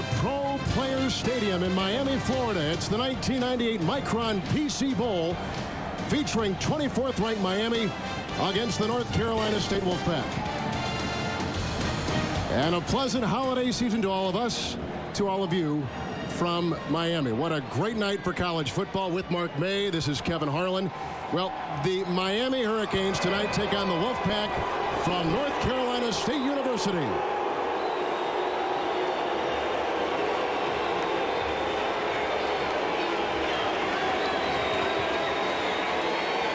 to Pro Players Stadium in Miami, Florida. It's the 1998 Micron PC Bowl featuring 24th ranked Miami against the North Carolina State Wolfpack. And a pleasant holiday season to all of us, to all of you from Miami. What a great night for college football with Mark May. This is Kevin Harlan. Well, the Miami Hurricanes tonight take on the Wolfpack from North Carolina State University.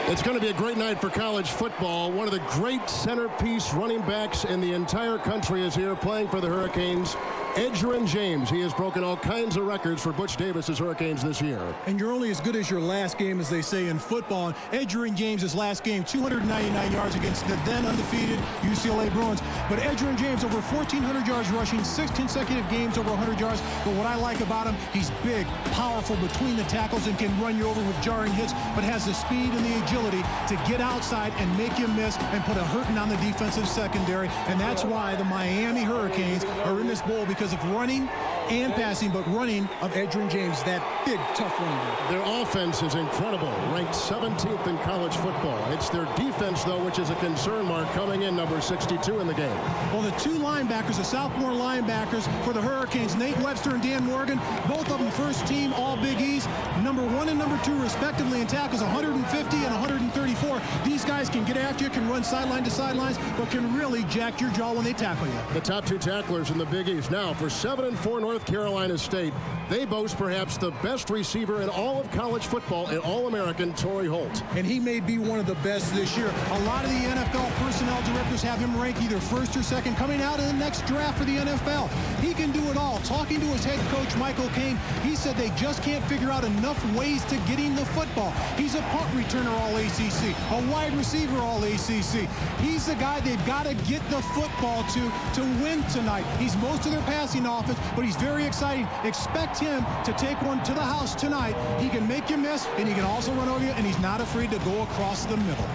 It's going to be a great night for college football. One of the great centerpiece running backs in the entire country is here playing for the Hurricanes. Edgerrin James. He has broken all kinds of records for Butch Davis's Hurricanes this year. And you're only as good as your last game, as they say in football. Edgerrin James' last game, 299 yards against the then undefeated UCLA Bruins. But Edgerrin James, over 1,400 yards rushing, 6 consecutive games over 100 yards. But what I like about him, he's big, powerful between the tackles and can run you over with jarring hits, but has the speed and the agility to get outside and make you miss and put a hurting on the defensive secondary. And that's why the Miami Hurricanes are in this bowl, because of running and passing, but running of Edgerrin James, that big, tough runner. Their offense is incredible, ranked 17th in college football. It's their defense, though, which is a concern mark, coming in number 62 in the game. Well, the two linebackers, the sophomore linebackers for the Hurricanes, Nate Webster and Dan Morgan, both of them first team All Big East, number 1 and number 2 respectively in tackles, 150 and 134. These guys can get after you, can run sideline to sidelines, but can really jack your jaw when they tackle you. The top two tacklers in the Big East. Now, for 7-4 North Carolina State, they boast perhaps the best receiver in all of college football, an All-American, Torrey Holt. And he may be one of the best this year. A lot of the NFL personnel directors have him ranked either first or second coming out in the next draft for the NFL. He can do it all. Talking to his head coach, Michael Cain, he said they just can't figure out enough ways to get him the football. He's a punt returner All-ACC, a wide receiver All-ACC. He's the guy they've got to get the football to win tonight. He's most of their passing offense, but he's very exciting. Expect him to take one to the house tonight. He can make you miss, and he can also run over you, and he's not afraid to go across the middle.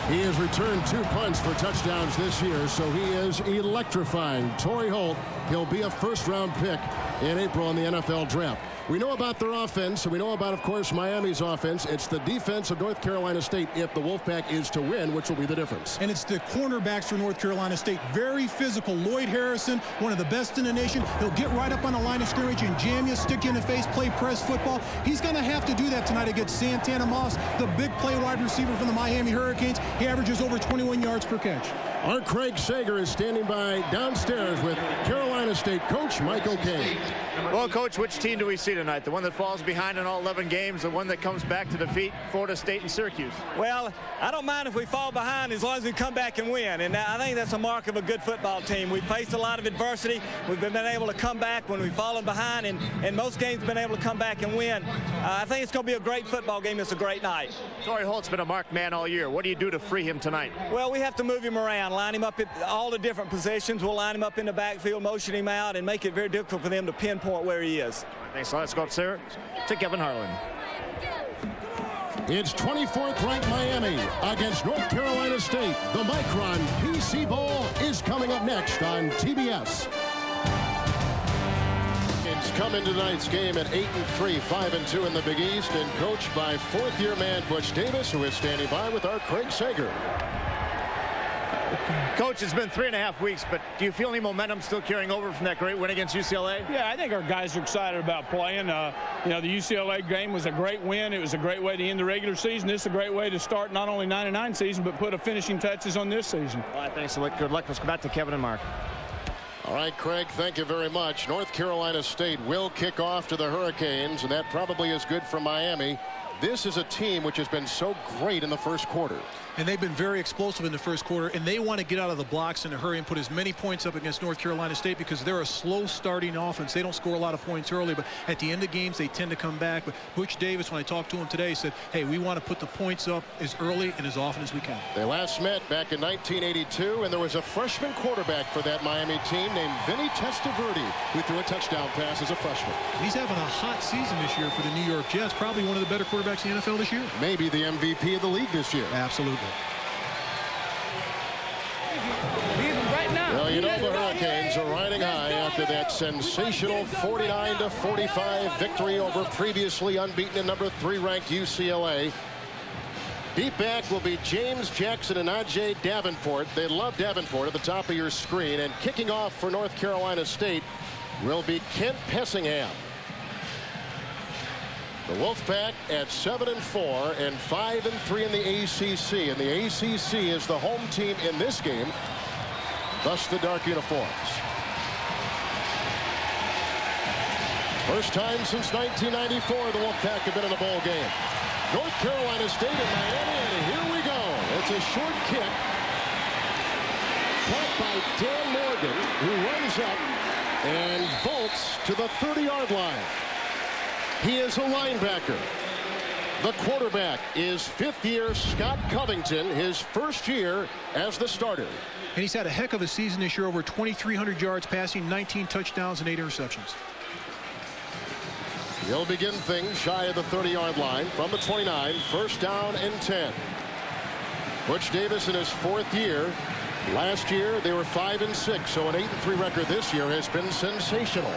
He has returned 2 punts for touchdowns this year, so he is electrifying. Torrey Holt, he'll be a first-round pick in April in the NFL draft. We know about their offense, and we know about, of course, Miami's offense. It's the defense of North Carolina State, if the Wolfpack is to win, which will be the difference. And it's the cornerbacks for North Carolina State. Very physical. Lloyd Harrison, one of the best in the nation. He'll get right up on the line of scrimmage and jam you, stick you in the face, play press football. He's going to have to do that tonight against Santana Moss, the big play wide receiver from the Miami Hurricanes. He averages over 21 yards per catch. Our Craig Sager is standing by downstairs with Carolina State coach Michael Cain. Well, Coach, which team do we see tonight? The one that falls behind in all 11 games, the one that comes back to defeat Florida State and Syracuse? Well, I don't mind if we fall behind as long as we come back and win. And I think that's a mark of a good football team. We've faced a lot of adversity. We've been able to come back when we've fallen behind, and most games been able to come back and win. I think it's going to be a great football game. It's a great night. Torrey Holt's been a marked man all year. What do you do to free him tonight? Well, we have to move him around, line him up at all the different positions. We'll line him up in the backfield, motion him out, and make it very difficult for them to pinpoint where he is. Thanks. Let's go up, sir, to Kevin Harlan. It's 24th ranked Miami against North Carolina State. The Micron PC Bowl is coming up next on TBS. It's come into tonight's game at 8-3, 5-2 in the Big East, and coached by fourth-year man Butch Davis, who is standing by with our Craig Sager. Coach, it's been 3.5 weeks, but do you feel any momentum still carrying over from that great win against UCLA? Yeah, I think our guys are excited about playing. You know, the UCLA game was a great win. It was a great way to end the regular season. This is a great way to start not only 9-9 season, but put a finishing touches on this season. All right, thanks. Good luck. Let's go back to Kevin and Mark. All right, Craig, thank you very much. North Carolina State will kick off to the Hurricanes, and that probably is good for Miami. This is a team which has been so great in the first quarter. And they've been very explosive in the first quarter, and they want to get out of the blocks in a hurry and put as many points up against North Carolina State because they're a slow starting offense. They don't score a lot of points early, but at the end of games, they tend to come back. But Butch Davis, when I talked to him today, said, hey, we want to put the points up as early and as often as we can. They last met back in 1982, and there was a freshman quarterback for that Miami team named Vinny Testaverde, who threw a touchdown pass as a freshman. He's having a hot season this year for the New York Jets, probably one of the better quarterbacks in the NFL this year. Maybe the MVP of the league this year. Absolutely. Well, you know the Hurricanes are riding high after that sensational 49-45 victory over previously unbeaten and number 3 ranked UCLA. Deep back will be James Jackson and Ajay Davenport. They love Davenport at the top of your screen. And kicking off for North Carolina State will be Kent Pessingham. The Wolfpack at 7-4 and 5-3 in the ACC. And the ACC is the home team in this game. Thus the dark uniforms. First time since 1994 the Wolfpack have been in a bowl game. North Carolina State and Miami, and here we go. It's a short kick. Caught by Dan Morgan, who runs up and vaults to the 30-yard line. He is a linebacker. The quarterback is 5th-year Scott Covington, his first year as the starter. And he's had a heck of a season this year, over 2,300 yards passing, 19 touchdowns and 8 interceptions. He'll begin things shy of the 30-yard line from the 29, first down and 10. Butch Davis in his 4th year. Last year they were 5-6, so an 8-3 record this year has been sensational.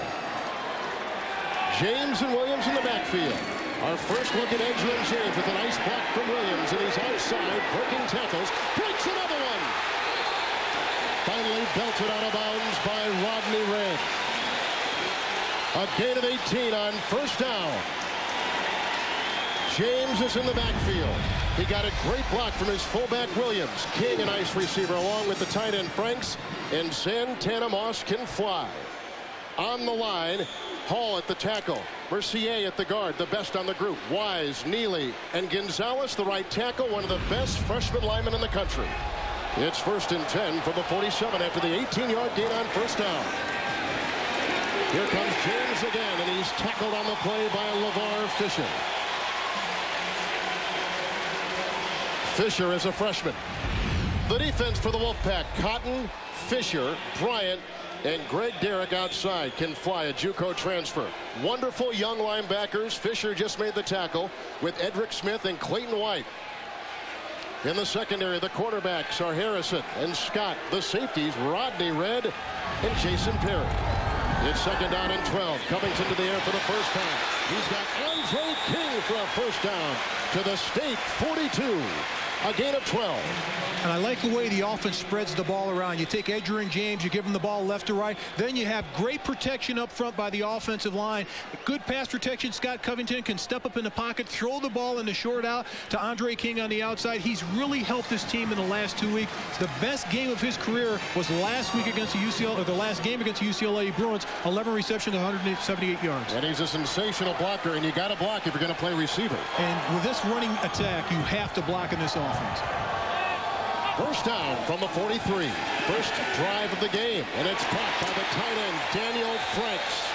James and Williams in the backfield. Our first look at Edgerrin James with a nice block from Williams, and he's outside, breaking tackles, breaks another one. Finally belted out of bounds by Rodney Red. A gain of 18 on first down. James is in the backfield. He got a great block from his fullback Williams. King, a nice receiver, along with the tight end Franks, and Santana Moss can fly. On the line, Hall at the tackle. Mercier at the guard, the best on the group. Wise, Neely, and Gonzalez, the right tackle, one of the best freshman linemen in the country. It's 1st and 10 from the 47 after the 18-yard gain on first down. Here comes James again, and he's tackled on the play by LeVar Fisher. Fisher is a freshman. The defense for the Wolfpack: Cotton, Fisher, Bryant, and Greg Derrick outside. Can fly, a JUCO transfer. Wonderful young linebackers. Fisher just made the tackle with Edric Smith and Clayton White. In the secondary, the quarterbacks are Harrison and Scott. The safeties, Rodney Red and Jason Perry. It's 2nd down and 12. Covington to the air for the first time. He's got Andre King for a first down to the State 42. A gain of 12. And I like the way the offense spreads the ball around. You take Edgerrin James, you give him the ball left to right. Then you have great protection up front by the offensive line. Good pass protection. Scott Covington can step up in the pocket, throw the ball in the short out to Andre King on the outside. He's really helped this team in the last 2 weeks. The best game of his career was last week against the UCLA, or the last game against the UCLA Bruins. 11 receptions, 178 yards. And he's a sensational blocker, and you got to block if you're going to play receiver. And with this running attack, you have to block in this offense. First down from the 43. First drive of the game, and it's caught by the tight end Daniel Franks.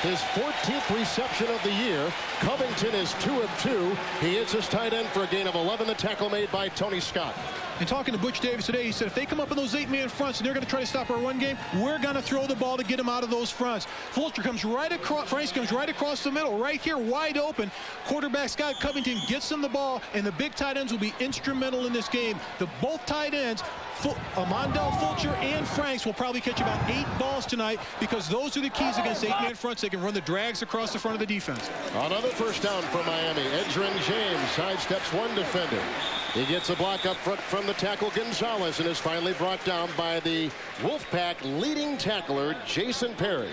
His 14th reception of the year. Covington is 2 of 2. He hits his tight end for a gain of 11. The tackle made by Tony Scott. And talking to Butch Davis today, he said if they come up in those 8-man fronts and they're going to try to stop our run game, we're going to throw the ball to get them out of those fronts. Fulcher comes right across, Franks comes right across the middle, right here, wide open. Quarterback Scott Covington gets him the ball, and the big tight ends will be instrumental in this game. Both tight ends, Mondell Fulcher and Franks, will probably catch about 8 balls tonight, because those are the keys against 8-man fronts. They can run the drags across the front of the defense. Another first down for Miami. Edgerrin James sidesteps one defender. He gets a block up front from the tackle Gonzalez, and is finally brought down by the Wolfpack leading tackler Jason Perry.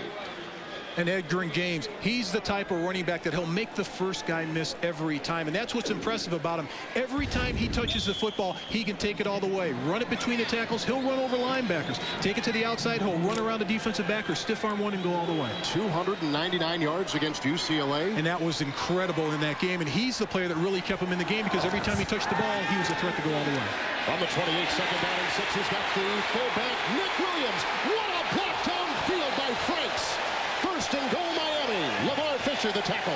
And Edgerrin James, he's the type of running back that he'll make the first guy miss every time. And that's what's impressive about him. Every time he touches the football, he can take it all the way. Run it between the tackles. He'll run over linebackers. Take it to the outside. He'll run around the defensive back or stiff arm one and go all the way. 299 yards against UCLA. And that was incredible in that game. And he's the player that really kept him in the game, because every time he touched the ball, he was a threat to go all the way. On the 28, 2nd down and 6, he's got the fullback, Nick Williams. What a block downfield by Franks. First and goal, Miami. LeVar Fisher, the tackle.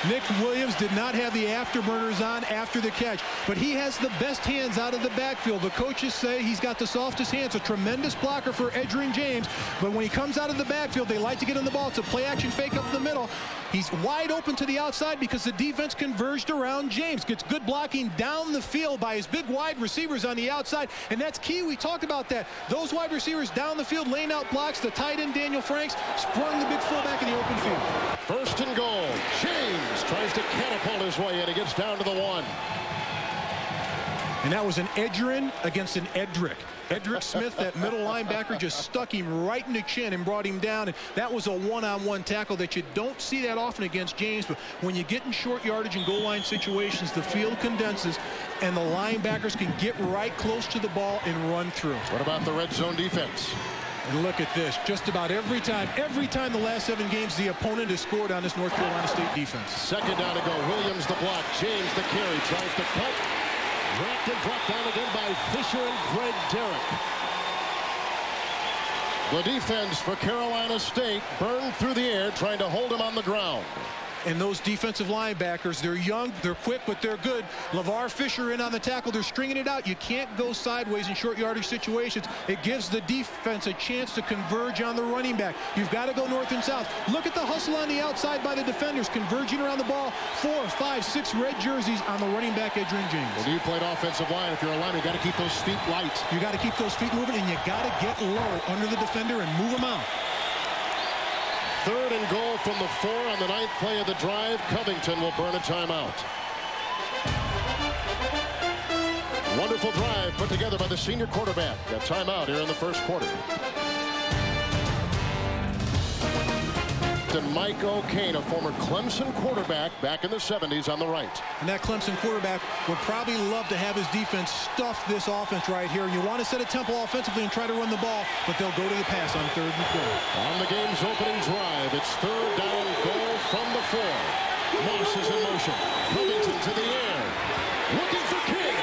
Nick Williams did not have the afterburners on after the catch, but he has the best hands out of the backfield. The coaches say he's got the softest hands. A tremendous blocker for Edgerrin James, but when he comes out of the backfield, they like to get on the ball. It's a play-action fake up the middle. He's wide open to the outside because the defense converged around James. Gets good blocking down the field by his big wide receivers on the outside, and that's key. We talked about that. Those wide receivers down the field laying out blocks. The tight end, Daniel Franks, sprung the big fullback in the open field. First and goal. James tries to catapult his way in. He gets down to the 1. And that was an Edgerrin against an Edric. Edric Smith, that middle linebacker, just stuck him right in the chin and brought him down. And that was a one-on-one tackle that you don't see that often against James. But when you get in short yardage and goal line situations, the field condenses and the linebackers can get right close to the ball and run through. What about the red zone defense? And look at this. Just about every time the last 7 games, the opponent has scored on this North Carolina State defense. Second down to go. Williams the block. James the carry. Tries to cut. Wrapped and dropped down again by Fisher and Greg Derrick. The defense for Carolina State burned through the air trying to hold him on the ground. And those defensive linebackers, they're young, they're quick, but they're good. LeVar Fisher in on the tackle. They're stringing it out. You can't go sideways in short yardage situations. It gives the defense a chance to converge on the running back. You've got to go north and south. Look at the hustle on the outside by the defenders, converging around the ball. 4, 5, 6 red jerseys on the running back, Edgerrin James. When you played offensive line, if you're a lineman, you got to keep those feet light. You got to keep those feet moving, and you got to get low under the defender and move them out. Third and goal from the 4 on the 9th play of the drive. Covington will burn a timeout. Wonderful drive put together by the senior quarterback. A timeout here in the first quarter. And Mike O'Kane, a former Clemson quarterback back in the 70s on the right. And that Clemson quarterback would probably love to have his defense stuff this offense right here. You want to set a tempo offensively and try to run the ball, but they'll go to the pass on 3rd and goal. On the game's opening drive, it's 3rd down goal from the 4. Moss is in motion. Covington to the air. Looking for King.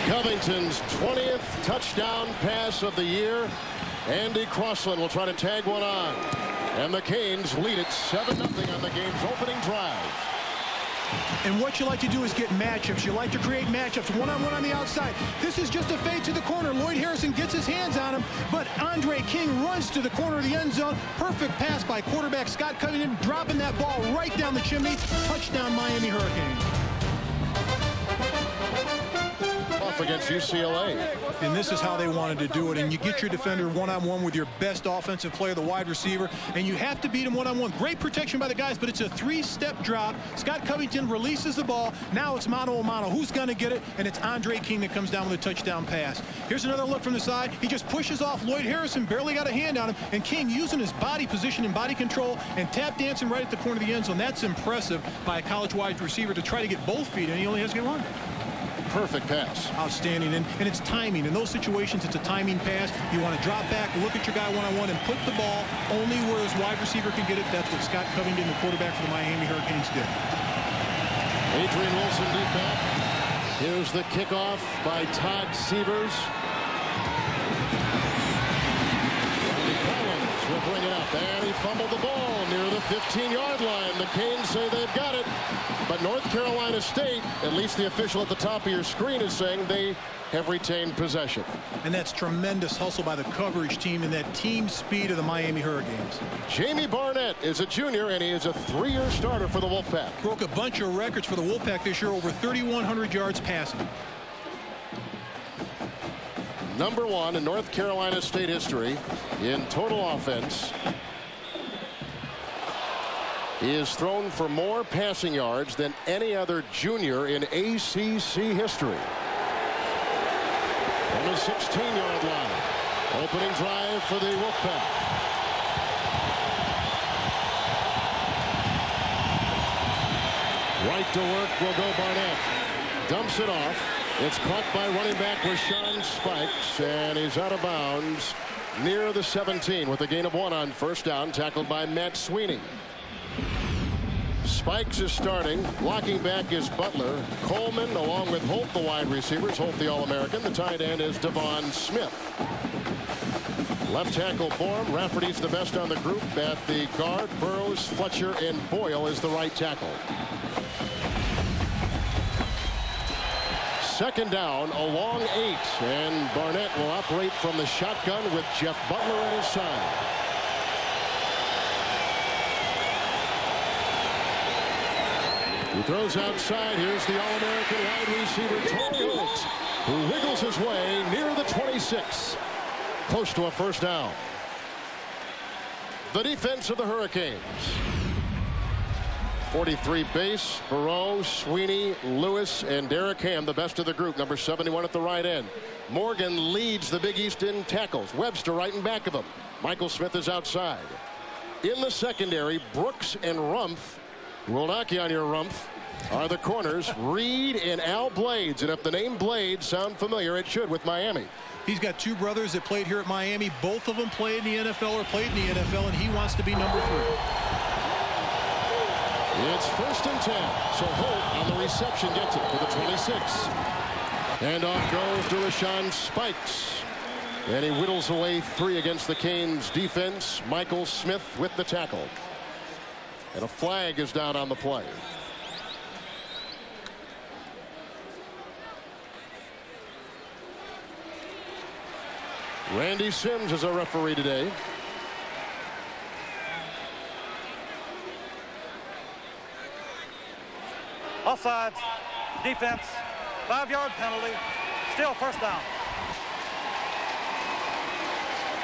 Covington's 20th touchdown pass of the year. Andy Crossland will try to tag one on. And the Canes lead it 7-0 on the game's opening drive. And what you like to do is get matchups. You like to create matchups one-on-one on the outside. This is just a fade to the corner. Lloyd Harrison gets his hands on him, but Andre King runs to the corner of the end zone. Perfect pass by quarterback Scott Covington, dropping that ball right down the chimney. Touchdown, Miami Hurricanes. Against UCLA. And this is how they wanted to do it. And you get your defender one-on-one with your best offensive player, the wide receiver, and you have to beat him one-on-one. Great protection by the guys, but it's a 3-step drop. Scott Covington releases the ball. Now it's mano-a-mano. Who's going to get it? And it's Andre King that comes down with a touchdown pass. Here's another look from the side. He just pushes off Lloyd Harrison, barely got a hand on him, and King using his body position and body control and tap dancing right at the corner of the end zone. That's impressive by a college wide receiver to try to get both feet, and he only has to get one. Perfect pass. Outstanding, and it's timing. In those situations, it's a timing pass. You want to drop back, look at your guy one-on-one, and put the ball only where his wide receiver can get it. That's what Scott Covington, the quarterback for the Miami Hurricanes, did. Adrian Wilson deep back. Here's the kickoff by Todd Severs. Will bring it up, and he fumbled the ball near the 15-yard line. The Canes say they've got it, but North Carolina State, at least the official at the top of your screen, is saying they have retained possession. And that's tremendous hustle by the coverage team and that team speed of the Miami Hurricanes. Jamie Barnett is a junior, and he is a 3-year starter for the Wolfpack. Broke a bunch of records for the Wolfpack this year, over 3,100 yards passing. Number 1 in North Carolina State history in total offense. He has thrown for more passing yards than any other junior in ACC history. On the 16-yard line. Opening drive for the Wolfpack. Right to work will go Barnett. Dumps it off. It's caught by running back Rashawn Spikes, and he's out of bounds near the 17 with a gain of 1 on first down, tackled by Matt Sweeney. Spikes is starting. Blocking back is Butler. Coleman along with Holt, the wide receivers. Holt, the All-American. The tight end is Devon Smith. Left tackle Bourne. Rafferty's the best on the group at the guard. Burrows, Fletcher, and Boyle is the right tackle. Second down, a long 8, and Barnett will operate from the shotgun with Jeff Butler at his side. He throws outside. Here's the All-American wide receiver, Torrey Holt, who wiggles his way near the 26, close to a first down. The defense of the Hurricanes. 43 base, Burrow, Sweeney, Lewis, and Derek Ham, the best of the group. Number 71 at the right end. Morgan leads the Big East in tackles. Webster right in back of him. Michael Smith is outside. In the secondary, Brooks and Rumpf, who will knock you on your Rumpf, are the corners, Reed and Al Blades. And if the name Blades sound familiar, it should with Miami. He's got 2 brothers that played here at Miami. Both of them played in the NFL or played in the NFL, and he wants to be number 3. It's 1st and 10. So Holt on the reception gets it to the 26. And off goes to Rashawn Spikes. And he whittles away 3 against the Canes defense. Michael Smith with the tackle. And a flag is down on the play. Randy Sims is a referee today. Offsides, defense, 5-yard penalty, still first down.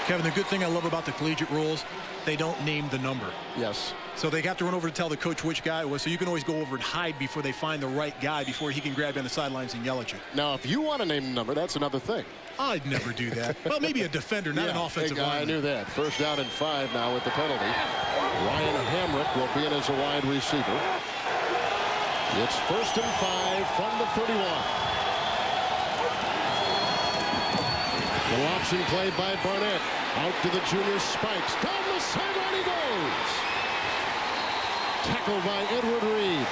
Kevin, the good thing I love about the collegiate rules, they don't name the number. Yes. So they have to run over to tell the coach which guy it was, so you can always go over and hide before they find the right guy before he can grab you on the sidelines and yell at you. Now, if you want to name the number, that's another thing. I'd never do that. Well, maybe a defender, not an offensive lineman. I knew that. First down and 5 now with the penalty. Ryan Hamrick will be in as a wide receiver. It's 1st and 5 from the 31. The option play by Barnett. Out to the junior Spikes. Down the sideline he goes. Tackled by Edward Reed.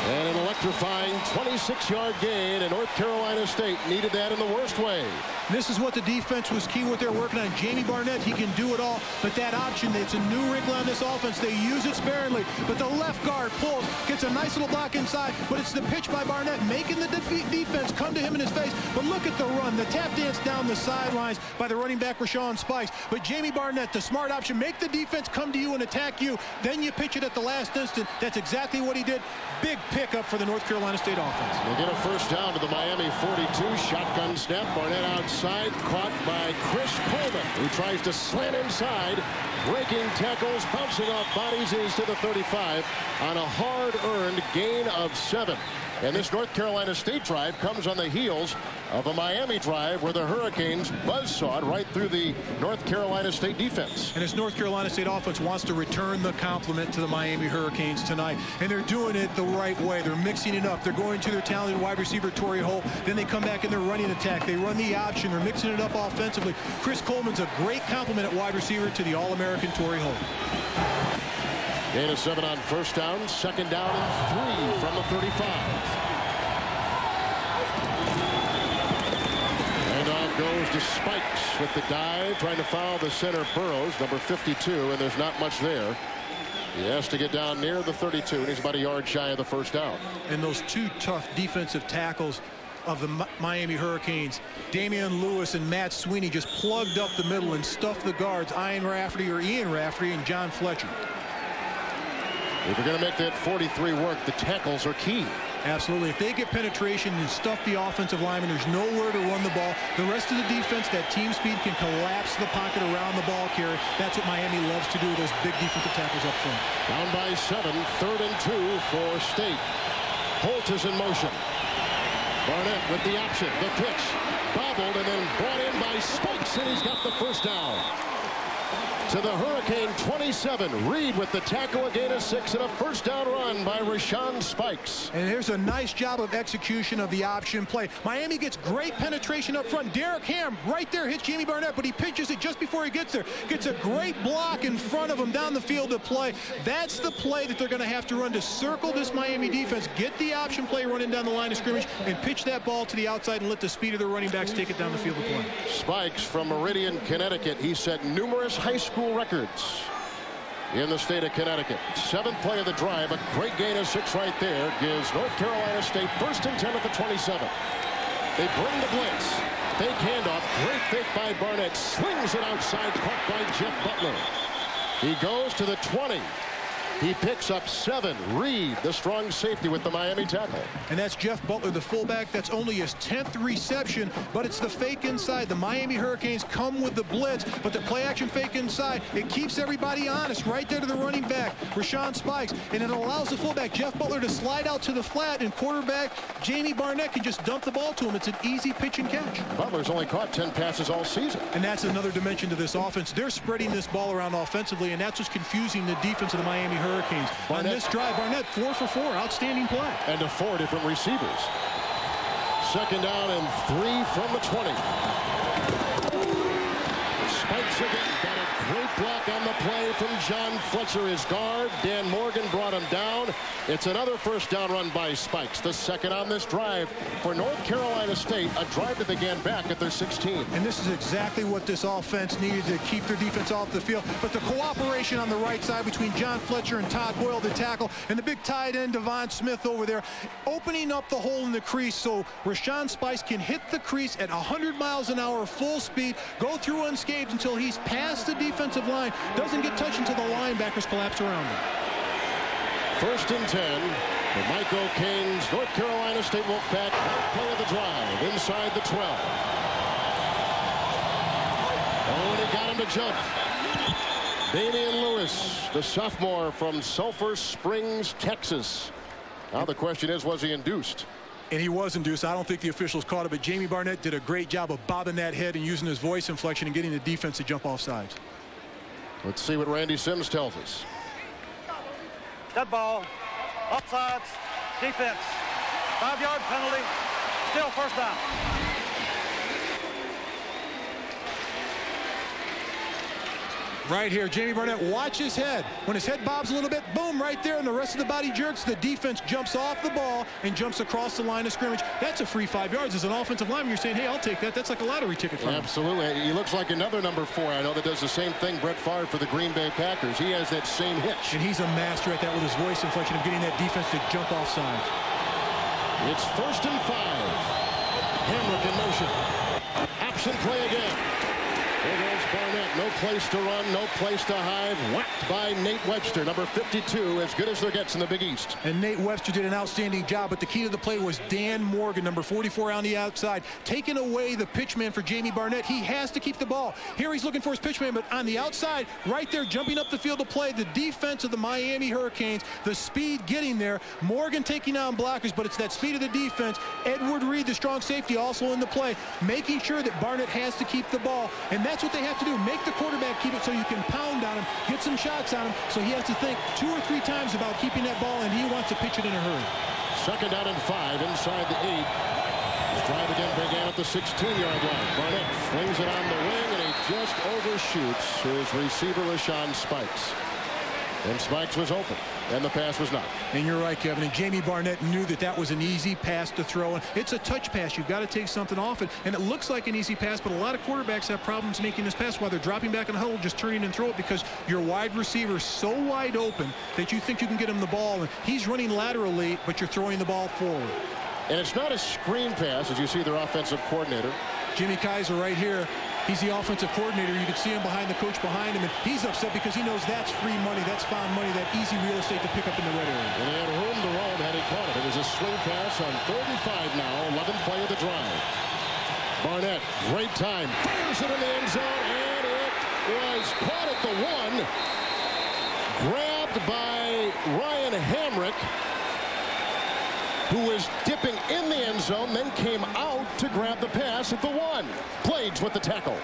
And an electrifying 26-yard gain, and North Carolina State needed that in the worst way. This is what the defense was key what they're working on. Jamie Barnett, he can do it all, but that option, it's a new wrinkle on this offense. They use it sparingly, but the left guard pulls, gets a nice little block inside, but it's the pitch by Barnett making the defense come to him in his face. But look at the run, the tap dance down the sidelines by the running back Rashawn Spikes. But Jamie Barnett, the smart option, make the defense come to you and attack you, then you pitch it at the last instant. That's exactly what he did. Big pickup for the North Carolina State offense. They get a first down to the Miami 42. Shotgun snap. Barnett outside. Caught by Chris Coleman, who tries to slant inside. Breaking tackles. Bouncing off bodies is to the 35 on a hard-earned gain of 7. And this North Carolina State drive comes on the heels of a Miami drive where the Hurricanes buzzsawed right through the North Carolina State defense. And this North Carolina State offense wants to return the compliment to the Miami Hurricanes tonight. And they're doing it the right way. They're mixing it up. They're going to their talented wide receiver, Torrey Holt. Then they come back in their running attack. They run the option. They're mixing it up offensively. Chris Coleman's a great compliment at wide receiver to the All-American Torrey Holt. Gain of 7 on first down. 2nd down and 3 from the 35. And off goes to Spikes with the dive, trying to foul the center Burrows, number 52, and there's not much there. He has to get down near the 32, and he's about a yard shy of the first down. And those 2 tough defensive tackles of the Miami Hurricanes, Damian Lewis and Matt Sweeney, just plugged up the middle and stuffed the guards, Ian Rafferty and John Fletcher. If you're going to make that 43 work, the tackles are key. Absolutely. If they get penetration and stuff the offensive lineman, there's nowhere to run the ball. The rest of the defense, that team speed, can collapse the pocket around the ball carrier. That's what Miami loves to do, those big defensive tackles up front. Down by 7, 3rd and 2 for State. Holt is in motion. Barnett with the option, the pitch, bobbled and then brought in by Spikes, and he's got the first down. to the Hurricane 27. Reed with the tackle, a gain of 6, and a first down run by Rashawn Spikes. And here's a nice job of execution of the option play. Miami gets great penetration up front. Derek Ham right there hits Jamie Barnett, but he pitches it just before he gets there. Gets a great block in front of him down the field to play. That's the play that they're going to have to run to circle this Miami defense, get the option play running down the line of scrimmage, and pitch that ball to the outside and let the speed of the running backs take it down the field to play. Spikes from Meridian, Connecticut. He set numerous high school records in the state of Connecticut. 7th play of the drive, a great gain of 6 right there, gives North Carolina State 1st and 10 at the 27. They bring the blitz. Fake handoff, great fake by Barnett, slings it outside, caught by Jeff Butler. He goes to the 20. He picks up 7. Reed, the strong safety, with the Miami tackle. And that's Jeff Butler, the fullback. That's only his 10th reception, but it's the fake inside. The Miami Hurricanes come with the blitz, but the play-action fake inside, it keeps everybody honest right there to the running back, Rashawn Spikes, and it allows the fullback, Jeff Butler, to slide out to the flat, and quarterback Jamie Barnett can just dump the ball to him. It's an easy pitch and catch. Butler's only caught 10 passes all season. And that's another dimension to this offense. They're spreading this ball around offensively, and that's what's confusing the defense of the Miami Hurricanes. Barnett, on this drive, Barnett 4 for 4, outstanding play. And to 4 different receivers. 2nd down and 3 from the 20. Spikes again, got a great block on the play from John Fletcher, his guard. Dan Morgan brought him down. It's another first down run by Spikes, the 2nd on this drive for North Carolina State, a drive that began back at their 16. And this is exactly what this offense needed to keep their defense off the field. But the cooperation on the right side between John Fletcher and Todd Boyle, the tackle, and the big tight end Devon Smith over there, opening up the hole in the crease so Rashawn Spikes can hit the crease at 100 miles an hour full speed, go through unscathed until he's past the defensive line, doesn't get touched until the linebackers collapse around him. 1st and 10. The Michael Caines North Carolina State Wolfpack. Play of the drive inside the 12. Oh, and he got him to jump. Damian Lewis, the sophomore from Sulphur Springs, Texas. Now the question is, was he induced? And he was induced. I don't think the officials caught it, but Jamie Barnett did a great job of bobbing that head and using his voice inflection and getting the defense to jump off sides. Let's see what Randy Sims tells us. Dead ball, offsides, defense, 5-yard penalty, still first down. Right here, Jamie Barnett, watch his head. When his head bobs a little bit, boom, right there, and the rest of the body jerks, the defense jumps off the ball and jumps across the line of scrimmage. That's a free 5 yards. As an offensive lineman, you're saying, hey, I'll take that. That's like a lottery ticket for him. Absolutely. He looks like another number 4. I know that does the same thing, Brett Favre, for the Green Bay Packers. He has that same hitch. And he's a master at that with his voice inflection of getting that defense to jump off sides. It's 1st and 5. Hamrick in motion. Option play again. There goes Barnett. No place to run, no place to hide. Whacked by Nate Webster, number 52, as good as there gets in the Big East. And Nate Webster did an outstanding job, but the key to the play was Dan Morgan, number 44 on the outside, taking away the pitchman for Jamie Barnett. He has to keep the ball. Here he's looking for his pitchman, but on the outside, right there, jumping up the field to play, the defense of the Miami Hurricanes, the speed getting there. Morgan taking down blockers, but it's that speed of the defense. Edward Reed, the strong safety, also in the play, making sure that Barnett has to keep the ball. And that's what they have to do. Make the quarterback keep it so you can pound on him, get some shots on him, so he has to think 2 or 3 times about keeping that ball, and he wants to pitch it in a hurry. 2nd down and 5 inside the 8. His drive again began at the 16-yard line. Barnett flings it on the wing, and he just overshoots his receiver, Rashawn Spikes. And Spikes was open, and the pass was not. And you're right, Kevin. And Jamie Barnett knew that that was an easy pass to throw. And it's a touch pass. You've got to take something off it. And it looks like an easy pass, but a lot of quarterbacks have problems making this pass while they're dropping back in the huddle, just turning and throw it because your wide receiver is so wide open that you think you can get him the ball. And he's running laterally, but you're throwing the ball forward. And it's not a screen pass, as you see their offensive coordinator. Jimmy Kaiser right here. He's the offensive coordinator. You can see him behind the coach behind him, and he's upset because he knows that's free money. That's found money, that easy real estate to pick up in the red area. And they had room to roam had he caught it. It was a swing pass on 35 now, 11th play of the drive. Barnett, great time, fires it in the end zone, and it was caught at the 1. Grabbed by Ryan Hamrick, who was dipping in the end zone, then came out to grab the pass at the 1. Blades with the tackle.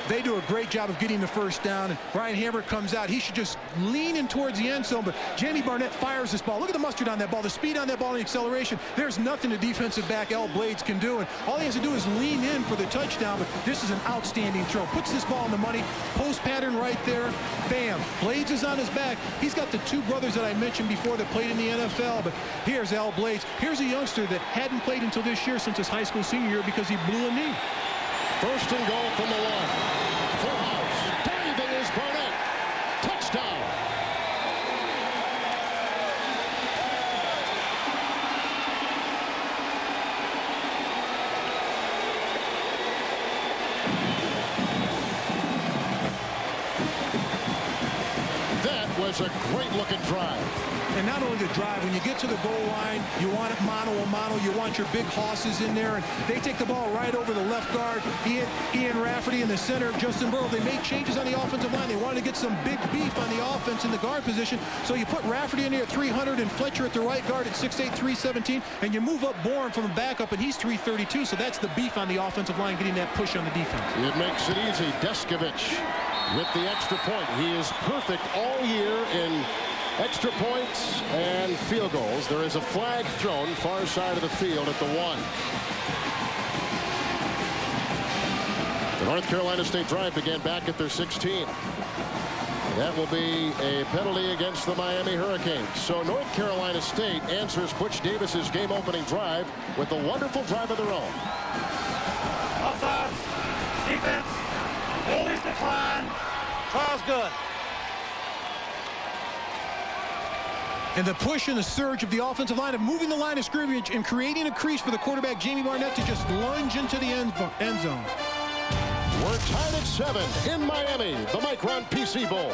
They do a great job of getting the first down, and Brian Hamrick comes out. He should just lean in towards the end zone, but Jamie Barnett fires this ball. Look at the mustard on that ball, the speed on that ball, and the acceleration. There's nothing the defensive back L. Blades can do, and all he has to do is lean in for the touchdown, but this is an outstanding throw. Puts this ball in the money, post pattern right there, bam. Blades is on his back. He's got the two brothers that I mentioned before that played in the NFL, but here's L. Blades. Here's a youngster that hadn't played until this year since his high school senior year because he blew a knee. First and goal from the one. Full house. Diving is Barnett. Touchdown. That was a great-looking drive. And not only the drive, when you get to the goal line, you want it mano-a-mano. You want your big hosses in there. And they take the ball right over the left guard. Ian Rafferty in the center. Justin Burrow. They made changes on the offensive line. They wanted to get some big beef on the offense in the guard position. So you put Rafferty in there at 300 and Fletcher at the right guard at 6'8", 317. And you move up Bourne from a backup, and he's 332. So that's the beef on the offensive line, getting that push on the defense. It makes it easy. Deskovich with the extra point. He is perfect all year in extra points and field goals. There is a flag thrown far side of the field at the 1. The North Carolina State drive began back at their 16. That will be a penalty against the Miami Hurricanes. So North Carolina State answers Butch Davis's game-opening drive with a wonderful drive of their own. Offside. Defense. Goalies decline. Trial's good. And the push and the surge of the offensive line of moving the line of scrimmage and creating a crease for the quarterback, Jamie Barnett, to just lunge into the end zone. We're tied at 7 in Miami, the Micron PC Bowl.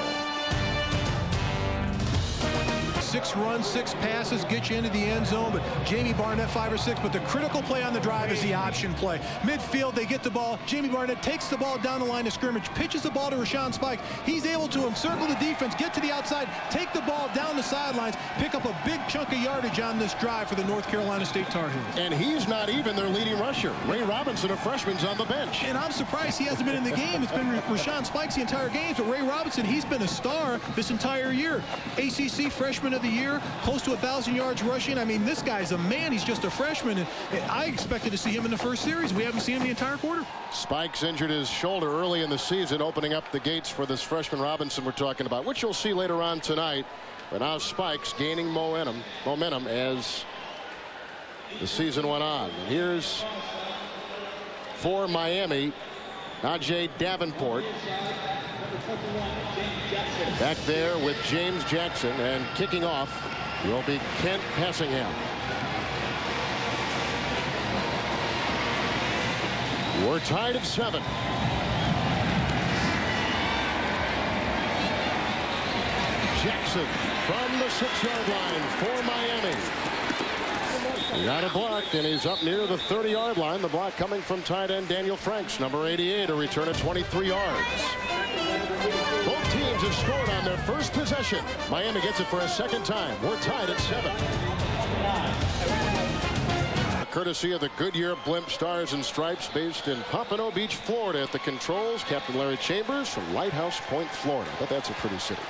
6 runs, 6 passes, get you into the end zone, but Jamie Barnett 5 or 6. But the critical play on the drive is the option play. Midfield, they get the ball. Jamie Barnett takes the ball down the line of scrimmage, pitches the ball to Rashawn Spike. He's able to encircle the defense, get to the outside, take the ball down the sidelines, pick up a big chunk of yardage on this drive for the North Carolina State Tar Heels. And he's not even their leading rusher. Ray Robinson, a freshman's on the bench. And I'm surprised he hasn't been in the game. It's been Rashawn Spikes the entire game, but Ray Robinson, he's been a star this entire year. ACC Freshman of the Year, close to 1,000 yards rushing. I mean, this guy's a man. He's just a freshman, and I expected to see him in the first series. We haven't seen him the entire quarter. Spikes injured his shoulder early in the season, opening up the gates for this freshman Robinson we're talking about, which you'll see later on tonight. But now Spikes gaining momentum as the season went on. And here's for Miami, Najee Davenport. Back there with James Jackson, and kicking off will be Kent Passingham. We're tied at 7. Jackson from the 6-yard line for Miami. He got a block, and he's up near the 30-yard line. The block coming from tight end Daniel Franks, number 88, a return of 23 yards. Both teams have scored on their first possession. Miami gets it for a second time. We're tied at 7. Courtesy of the Goodyear Blimp Stars and Stripes, based in Pompano Beach, Florida. At the controls, Captain Larry Chambers from Lighthouse Point, Florida. But that's a pretty city.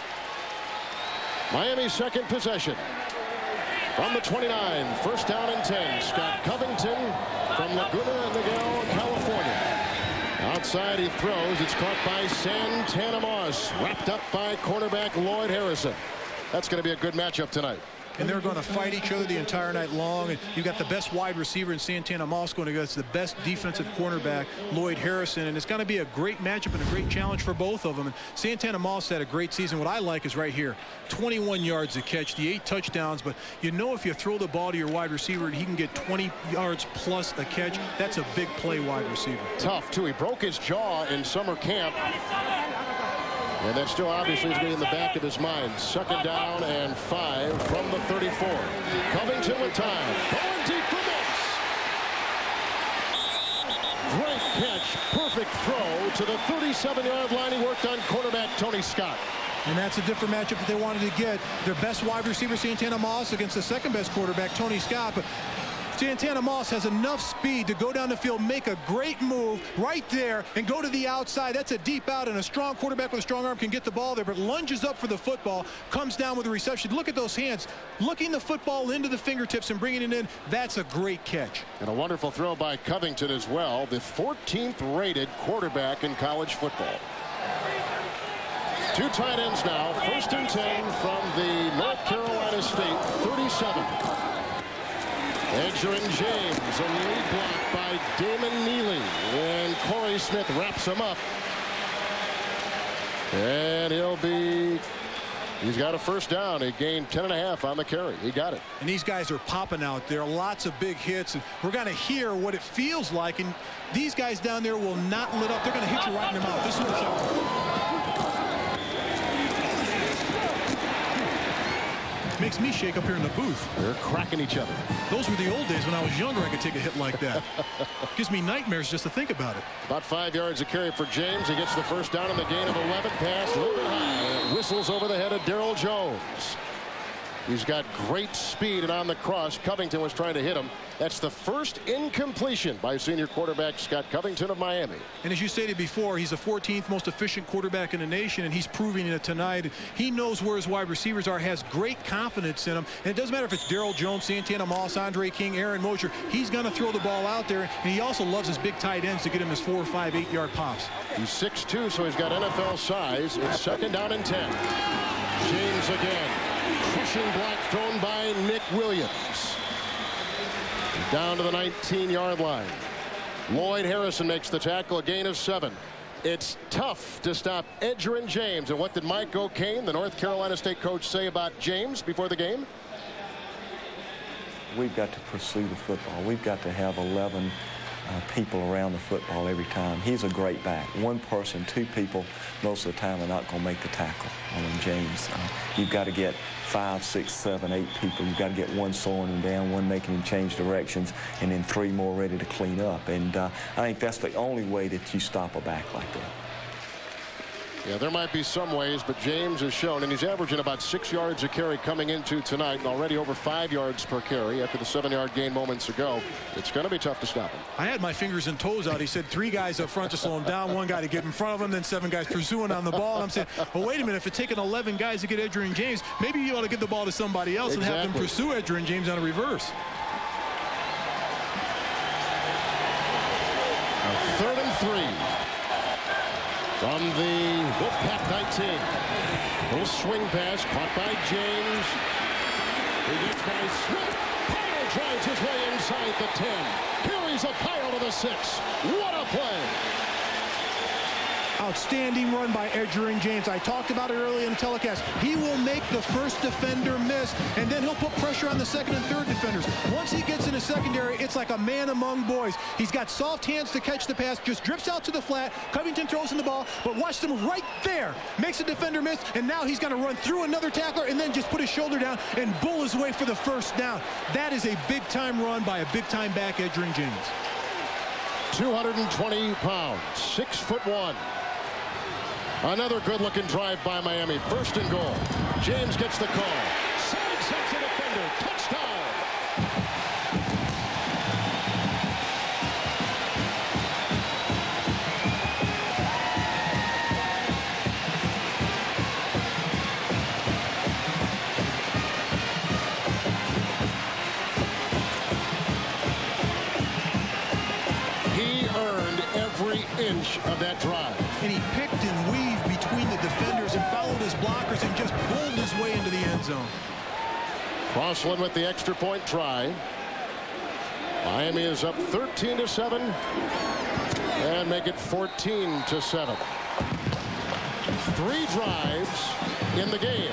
Miami's second possession. From the 29, first down and 10. Scott Covington from Laguna Niguel, California. Outside he throws. It's caught by Santana Moss. Wrapped up by cornerback Lloyd Harrison. That's going to be a good matchup tonight. And they're going to fight each other the entire night long. And you've got the best wide receiver in Santana Moss going against the best defensive cornerback, Lloyd Harrison. And it's going to be a great matchup and a great challenge for both of them. And Santana Moss had a great season. What I like is right here, 21 yards a catch, the 8 touchdowns. But you know, if you throw the ball to your wide receiver and he can get 20 yards plus a catch, that's a big play wide receiver. Tough, too. He broke his jaw in summer camp. And that still obviously is in the back of his mind. Second down and 5 from the 34. Covington with time. Going deep for this. Great catch. Perfect throw to the 37-yard line. He worked on quarterback Tony Scott. And that's a different matchup that they wanted to get. Their best wide receiver, Santana Moss, against the second best quarterback, Tony Scott. But Santana Moss has enough speed to go down the field, make a great move right there, and go to the outside. That's a deep out, and a strong quarterback with a strong arm can get the ball there, but lunges up for the football, comes down with the reception. Look at those hands, looking the football into the fingertips and bringing it in. That's a great catch. And a wonderful throw by Covington as well, the 14th rated quarterback in college football. 2 tight ends now, 1st and 10 from the North Carolina State 37. Edgerrin James, a lead block by Damon Neely, and Corey Smith wraps him up. And he's got a first down. He gained 10.5 on the carry. He got it. And these guys are popping out there. Lots of big hits. And we're going to hear what it feels like. And these guys down there will not let up. They're going to hit you right in the mouth. This is what it's like. Makes me shake up here in the booth. They're cracking each other. Those were the old days when I was younger. I could take a hit like that. Gives me nightmares just to think about it. About 5 yards of carry for James. He gets the first down in the gain of 11. Pass a little bit high. It whistles over the head of Darryl Jones. He's got great speed, and on the cross, Covington was trying to hit him. That's the first incompletion by senior quarterback Scott Covington of Miami. And as you stated before, he's the 14th most efficient quarterback in the nation, and he's proving it tonight. He knows where his wide receivers are, has great confidence in them, and it doesn't matter if it's Darryl Jones, Santana Moss, Andre King, Aaron Mosher. He's going to throw the ball out there, and he also loves his big tight ends to get him his 4, 5, 8 yard pops. He's 6'2", so he's got NFL size. It's 2nd down and 10. James again. Pushing block thrown by Nick Williams. Down to the 19-yard line. Lloyd Harrison makes the tackle, a gain of 7. It's tough to stop Edgerrin James. And what did Mike O'Kane, the North Carolina State coach, say about James before the game? We've got to pursue the football. We've got to have 11 people around the football every time. He's a great back. One person, 2 people, most of the time are not going to make the tackle on James. You've got to get 5, 6, 7, 8 people. You've got to get one slowing him down, one making him change directions, and then 3 more ready to clean up. And I think that's the only way that you stop a back like that. Yeah, there might be some ways, but James has shown, and he's averaging about 6 yards a carry coming into tonight, and already over 5 yards per carry after the 7-yard gain moments ago. It's going to be tough to stop him. I had my fingers and toes out. He said 3 guys up front to slow him down, 1 guy to get in front of him, then 7 guys pursuing on the ball. And I'm saying, well, wait a minute, if it's taking 11 guys to get Edgerrin James, maybe you ought to get the ball to somebody else and have them pursue Edgerrin James on a reverse. 3rd and 3. From the Wolfpack 19. Little swing pass caught by James. He gets by Smith. Pyle drives his way inside the 10. Carries a Pyle to the 6. What a play. Outstanding run by Edgerrin James. I talked about it earlier in the telecast. He will make the first defender miss, and then he'll put pressure on the 2nd and 3rd defenders. Once he gets in the secondary, it's like a man among boys. He's got soft hands to catch the pass, just drifts out to the flat. Covington throws in the ball, but watch them right there. Makes a defender miss, and now he's going to run through another tackler and then just put his shoulder down and bull his way for the first down. That is a big-time run by a big-time back, Edgerrin James. 220 pounds, 6'1". Another good-looking drive by Miami. 1st and goal. James gets the call. Sidesteps the defender. Touchdown. He earned every inch of that drive. And he picked and weaved between the defenders and followed his blockers and just bowled his way into the end zone. Crossland with the extra point try. Miami is up 13-7 and make it 14-7. 3 drives in the game.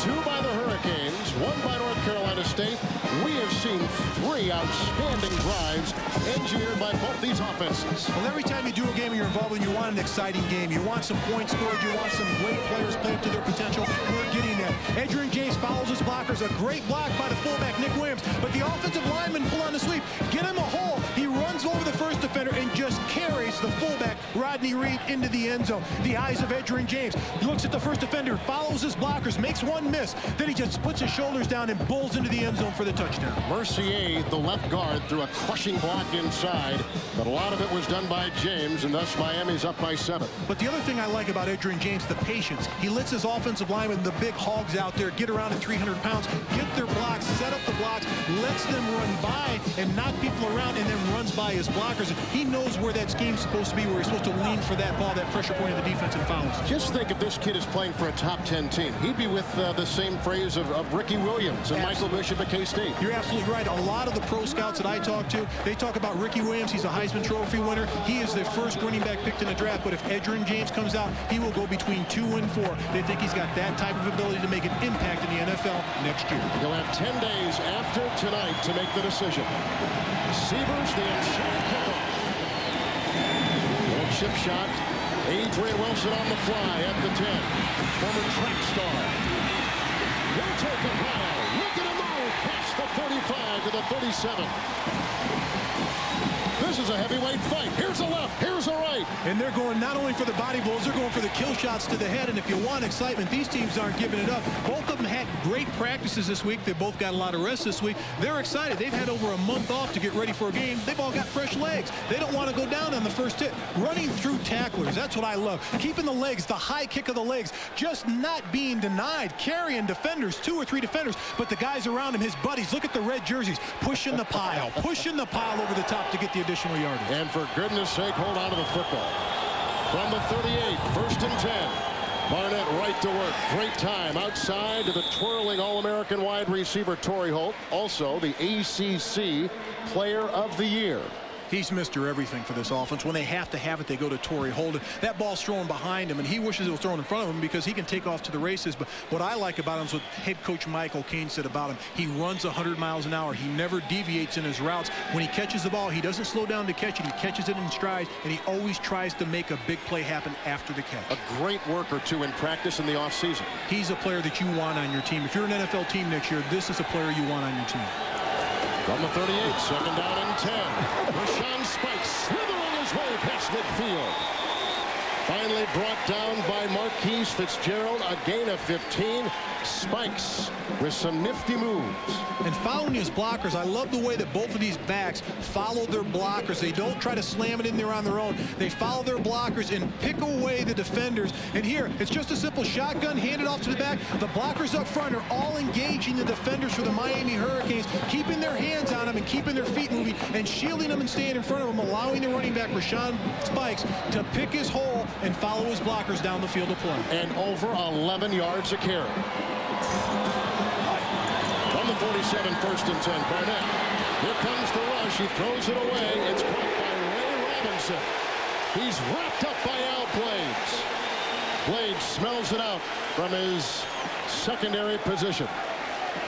2 by the Hurricanes, 1 by North Carolina State. We have seen 3 outstanding drives engineered by both these offenses. Well, every time you do a game you're involved in, you want an exciting game. You want some points scored. You want some great players playing to their potential. We're getting that. Edgerrin James follows his blockers. A great block by the fullback, Nick Williams. But the offensive lineman pull on the sweep. Get him a hole. He runs over the 1st defender and just carries the fullback Rodney Reed into the end zone. The eyes of Edgerrin James. He looks at the first defender, follows his blockers, makes one miss. Then he just puts his shoulders down and bulls into the end zone for the touchdown. Mercier, the left guard, threw a crushing block inside, but a lot of it was done by James, and thus Miami's up by 7. But the other thing I like about Edgerrin James, the patience. He lets his offensive linemen, the big hogs out there, get around at 300 pounds, get their blocks, set up the blocks, lets them run by and knock people around, and then runs by his blockers. He knows where that scheme's supposed to be, where he's supposed to lean for that ball, that pressure point of the defense, and fouls. Just think if this kid is playing for a top 10 team. He'd be with the same phrase of Ricky Williams and Michael Bishop at K-State. You're absolutely right. A lot of the pro scouts that I talk to, they talk about Ricky Williams. He's a Heisman Trophy winner. He is the first running back picked in the draft. But if Edgerrin James comes out, he will go between 2 and 4. They think he's got that type of ability to make an impact in the NFL next year. He'll have 10 days after tonight to make the decision. Sievers, the inside kickoff. Little chip shot. Adrian Wilson on the fly at the 10. Former track star. He'll take it high. Look at him move past the 35 to the 37. This is a heavyweight fight. Here's a left, here's a right. And they're going not only for the body blows, they're going for the kill shots to the head. And if you want excitement, these teams aren't giving it up. Both of them had great practices this week. They both got a lot of rest this week. They're excited. They've had over a month off to get ready for a game. They've all got fresh legs. They don't want to go down on the first hit. Running through tacklers, that's what I love. Keeping the legs, the high kick of the legs, just not being denied. Carrying defenders, 2 or 3 defenders, but the guys around him, his buddies, look at the red jerseys, pushing the pile over the top to get the additional yardage. And for goodness sake, hold on to the football. From the 38, 1st and 10. Barnett right to work. Great time outside to the twirling All-American wide receiver Torrey Holt. Also the ACC Player of the Year. He's Mr. Everything for this offense. When they have to have it, they go to Torrey Holt. That ball's thrown behind him, and he wishes it was thrown in front of him because he can take off to the races. But what I like about him is what head coach Michael Cain said about him. He runs 100 miles an hour. He never deviates in his routes. When he catches the ball, he doesn't slow down to catch it. He catches it in stride, and he always tries to make a big play happen after the catch. A great worker, too, in practice in the offseason. He's a player that you want on your team. If you're an NFL team next year, this is a player you want on your team. From the 38, 2nd down and 10. Rashawn Spikes slithering his way past midfield. Finally brought down by Marquise Fitzgerald. A gain of 15. Spikes with some nifty moves. And following his blockers, I love the way that both of these backs follow their blockers. They don't try to slam it in there on their own. They follow their blockers and pick away the defenders. And here, it's just a simple shotgun handed off to the back. The blockers up front are all engaging the defenders for the Miami Hurricanes, keeping their hands on them and keeping their feet moving and shielding them and staying in front of them, allowing the running back, Rashawn Spikes, to pick his hole and follow his blockers down the field of play. And over 11 yards a carry. From the 47, 1st and 10. Barnett. Here comes the rush. He throws it away. It's caught by Ray Robinson. He's wrapped up by Al Blades. Blades smells it out from his secondary position.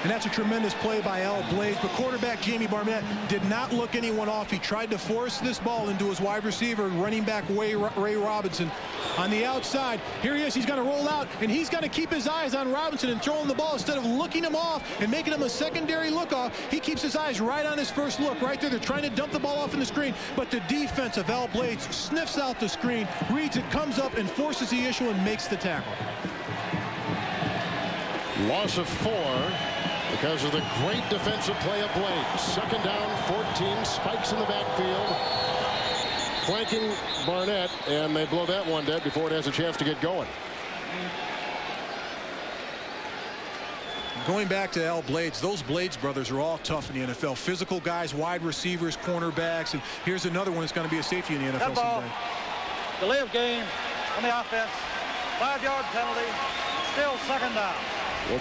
And that's a tremendous play by Al Blades. But quarterback Jamie Barnett did not look anyone off. He tried to force this ball into his wide receiver, running back Ray Robinson. On the outside, here he is. He's going to roll out, and he's going to keep his eyes on Robinson and throwing the ball. Instead of looking him off and making him a secondary look off, he keeps his eyes right on his first look. Right there, they're trying to dump the ball off in the screen, but the defense of Al Blades sniffs out the screen, reads it, comes up, and forces the issue and makes the tackle. Loss of 4 because of the great defensive play of Blades. 2nd down, 14. Spikes in the backfield, flanking Barnett, and they blow that one dead before it has a chance to get going. Going back to Al Blades, those Blades brothers are all tough in the NFL. Physical guys, wide receivers, cornerbacks, and here's another one that's going to be a safety in the NFL someday. Delay of game on the offense. 5-yard penalty. Still 2nd down. Well,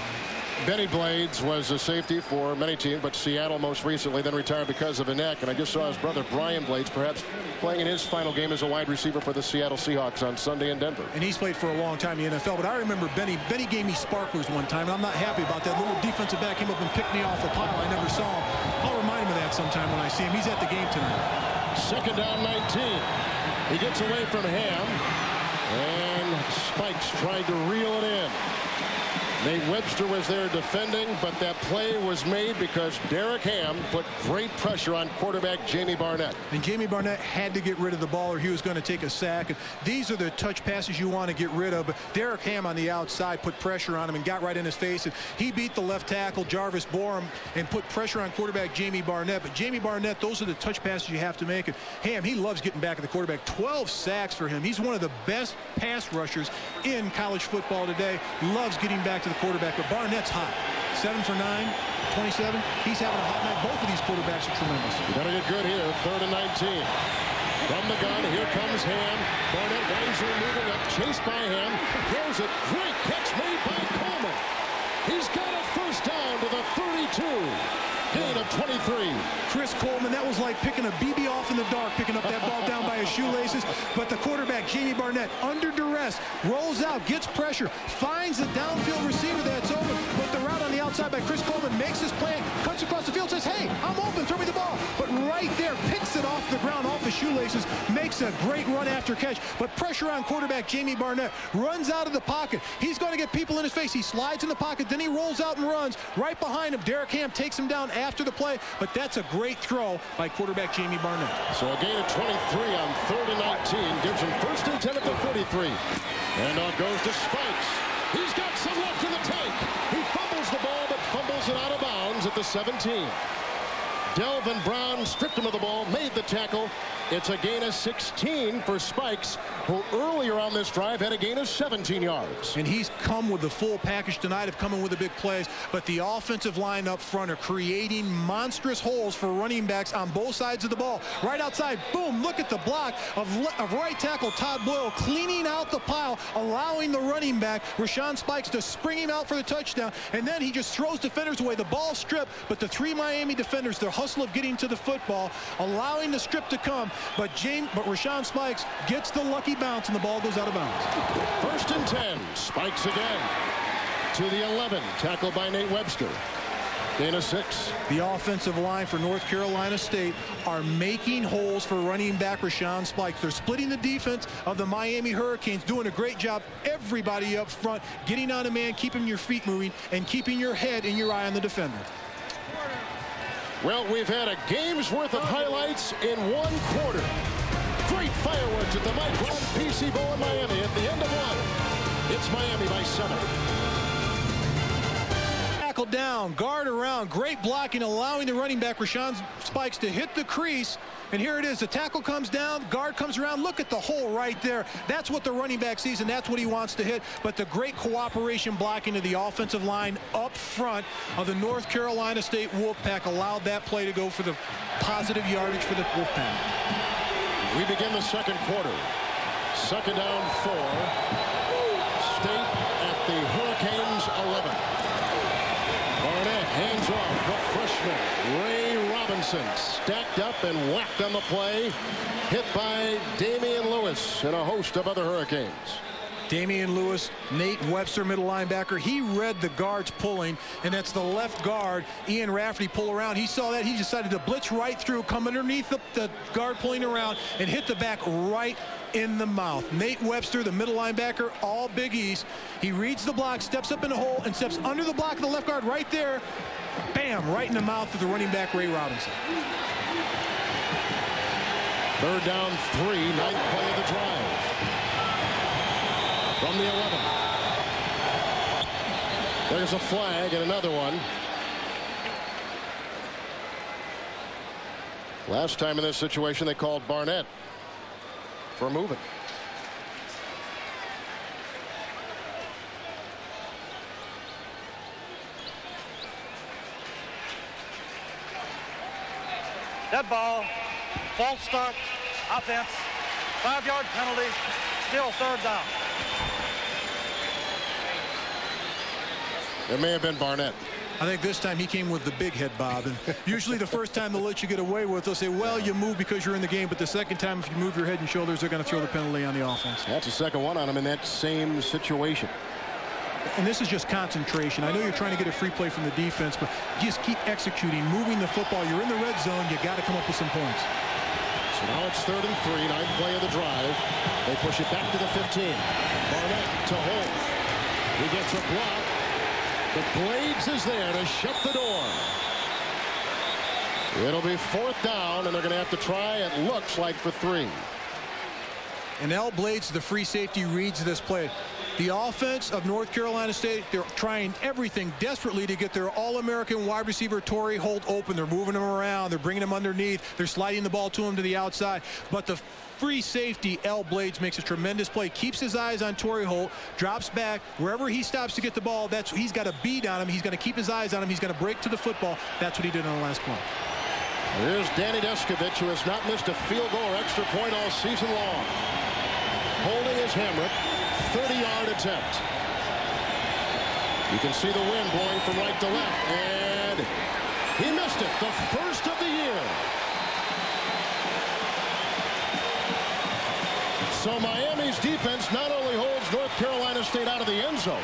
Benny Blades was a safety for many teams, but Seattle most recently, then retired because of a neck. And I just saw his brother Brian Blades perhaps playing in his final game as a wide receiver for the Seattle Seahawks on Sunday in Denver. And he's played for a long time in the NFL. But I remember Benny gave me sparklers one time, and I'm not happy about that. Little defensive back came up and picked me off a pile. I never saw him. I'll remind him of that sometime when I see him. He's at the game tonight. 2nd down, 19. He gets away from Ham, and Spikes tried to reel it in. Nate Webster was there defending, but that play was made because Derek Ham put great pressure on quarterback Jamie Barnett. And Jamie Barnett had to get rid of the ball or he was going to take a sack. And these are the touch passes you want to get rid of. But Derek Ham on the outside put pressure on him and got right in his face. And he beat the left tackle, Jarvis Borum, and put pressure on quarterback Jamie Barnett. But Jamie Barnett, those are the touch passes you have to make. And Ham, he loves getting back at the quarterback. 12 sacks for him. He's one of the best pass rushers in college football today. Loves getting back to the quarterback. But Barnett's hot. 7 for 9, 27. He's having a hot night. Both of these quarterbacks are tremendous. You better get good here. 3rd and 19. From the gun, here comes Ham. Barnett Weiser moving up, chased by Ham. Throws it. Great catch made by Coleman. He's got a first down to the 32. Gain of 23. Chris Coleman, that was like picking a BB off in the dark, picking up that ball down by his shoelaces. But the quarterback, Jamie Barnett, under duress, rolls out, gets pressure, finds the downfield receiver that's open. But the route on the outside by Chris Coleman makes his play, cuts across the field, says, hey, I'm open, throw me the ball. But right there, picks it off the ground, off his shoelaces, makes a great run after catch. But pressure on quarterback Jamie Barnett, runs out of the pocket. He's going to get people in his face. He slides in the pocket, then he rolls out and runs. Right behind him, Derek Ham takes him down after the play, but that's a great throw by quarterback Jamie Barnett. So a gain of 23 on 3rd and 19 gives him 1st and 10 at the 33. And off goes to Spikes. He's got some left in the tank. He fumbles the ball, but fumbles it out of bounds at the 17. Delvin Brown stripped him of the ball, made the tackle. It's a gain of 16 for Spikes, who earlier on this drive had a gain of 17 yards. And he's come with the full package tonight of coming with the big plays. But the offensive line up front are creating monstrous holes for running backs on both sides of the ball. Right outside, boom, look at the block of right tackle Todd Boyle cleaning out the pile, allowing the running back, Rashawn Spikes, to spring him out for the touchdown. And then he just throws defenders away. The ball stripped, but the 3 Miami defenders, their hustle of getting to the football, allowing the strip to come. But Rashawn Spikes gets the lucky bounce, and the ball goes out of bounds. 1st and 10. Spikes again. To the 11. Tackled by Nate Webster. Gain of 6. The offensive line for North Carolina State are making holes for running back Rashawn Spikes. They're splitting the defense of the Miami Hurricanes, doing a great job. Everybody up front, getting on a man, keeping your feet moving, and keeping your head and your eye on the defender. Well, we've had a game's worth of highlights in 1 quarter. Great fireworks at the Micron PC Bowl in Miami at the end of 1. It's Miami by 7. Tackle down, guard around, great blocking, allowing the running back Rashawn Spikes to hit the crease. And here it is. The tackle comes down, guard comes around. Look at the hole right there. That's what the running back sees, and that's what he wants to hit. But the great cooperation blocking of the offensive line up front of the North Carolina State Wolfpack allowed that play to go for the positive yardage for the Wolfpack. We begin the 2nd quarter. 2nd down 4. State at the Hurricanes 11. Barnett hands off the freshman, Ray Robinson, stacked up and whacked on the play, hit by Damian Lewis and a host of other Hurricanes. Damian Lewis, Nate Webster, middle linebacker. He read the guards pulling, and that's the left guard, Ian Rafferty, pull around. He saw that. He decided to blitz right through, come underneath the guard pulling around, and hit the back right in the mouth. Nate Webster, the middle linebacker, all Big East. He reads the block, steps up in the hole, and steps under the block of the left guard right there. Bam, right in the mouth of the running back, Ray Robinson. 3rd down 3, 9th play of the drive. From the 11. There's a flag and another one. Last time in this situation, they called Barnett for moving. Dead ball, false start, offense, 5-yard penalty, still 3rd down. It may have been Barnett. I think this time he came with the big head, Bob. And usually the first time they'll let you get away with, they'll say, well, you move because you're in the game. But the second time, if you move your head and shoulders, they're going to throw the penalty on the offense. That's the second one on him in that same situation. And this is just concentration. I know you're trying to get a free play from the defense, but just keep executing, moving the football. You're in the red zone. You got to come up with some points. So now it's 3rd and 3, 9th play of the drive. They push it back to the 15. Barnett to Holt. He gets a block. But Blades is there to shut the door. It'll be 4th down, and they're going to have to try, it looks like, for 3. And L. Blades, the free safety, reads this play. The offense of North Carolina State, they're trying everything desperately to get their All-American wide receiver Torrey Holt open. They're moving him around. They're bringing him underneath. They're sliding the ball to him to the outside. But the free safety, L. Blades, makes a tremendous play. Keeps his eyes on Torrey Holt. Drops back. Wherever he stops to get the ball, he's got a bead on him. He's going to keep his eyes on him. He's going to break to the football. That's what he did on the last play. Here's Danny Descovich, who has not missed a field goal or extra point all season long. Holding his hammer. 30-yard attempt. You can see the wind blowing from right to left, and he missed it. The first of the year. So Miami's defense not only holds North Carolina State out of the end zone,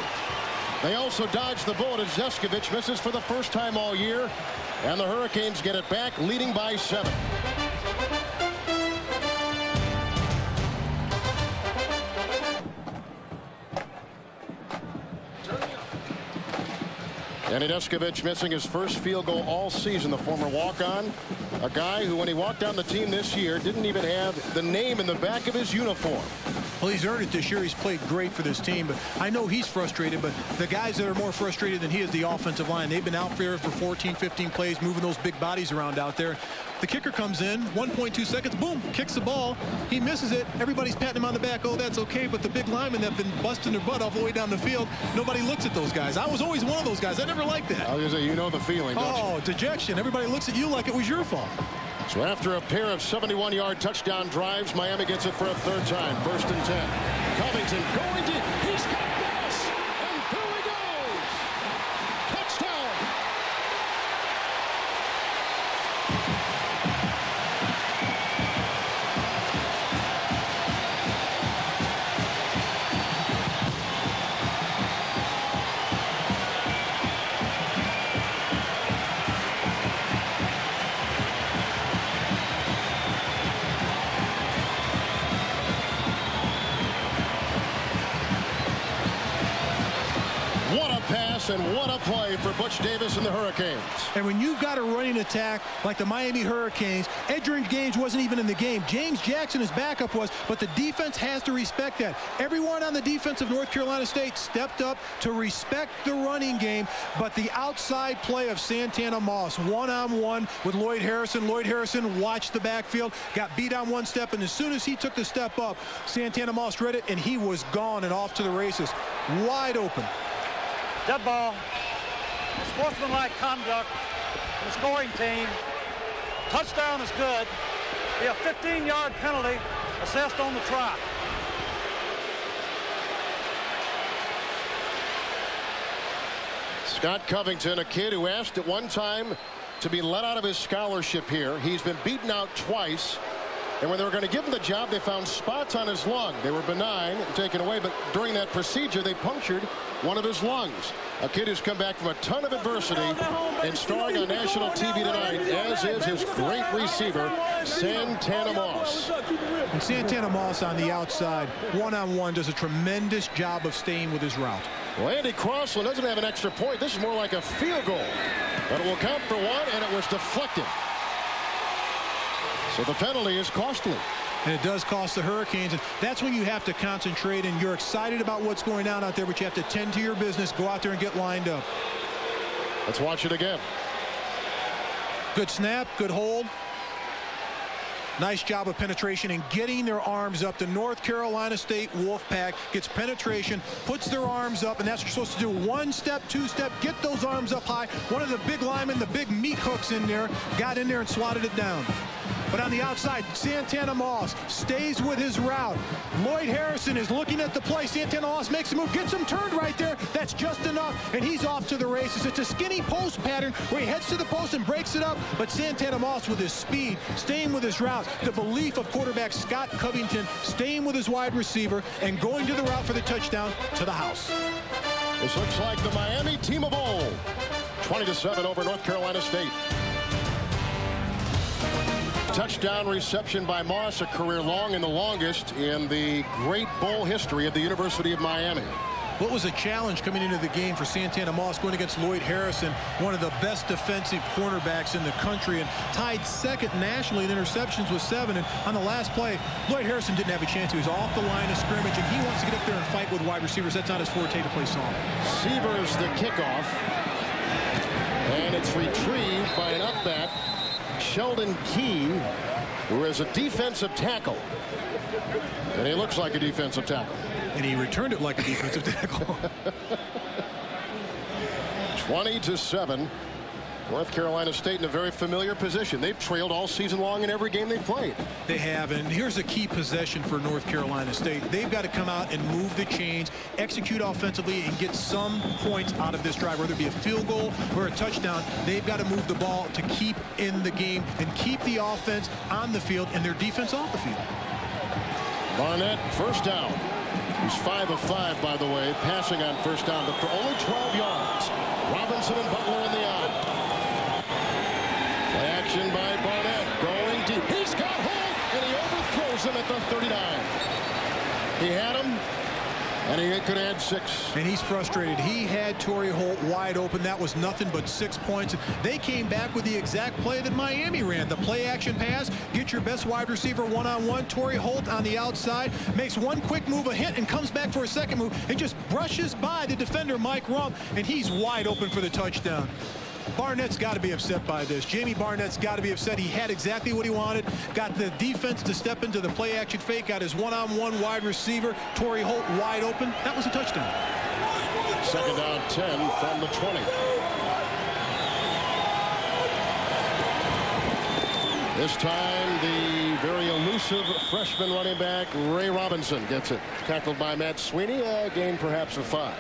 they also dodge the bullet as Descovich misses for the first time all year, and the Hurricanes get it back, leading by 7. Danny Descovich missing his first field goal all season, the former walk-on. A guy who, when he walked on the team this year, didn't even have the name in the back of his uniform. Well, he's earned it this year. He's played great for this team, but I know he's frustrated, but the guys that are more frustrated than he is the offensive line. They've been out there for 14, 15 plays, moving those big bodies around out there. The kicker comes in, 1.2 seconds, boom, kicks the ball. He misses it. Everybody's patting him on the back. Oh, that's okay. But the big linemen that have been busting their butt all the way down the field, nobody looks at those guys. I was always one of those guys. I never liked that. I was going to say, you know the feeling, don't you? Oh, dejection. Everybody looks at you like it was your fault. So after a pair of 71-yard touchdown drives, Miami gets it for a 3rd time. 1st and 10. Covington going deep. He's got this, and through he goes. Touchdown. And what a play for Butch Davis and the Hurricanes. And when you've got a running attack like the Miami Hurricanes, Edgerrin James wasn't even in the game. James Jackson, his backup, was, but the defense has to respect that. Everyone on the defense of North Carolina State stepped up to respect the running game, but the outside play of Santana Moss, one-on-one with Lloyd Harrison. Lloyd Harrison watched the backfield, got beat on one step, and as soon as he took the step up, Santana Moss read it, and he was gone and off to the races. Wide open. Dead ball. Sportsmanlike conduct. The scoring team. Touchdown is good. Be a 15-yard penalty assessed on the try. Scott Covington, a kid who asked at one time to be let out of his scholarship here. He's been beaten out twice. And when they were going to give him the job, they found spots on his lung. They were benign, taken away, but during that procedure, they punctured one of his lungs. A kid who's come back from a ton of adversity and starring on national TV tonight, as is his great receiver, Santana Moss. And Santana Moss on the outside, one-on-one, does a tremendous job of staying with his route. Well, Andy Crossland doesn't have an extra point. This is more like a field goal. But it will count for 1, and it was deflected. So the penalty is costly. And it does cost the Hurricanes, and that's when you have to concentrate, and you're excited about what's going on out there, but you have to tend to your business, go out there and get lined up. Let's watch it again. Good snap, good hold. Nice job of penetration and getting their arms up. The North Carolina State Wolfpack gets penetration, puts their arms up, and that's what you're supposed to do. 1 step, 2 step, get those arms up high. One of the big linemen, the big meat hooks in there, got in there and swatted it down. But on the outside, Santana Moss stays with his route. Lloyd Harrison is looking at the play. Santana Moss makes a move, gets him turned right there. That's just enough, and he's off to the races. It's a skinny post pattern where he heads to the post and breaks it up, but Santana Moss with his speed, staying with his route. The belief of quarterback Scott Covington, staying with his wide receiver and going to the route for the touchdown to the house. This looks like the Miami T-Mobile Bowl. 20-7 over North Carolina State. Touchdown reception by Moss, a career long and the longest in the great bowl history of the University of Miami. what was a challenge coming into the game for Santana Moss going against Lloyd Harrison, one of the best defensive cornerbacks in the country, and tied second nationally in interceptions with 7. And on the last play, Lloyd Harrison didn't have a chance. He was off the line of scrimmage, and he wants to get up there and fight with wide receivers. That's not his forte to play soft. Severs the kickoff, and it's retrieved by an up back, Sheldon Key, who is a defensive tackle. And he looks like a defensive tackle. And he returned it like a defensive tackle. 20-7. North Carolina State in a very familiar position. They've trailed all season long in every game they've played. They have, and here's a key possession for North Carolina State. They've got to come out and move the chains, execute offensively, and get some points out of this drive, whether it be a field goal or a touchdown. They've got to move the ball to keep in the game and keep the offense on the field and their defense off the field. Barnett, first down. He's 5 of 5, by the way, passing on first down, but for only 12 yards. Robinson and Butler in the eye. Play action by Barnett, going deep. He's got Holt, and he overthrows him at the 39. He had him, and he could add 6. And he's frustrated. He had Torrey Holt wide open. That was nothing but 6 points. They came back with the exact play that Miami ran. The play action pass, get your best wide receiver one-on-one. Torrey Holt on the outside, makes one quick move, a hit, and comes back for a second move, and just brushes by the defender, Mike Rump, and he's wide open for the touchdown. Barnett's got to be upset by this. Jamie Barnett's got to be upset. He had exactly what he wanted. Got the defense to step into the play action fake. Got his one-on-one wide receiver, Torrey Holt, wide open. That was a touchdown. Second down 10 from the 20. This time the very elusive freshman running back Ray Robinson gets it. Tackled by Matt Sweeney. A gain perhaps of 5.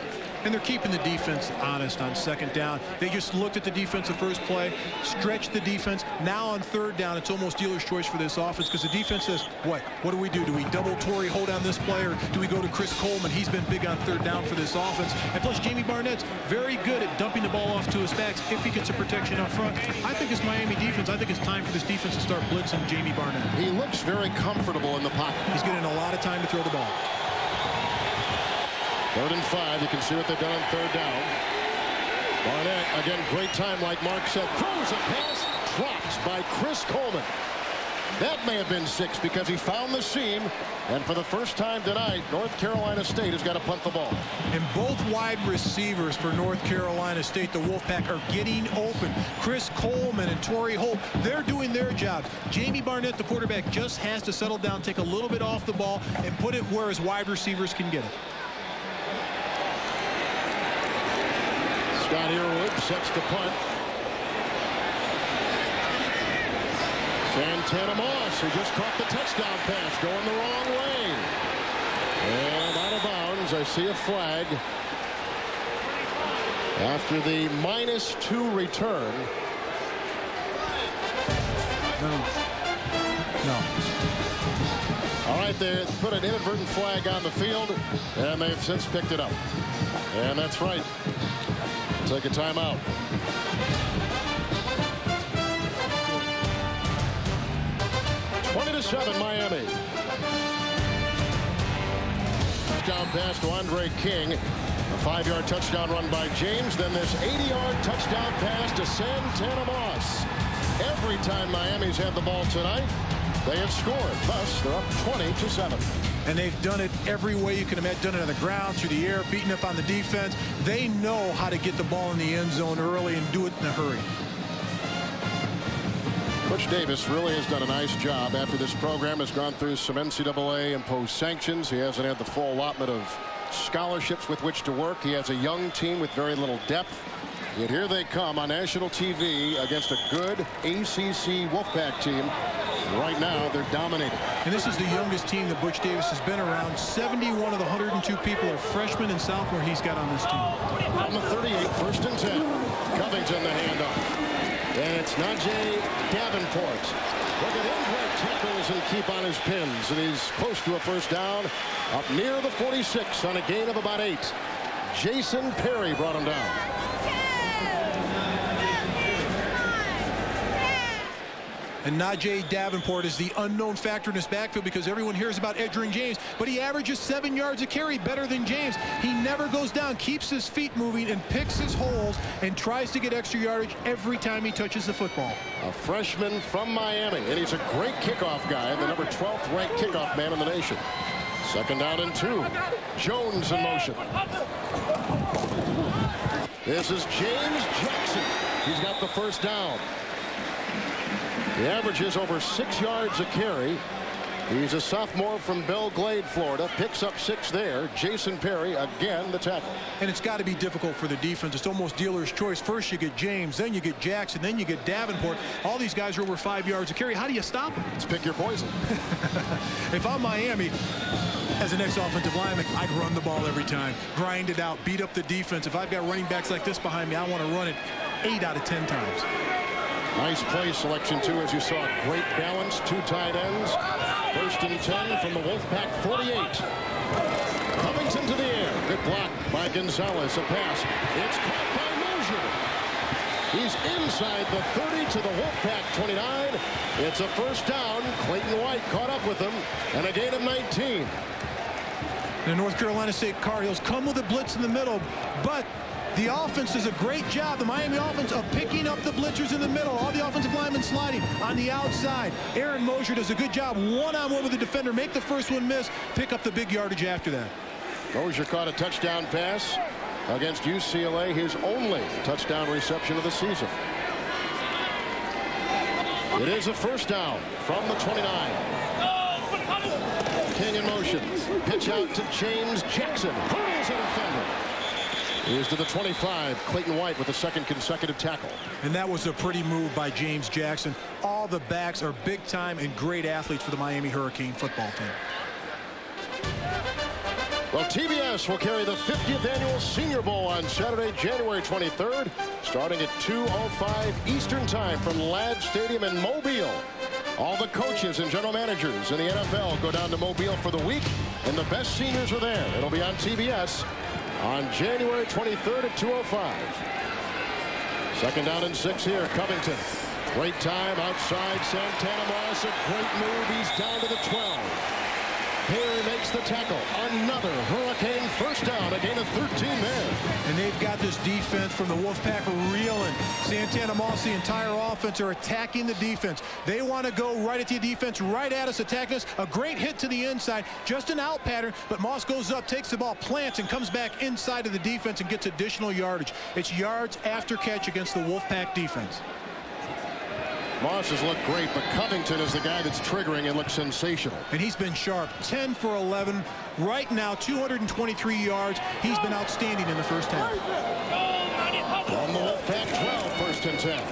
And they're keeping the defense honest on second down. They just looked at the defense the first play, stretched the defense. Now on third down, it's almost dealer's choice for this offense because the defense says, what do we do? Do we double Torrey Holt on this play, or do we go to Chris Coleman? He's been big on third down for this offense. And plus, Jamie Barnett's very good at dumping the ball off to his backs if he gets a protection up front. I think this Miami defense, I think it's time for this defense to start blitzing Jamie Barnett. He looks very comfortable in the pocket. He's getting a lot of time to throw the ball. 3rd and 5. You can see what they've done on third down. Barnett, again, great time, like Mark said. Throws a pass, drops by Chris Coleman. That may have been 6 because he found the seam. And for the first time tonight, North Carolina State has got to punt the ball. And both wide receivers for North Carolina State, the Wolfpack, are getting open. Chris Coleman and Torrey Holt, they're doing their job. Jamie Barnett, the quarterback, just has to settle down, take a little bit off the ball, and put it where his wide receivers can get it. Scott Earwood sets the punt. Santana Moss, who just caught the touchdown pass, going the wrong way. And out of bounds. I see a flag. After the -2 return. No. All right, they put an inadvertent flag on the field, and they've since picked it up. And that's right. Take a timeout. (20-7) Miami. Touchdown pass to Andre King. A 5-yard touchdown run by James. Then this 80-yard touchdown pass to Santana Moss. Every time Miami's had the ball tonight, they have scored. Thus, they're up 20-7. And they've done it every way you can imagine. Done it on the ground, through the air, beating up on the defense. They know how to get the ball in the end zone early and do it in a hurry. Coach Davis really has done a nice job after this program has gone through some NCAA imposed sanctions. He hasn't had the full allotment of scholarships with which to work. He has a young team with very little depth. Yet here they come on national TV against a good ACC Wolfpack team. Right now, they're dominating. And this is the youngest team that Butch Davis has been around. 71 of the 102 people are freshmen and sophomore he's got on this team. On the 38, 1st and 10. Covington the handoff. And it's Najee Davenport. Look at him break tackles and keep on his pins. And he's close to a first down. Up near the 46 on a gain of about 8. Jason Perry brought him down. 1 And Najee Davenport is the unknown factor in this backfield because everyone hears about Edgerrin James, but he averages 7 yards a carry, better than James. He never goes down, keeps his feet moving, and picks his holes and tries to get extra yardage every time he touches the football. A freshman from Miami, and he's a great kickoff guy, the number 12th ranked kickoff man in the nation. 2nd down and 2. Jones in motion. This is James Jackson. He's got the first down. He averages over 6 yards a carry. He's a sophomore from Belle Glade, Florida. Picks up 6 there. Jason Perry, again, the tackle. And it's got to be difficult for the defense. It's almost dealer's choice. First you get James, then you get Jackson, then you get Davenport. All these guys are over 5 yards a carry. How do you stop them? Let's pick your poison. If I'm Miami, as an ex-offensive lineman, I'd run the ball every time. Grind it out. Beat up the defense. If I've got running backs like this behind me, I want to run it 8 out of 10 times. Nice play selection, too, as you saw. Great balance. 2 tight ends. 1st and 10 from the Wolfpack 48. Covington to the air. Good block by Gonzalez. A pass. It's caught by Mosier. He's inside the 30 to the Wolfpack 29. It's a first down. Clayton White caught up with him. And a gain of 19. The North Carolina State Tar Heels come with a blitz in the middle, but the offense does a great job, the Miami offense, of picking up the blitzers in the middle. All the offensive linemen sliding on the outside. Aaron Mosier does a good job one-on-one with the defender. Make the first one miss. Pick up the big yardage after that. Mosier caught a touchdown pass against UCLA, his only touchdown reception of the season. It is a first down from the 29. King in motion. Pitch out to James Jackson. Hurdles a defender. Here's to the 25. Clayton White with a 2nd consecutive tackle. And that was a pretty move by James Jackson. All the backs are big time and great athletes for the Miami Hurricane football team. Well, TBS will carry the 50th annual Senior Bowl on Saturday, January 23rd, starting at 2:05 Eastern Time from Ladd Stadium in Mobile. All the coaches and general managers in the NFL go down to Mobile for the week, and the best seniors are there. It'll be on TBS on January 23rd at 2:05. 2nd down and 6 here. Covington. Great time outside Santana Moss. A great move. He's down to the 12. Perry makes the tackle. Another Hurricane first down. A gain of 13 there. And they've got this defense from the Wolfpack reeling. Santana Moss, the entire offense, are attacking the defense. They want to go right at the defense, right at us, attacking us. A great hit to the inside. Just an out pattern, but Moss goes up, takes the ball, plants, and comes back inside of the defense and gets additional yardage. It's yards after catch against the Wolfpack defense. Moss has looked great, but Covington is the guy that's triggering and looks sensational. And he's been sharp. 10 for 11. Right now, 223 yards. He's been outstanding in the first half. From the Wolfpack 12, 1st and 10.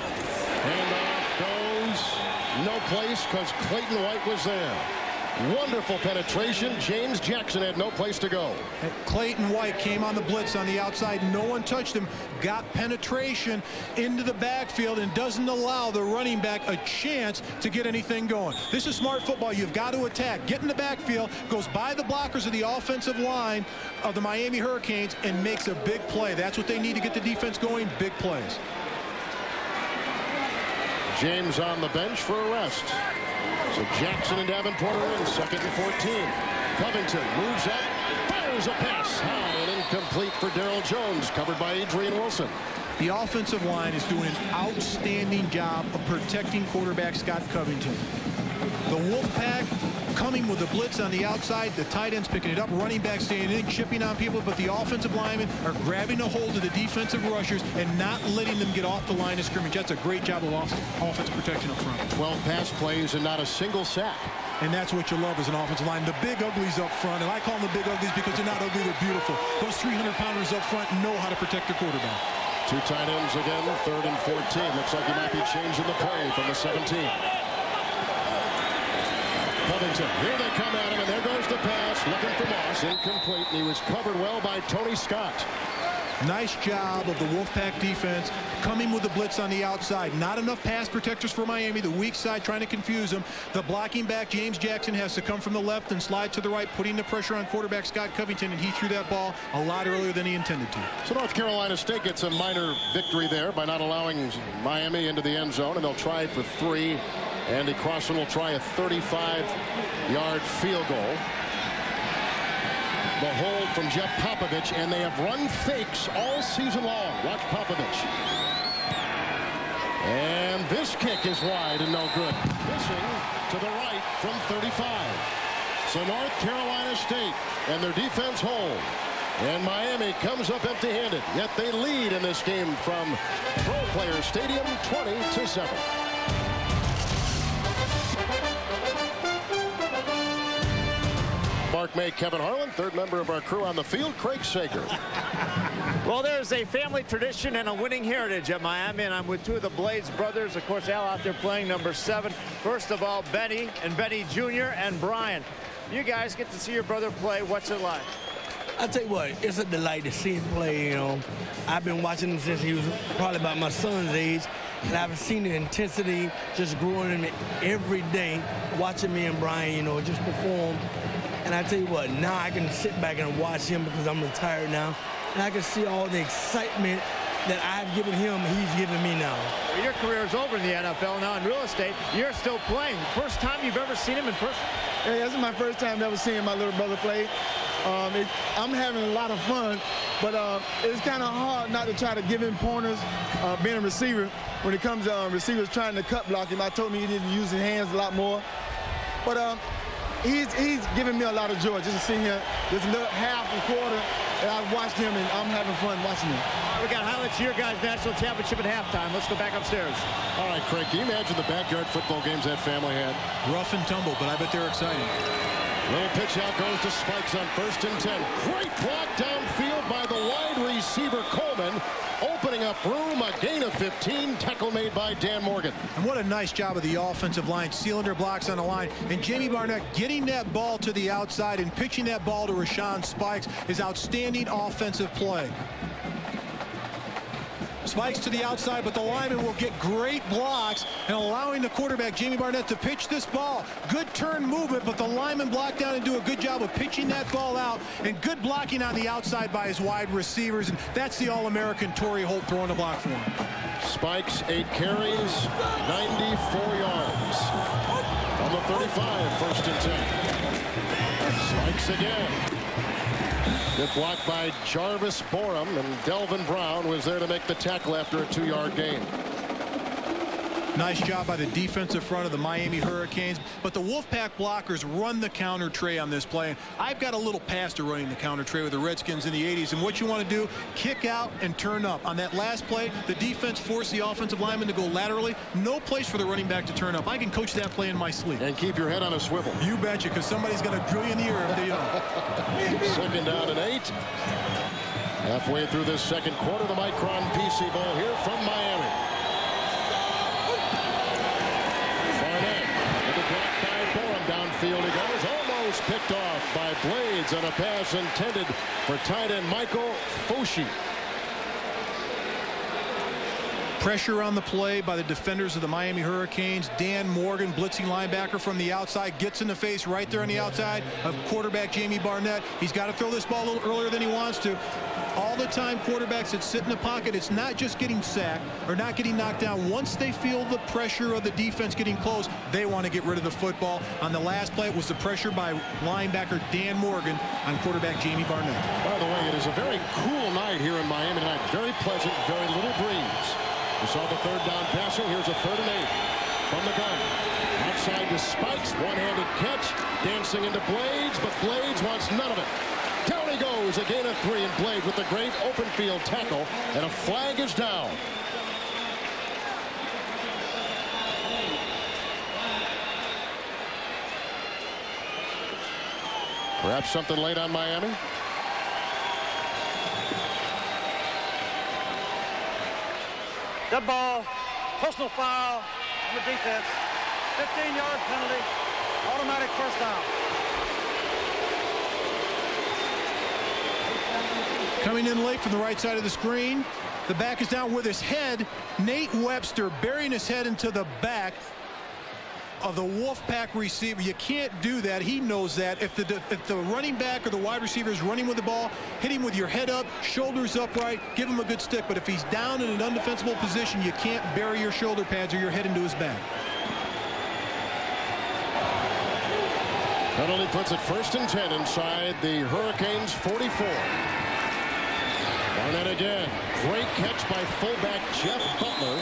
Handoff goes no place because Clayton White was there. Wonderful penetration. James Jackson had no place to go. Clayton White came on the blitz on the outside. No one touched him. Got penetration into the backfield and doesn't allow the running back a chance to get anything going. This is smart football. You've got to attack. Get in the backfield, goes by the blockers of the offensive line of the Miami Hurricanes and makes a big play. That's what they need to get the defense going. Big plays. James on the bench for a rest. So Jackson and Davenport are in. 2nd and 14. Covington moves up, fires a pass high and incomplete for Darrell Jones, covered by Adrian Wilson. The offensive line is doing an outstanding job of protecting quarterback Scott Covington. The Wolfpack coming with the blitz on the outside, the tight ends picking it up, running back staying in, chipping on people, but the offensive linemen are grabbing a hold of the defensive rushers and not letting them get off the line of scrimmage. That's a great job of offensive protection up front. 12 pass plays and not a single sack. And that's what you love as an offensive line. The big uglies up front, and I call them the big uglies because they're not ugly, they're beautiful. Those 300-pounders up front know how to protect their quarterback. 2 tight ends again, 3rd and 14. Looks like he might be changing the play from the 17. Covington, here they come at him, and there goes the pass, looking for Moss, incomplete, and he was covered well by Tony Scott. Nice job of the Wolfpack defense coming with the blitz on the outside. Not enough pass protectors for Miami. The weak side trying to confuse them. The blocking back, James Jackson, has to come from the left and slide to the right, putting the pressure on quarterback Scott Covington, and he threw that ball a lot earlier than he intended to. So North Carolina State gets a minor victory there by not allowing Miami into the end zone, and they'll try it for 3 Andy Crossan will try a 35-yard field goal. The hold from Jeff Popovich, and they have run fakes all season long. Watch Popovich. And this kick is wide and no good. Missing to the right from 35. So North Carolina State and their defense hold. And Miami comes up empty-handed. Yet they lead in this game from Pro Players Stadium 20-7. Mark May, Kevin Harlan, third member of our crew on the field, Craig Sager. Well, there's a family tradition and a winning heritage at Miami, and I'm with two of the Blades brothers. Of course, Al out there playing number 7. First of all, Benny and Benny Jr. and Brian. You guys get to see your brother play. What's it like? I'll tell you what, it's a delight to see him play, you know. I've been watching him since he was probably about my son's age, and I've seen the intensity just growing in him every day, watching me and Brian, you know, just perform. And I tell you what, now I can sit back and watch him because I'm retired now, and I can see all the excitement that I've given him, he's giving me now. Well, your career is over in the NFL now in real estate. You're still playing. First time you've ever seen him in person? Hey, this is my first time ever seeing my little brother play. I'm having a lot of fun, but it's kind of hard not to try to give him pointers, being a receiver. When it comes to receivers trying to cut block him, I told him he needed to use his hands a lot more. But he's giving me a lot of joy just to see him this little half and quarter, and I've watched him, and I'm having fun watching him. We got highlights of your guys' national championship at halftime. Let's go back upstairs. All right, Craig, can you imagine the backyard football games that family had? Rough and tumble, but I bet they're exciting. Little pitch out goes to Spikes on 1st and 10. Great block downfield by the wide receiver Coleman, opening up room. A gain of 15. Tackle made by Dan Morgan. And what a nice job of the offensive line, sealing their blocks on the line. And Jamie Barnett getting that ball to the outside and pitching that ball to Rashawn Spikes is outstanding offensive play. Spikes to the outside, but the lineman will get great blocks and allowing the quarterback, Jamie Barnett, to pitch this ball. Good turn movement, but the lineman blocked down and do a good job of pitching that ball out, and good blocking on the outside by his wide receivers, and that's the All-American Torrey Holt throwing the block for him. Spikes, 8 carries, 94 yards. On the 35, 1st and 10. Spikes again. Good block by Jarvis Borum, and Delvin Brown was there to make the tackle after a 2-yard gain. Nice job by the defensive front of the Miami Hurricanes, but the Wolfpack blockers run the counter tray on this play. I've got a little past to running the counter tray with the Redskins in the 80s, and what you want to do, kick out and turn up. On that last play, the defense forced the offensive lineman to go laterally. No place for the running back to turn up. I can coach that play in my sleep. And keep your head on a swivel. You betcha, because somebody's going to drill you in the ear if they don't. 2nd down and 8. Halfway through this second quarter, the Micron PC Bowl here from Miami. Downfield he goes, almost picked off by Blades on a pass intended for tight end Michael Foshi. Pressure on the play by the defenders of the Miami Hurricanes. Dan Morgan, blitzing linebacker from the outside, gets in the face right there on the outside of quarterback Jamie Barnett. He's got to throw this ball a little earlier than he wants to. All the time quarterbacks that sit in the pocket, it's not just getting sacked or not getting knocked down. Once they feel the pressure of the defense getting close, they want to get rid of the football. On the last play, it was the pressure by linebacker Dan Morgan on quarterback Jamie Barnett. By the way, it is a very cool night here in Miami tonight. Very pleasant, very little breeze. We saw the 3rd down passing. Here's a 3rd and 8 from the gun. Outside to Spikes, one-handed catch, dancing into Blades, but Blades wants none of it. Down he goes, a gain of 3, and Blades with the great open field tackle, and a flag is down. Perhaps something late on Miami. Dead ball, personal foul on the defense, 15-yard penalty, automatic first down. Coming in late from the right side of the screen. The back is down with his head. Nate Webster burying his head into the back of the Wolfpack receiver. You can't do that. He knows that. If the running back or the wide receiver is running with the ball, hit him with your head up, shoulders upright, give him a good stick. But if he's down in an undefensible position, you can't bury your shoulder pads or your head into his back. Penalty puts it 1st and 10 inside the Hurricanes 44. Barnett again. Great catch by fullback Jeff Butler.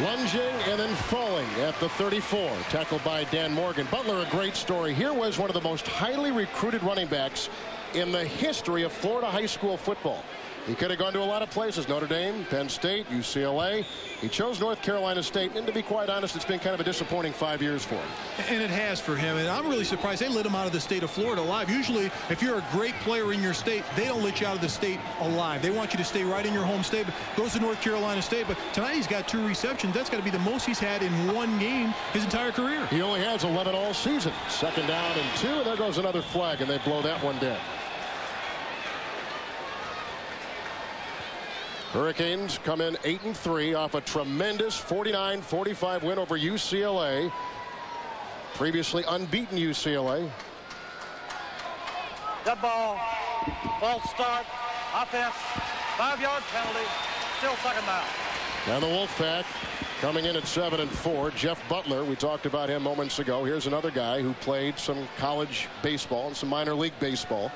Lunging and then falling at the 34. Tackled by Dan Morgan. Butler, a great story. Here was one of the most highly recruited running backs in the history of Florida high school football. He could have gone to a lot of places. Notre Dame, Penn State, UCLA. He chose North Carolina State. And to be quite honest, it's been kind of a disappointing 5 years for him. And it has for him. And I'm really surprised they let him out of the state of Florida alive. Usually, if you're a great player in your state, they don't let you out of the state alive. They want you to stay right in your home state. But goes to North Carolina State. But tonight he's got 2 receptions. That's got to be the most he's had in 1 game his entire career. He only has 11 all season. 2nd down and 2. And there goes another flag. And they blow that one dead. Hurricanes come in 8-3 off a tremendous 49-45 win over UCLA. Previously unbeaten UCLA. Dead ball. False start. Offense. 5-yard penalty. Still 2nd down. And the Wolfpack coming in at 7-4. Jeff Butler, we talked about him moments ago. Here's another guy who played some college baseball and some minor league baseball.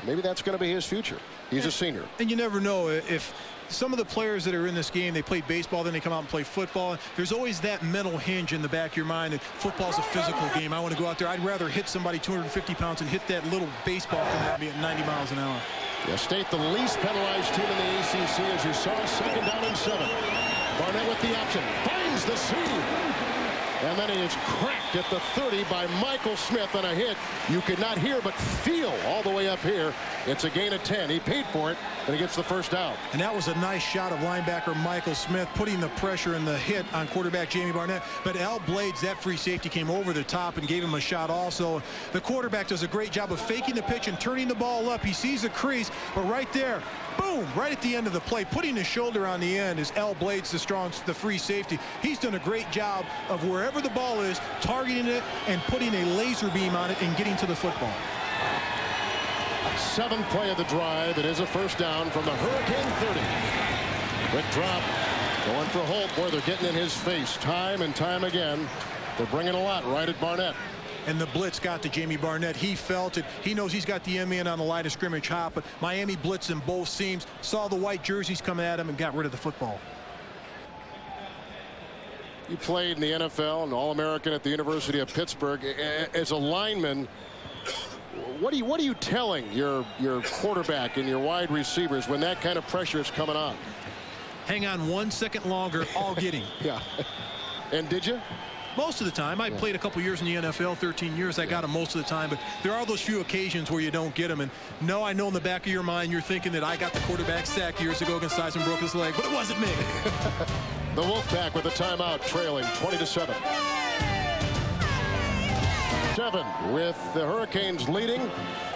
Maybe that's going to be his future. He's a senior. And you never know if some of the players that are in this game, they play baseball, then they come out and play football. There's always that mental hinge in the back of your mind that football's a physical game. I want to go out there. I'd rather hit somebody 250 pounds and hit that little baseball coming at me at 90 miles an hour. Yeah, State the least penalized team in the ACC, as you saw. 2nd down and 7. Barnett with the option. Finds the seam. And then he is cracked at the 30 by Michael Smith on a hit you could not hear but feel all the way up here. It's a gain of 10. He paid for it, and he gets the 1st down. And that was a nice shot of linebacker Michael Smith putting the pressure and the hit on quarterback Jamie Barnett. But Al Blades, that free safety, came over the top and gave him a shot also. The quarterback does a great job of faking the pitch and turning the ball up. He sees the crease, but right there, boom, right at the end of the play, putting his shoulder on the end is Al Blades, the free safety. He's done a great job of wherever the ball is, targeting it and putting a laser beam on it and getting to the football. 7th play of the drive. It is a 1st down from the Hurricane 30. Quick drop. Going for Holt. Boy, they're getting in his face time and time again. They're bringing a lot right at Barnett. And the blitz got to Jamie Barnett. He felt it. He knows he's got the M-man on the line of scrimmage hop. But Miami blitzed in both seams. Saw the white jerseys coming at him and got rid of the football. You played in the NFL and All-American at the University of Pittsburgh. As a lineman, what are you telling your quarterback and your wide receivers when that kind of pressure is coming on? Hang on 1 second longer, all getting. Yeah. And did you? Most of the time. I played a couple years in the NFL, 13 years. I got them most of the time, but there are those few occasions where you don't get them. And no, I know in the back of your mind you're thinking that I got the quarterback sack years ago against Tyson, broke his leg, but it wasn't me. The Wolfpack with a timeout, trailing 20-7. 7 with the Hurricanes leading.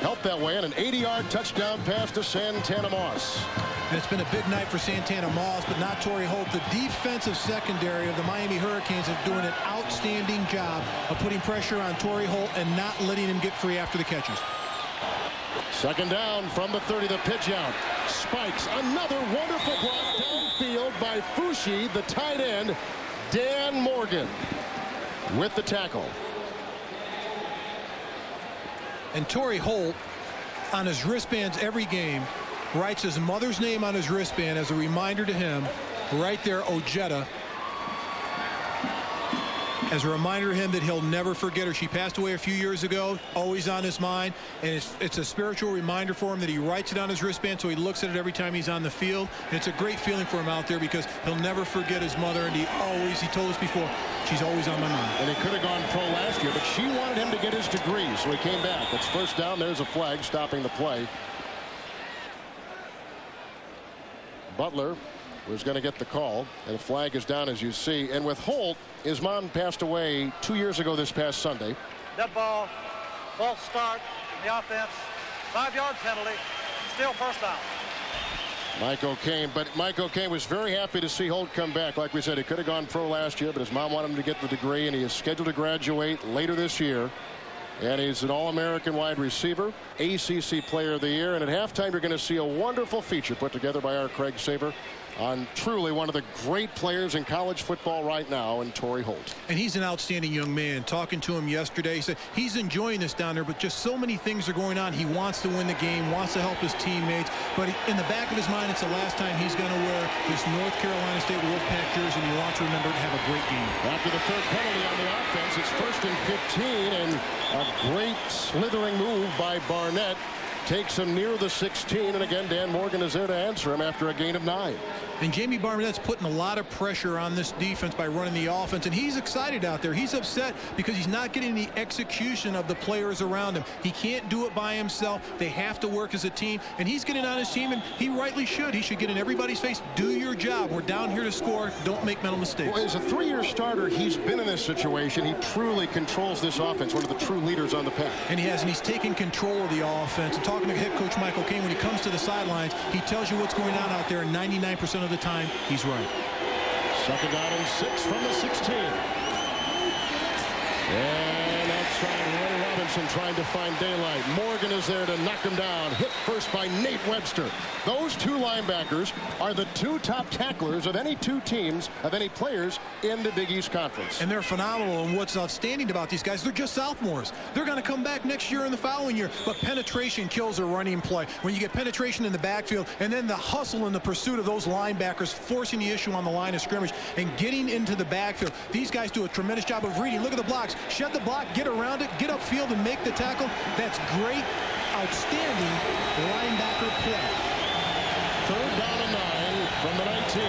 Helped that way, and an 80-yard touchdown pass to Santana Moss. And it's been a big night for Santana Moss, but not Torrey Holt. The defensive secondary of the Miami Hurricanes is doing an outstanding job of putting pressure on Torrey Holt and not letting him get free after the catches. 2nd down from the 30, the pitch out. Spikes another wonderful block downfield by Fushi, the tight end. Dan Morgan with the tackle. And Torrey Holt, on his wristbands every game, writes his mother's name on his wristband as a reminder to him. Right there, Ojeda. As a reminder to him that he'll never forget her. She passed away a few years ago, always on his mind. And it's a spiritual reminder for him that he writes it on his wristband so he looks at it every time he's on the field. And it's a great feeling for him out there because he'll never forget his mother. And he told us before, she's always on my mind. And he could have gone pro last year, but she wanted him to get his degree, so he came back. It's 1st down. There's a flag stopping the play. Butler was going to get the call, and the flag is down, as you see. And with Holt, his mom passed away 2 years ago this past Sunday. Dead ball, false start, the offense, 5-yard penalty, still 1st down. Mike O'Kane, but Mike O'Kane was very happy to see Holt come back. Like we said, he could have gone pro last year, but his mom wanted him to get the degree, and he is scheduled to graduate later this year. And he's an All-American wide receiver, ACC Player of the Year. And at halftime, you're going to see a wonderful feature put together by our Craig Saver on truly one of the great players in college football right now, in Torrey Holt. And he's an outstanding young man. Talking to him yesterday, he said he's enjoying this down there, but just so many things are going on. He wants to win the game, wants to help his teammates, but in the back of his mind, it's the last time he's going to wear this North Carolina State Wolfpack jersey, and he wants to remember to have a great game. After the third penalty on the offense, it's 1st and 15, and a great slithering move by Barnett takes him near the 16, and again Dan Morgan is there to answer him after a gain of 9. And Jamie Barnett's putting a lot of pressure on this defense by running the offense, and he's excited out there. He's upset because he's not getting the execution of the players around him. He can't do it by himself. They have to work as a team, and he's getting on his team, and he rightly should. He should get in everybody's face. Do your job. We're down here to score. Don't make mental mistakes. Well, as a 3-year starter, he's been in this situation. He truly controls this offense, one of the true leaders on the pack. And he has, and he's taking control of the offense. And talking to head coach Michael Cain, when he comes to the sidelines, he tells you what's going on out there, and 99% of the time, he's right. 2nd down and 6 from the 16. And outside, Ray Robinson trying to find daylight. Morgan is there to knock him down. Hit first by Nate Webster. Those 2 linebackers are the 2 top tacklers of any 2 teams, of any players in the Big East Conference. And they're phenomenal. And what's outstanding about these guys, they're just sophomores. They're going to come back next year and the following year. But penetration kills a running play. When you get penetration in the backfield and then the hustle and the pursuit of those linebackers forcing the issue on the line of scrimmage and getting into the backfield, these guys do a tremendous job of reading. Look at the blocks. Shed the block, get around it, get upfield and make the tackle. That's great, outstanding linebacker play. 3rd down and 9 from the 19.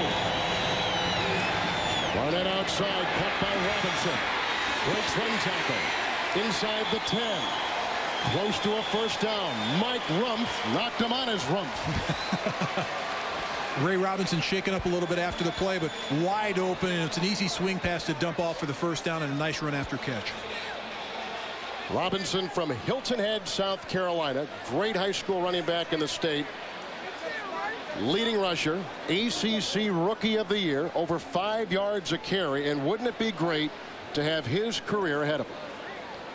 Barnett outside, cut by Robinson. Breaks one tackle. Inside the 10. Close to a 1st down. Mike Rumpf knocked him on his rump. Ray Robinson shaken up a little bit after the play, but wide open, and it's an easy swing pass to dump off for the 1st down and a nice run after catch. Robinson from Hilton Head, South Carolina. Great high school running back in the state. Leading rusher, ACC Rookie of the Year, over 5 yards a carry, and wouldn't it be great to have his career ahead of him?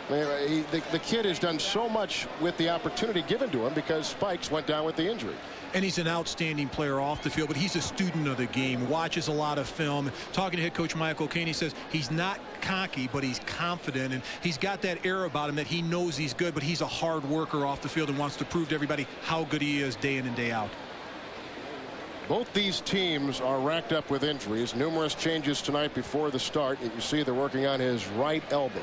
I mean, the kid has done so much with the opportunity given to him because Spikes went down with the injury. And he's an outstanding player off the field, but he's a student of the game, watches a lot of film. Talking to head coach Michael Cain, he says he's not cocky, but he's confident, and he's got that air about him that he knows he's good, but he's a hard worker off the field and wants to prove to everybody how good he is day in and day out. Both these teams are racked up with injuries. Numerous changes tonight before the start. You see they're working on his right elbow.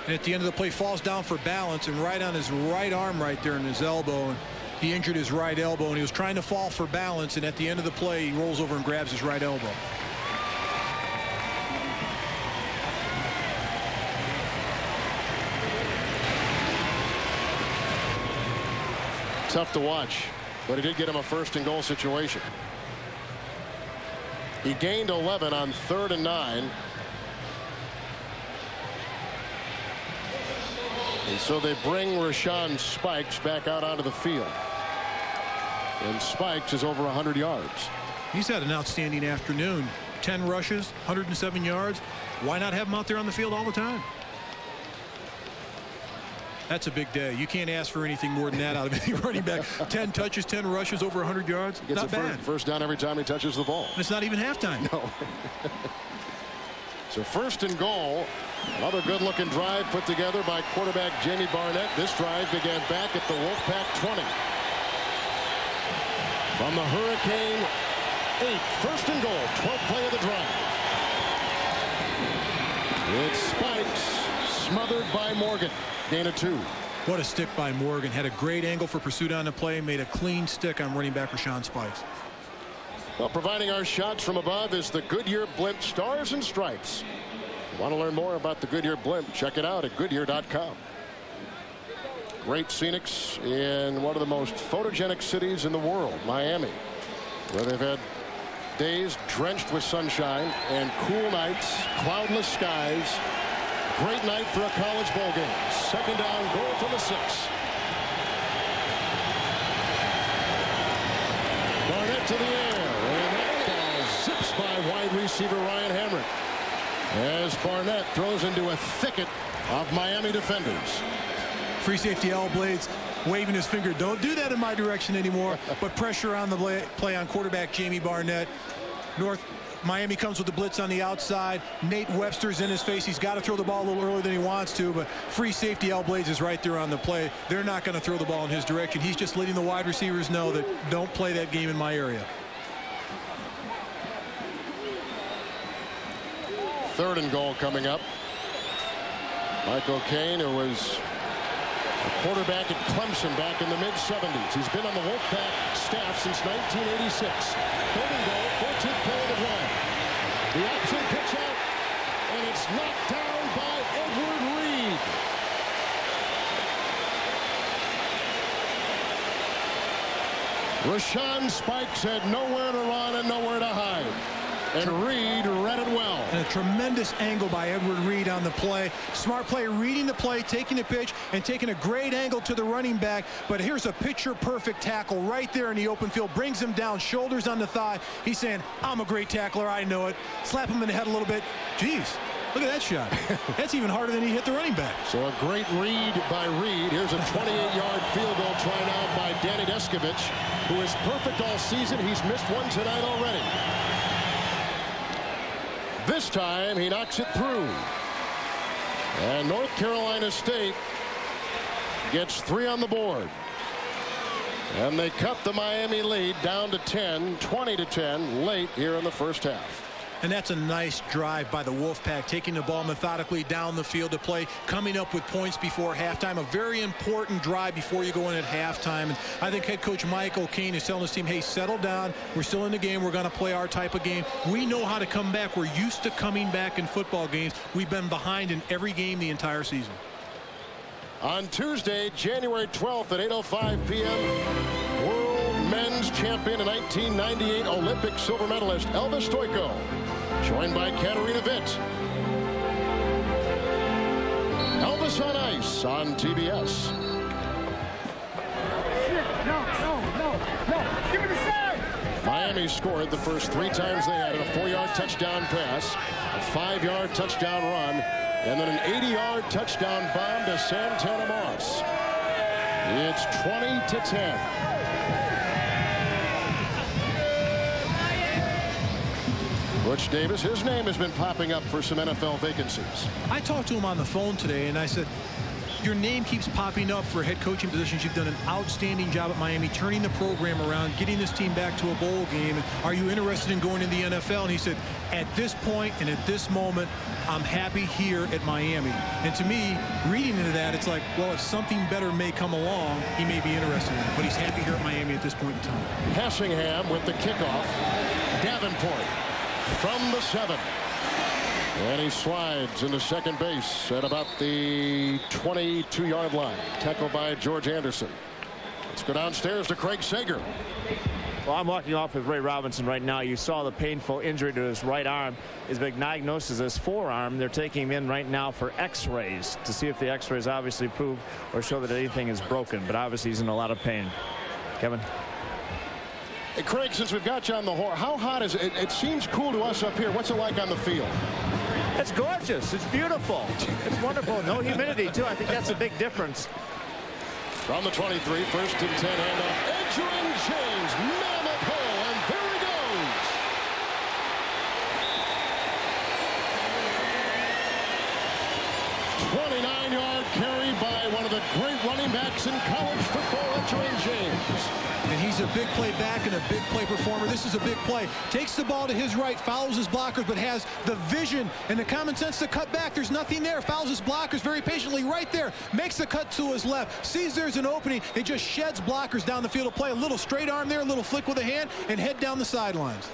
And at the end of the play, falls down for balance and right on his right arm right there in his elbow. And he injured his right elbow, and he was trying to fall for balance, and at the end of the play, he rolls over and grabs his right elbow. Tough to watch, but he did get him a 1st and goal situation. He gained 11 on 3rd and 9. And so they bring Rashawn Spikes back out onto the field. And Spikes is over 100 yards. He's had an outstanding afternoon. 10 rushes, 107 yards. Why not have him out there on the field all the time? That's a big day. You can't ask for anything more than that out of any running back. 10 touches, 10 rushes, over 100 yards. Gets not bad. First down every time he touches the ball. And it's not even halftime. No. So 1st and goal. Another good-looking drive put together by quarterback Jamie Barnett. This drive began back at the Wolfpack 20. From the Hurricane 8, 1st and goal, 12th play of the drive. It's Spikes, smothered by Morgan. Gain of 2. What a stick by Morgan. Had a great angle for pursuit on the play. Made a clean stick on running back Rashawn Spikes. Well, providing our shots from above is the Goodyear Blimp Stars and Stripes. Want to learn more about the Goodyear Blimp? Check it out at Goodyear.com. Great scenics in one of the most photogenic cities in the world, Miami, where they've had days drenched with sunshine and cool nights, cloudless skies. Great night for a college bowl game. 2nd down, goal from the 6. Barnett to the air, and that ball zips by wide receiver Ryan Hamrick as Barnett throws into a thicket of Miami defenders. Free safety L. Blades waving his finger. Don't do that in my direction anymore. But pressure on the play on quarterback Jamie Barnett. Miami comes with the blitz on the outside. Nate Webster's in his face. He's got to throw the ball a little earlier than he wants to, but free safety L. Blades is right there on the play. They're not going to throw the ball in his direction. He's just letting the wide receivers know that don't play that game in my area. 3rd and goal coming up. Michael Caine, who was a quarterback at Clemson back in the mid-70s. He's been on the Wolfpack staff since 1986. 3rd and goal, 14th play of the drive. The option pitch out, and it's knocked down by Edward Reed. Rashawn Spikes had nowhere to run and nowhere to hide. And Reed read it well. And a tremendous angle by Edward Reed on the play. Smart play, reading the play, taking the pitch, and taking a great angle to the running back. But here's a picture-perfect tackle right there in the open field. Brings him down, shoulders on the thigh. He's saying, I'm a great tackler, I know it. Slap him in the head a little bit. Jeez, look at that shot. That's even harder than he hit the running back. So a great read by Reed. Here's a 28-yard field goal tried out by Danny Descovich, who is perfect all season. He's missed one tonight already. This time he knocks it through. And North Carolina State gets 3 on the board. And they cut the Miami lead down to 10, 20-10 late here in the first half. And that's a nice drive by the Wolfpack, taking the ball methodically down the field to play, coming up with points before halftime. A very important drive before you go in at halftime. And I think head coach Michael Caine is telling his team, hey, settle down. We're still in the game. We're going to play our type of game. We know how to come back. We're used to coming back in football games. We've been behind in every game the entire season. On Tuesday, January 12th at 8:05 p.m., world men's champion and 1998 Olympic silver medalist Elvis Stojko, joined by Katarina Witt. Elvis on ice on TBS. Give me the side. Miami scored the first 3 times they had it. A 4-yard touchdown pass, a 5-yard touchdown run, and then an 80-yard touchdown bomb to Santana Moss. It's 20-10. Butch Davis, his name has been popping up for some NFL vacancies. I talked to him on the phone today, and I said, your name keeps popping up for head coaching positions. You've done an outstanding job at Miami, turning the program around, getting this team back to a bowl game. Are you interested in going to the NFL? And he said, at this point and at this moment, I'm happy here at Miami. And to me, reading into that, it's like, well, if something better may come along, he may be interested in it. But he's happy here at Miami at this point in time. Hassingham with the kickoff. Davenport from the 7. And he slides into second base at about the 22-yard line. Tackled by George Anderson. Let's go downstairs to Craig Sager. Well, I'm walking off with Ray Robinson right now. You saw the painful injury to his right arm. His big diagnosis is his forearm. They're taking him in right now for x-rays to see if the x-rays obviously prove or show that anything is broken. But obviously he's in a lot of pain. Kevin? Hey, Craig, since we've got you on the horn, how hot is it? It seems cool to us up here. What's it like on the field? It's gorgeous. It's beautiful. It's wonderful. No humidity, too. I think that's a big difference. From the 23, 1st and 10, handoff. Edgerrin James, mammoth hole, and there he goes. 29-yard carry by one of the great running backs in college football, Edgerrin James. And he's a big play back and a big play performer. This is a big play. Takes the ball to his right, follows his blockers, but has the vision and the common sense to cut back. There's nothing there. Follows his blockers very patiently right there. Makes the cut to his left. Sees there's an opening. He just sheds blockers down the field of play. A little straight arm there, a little flick with a hand, and head down the sidelines.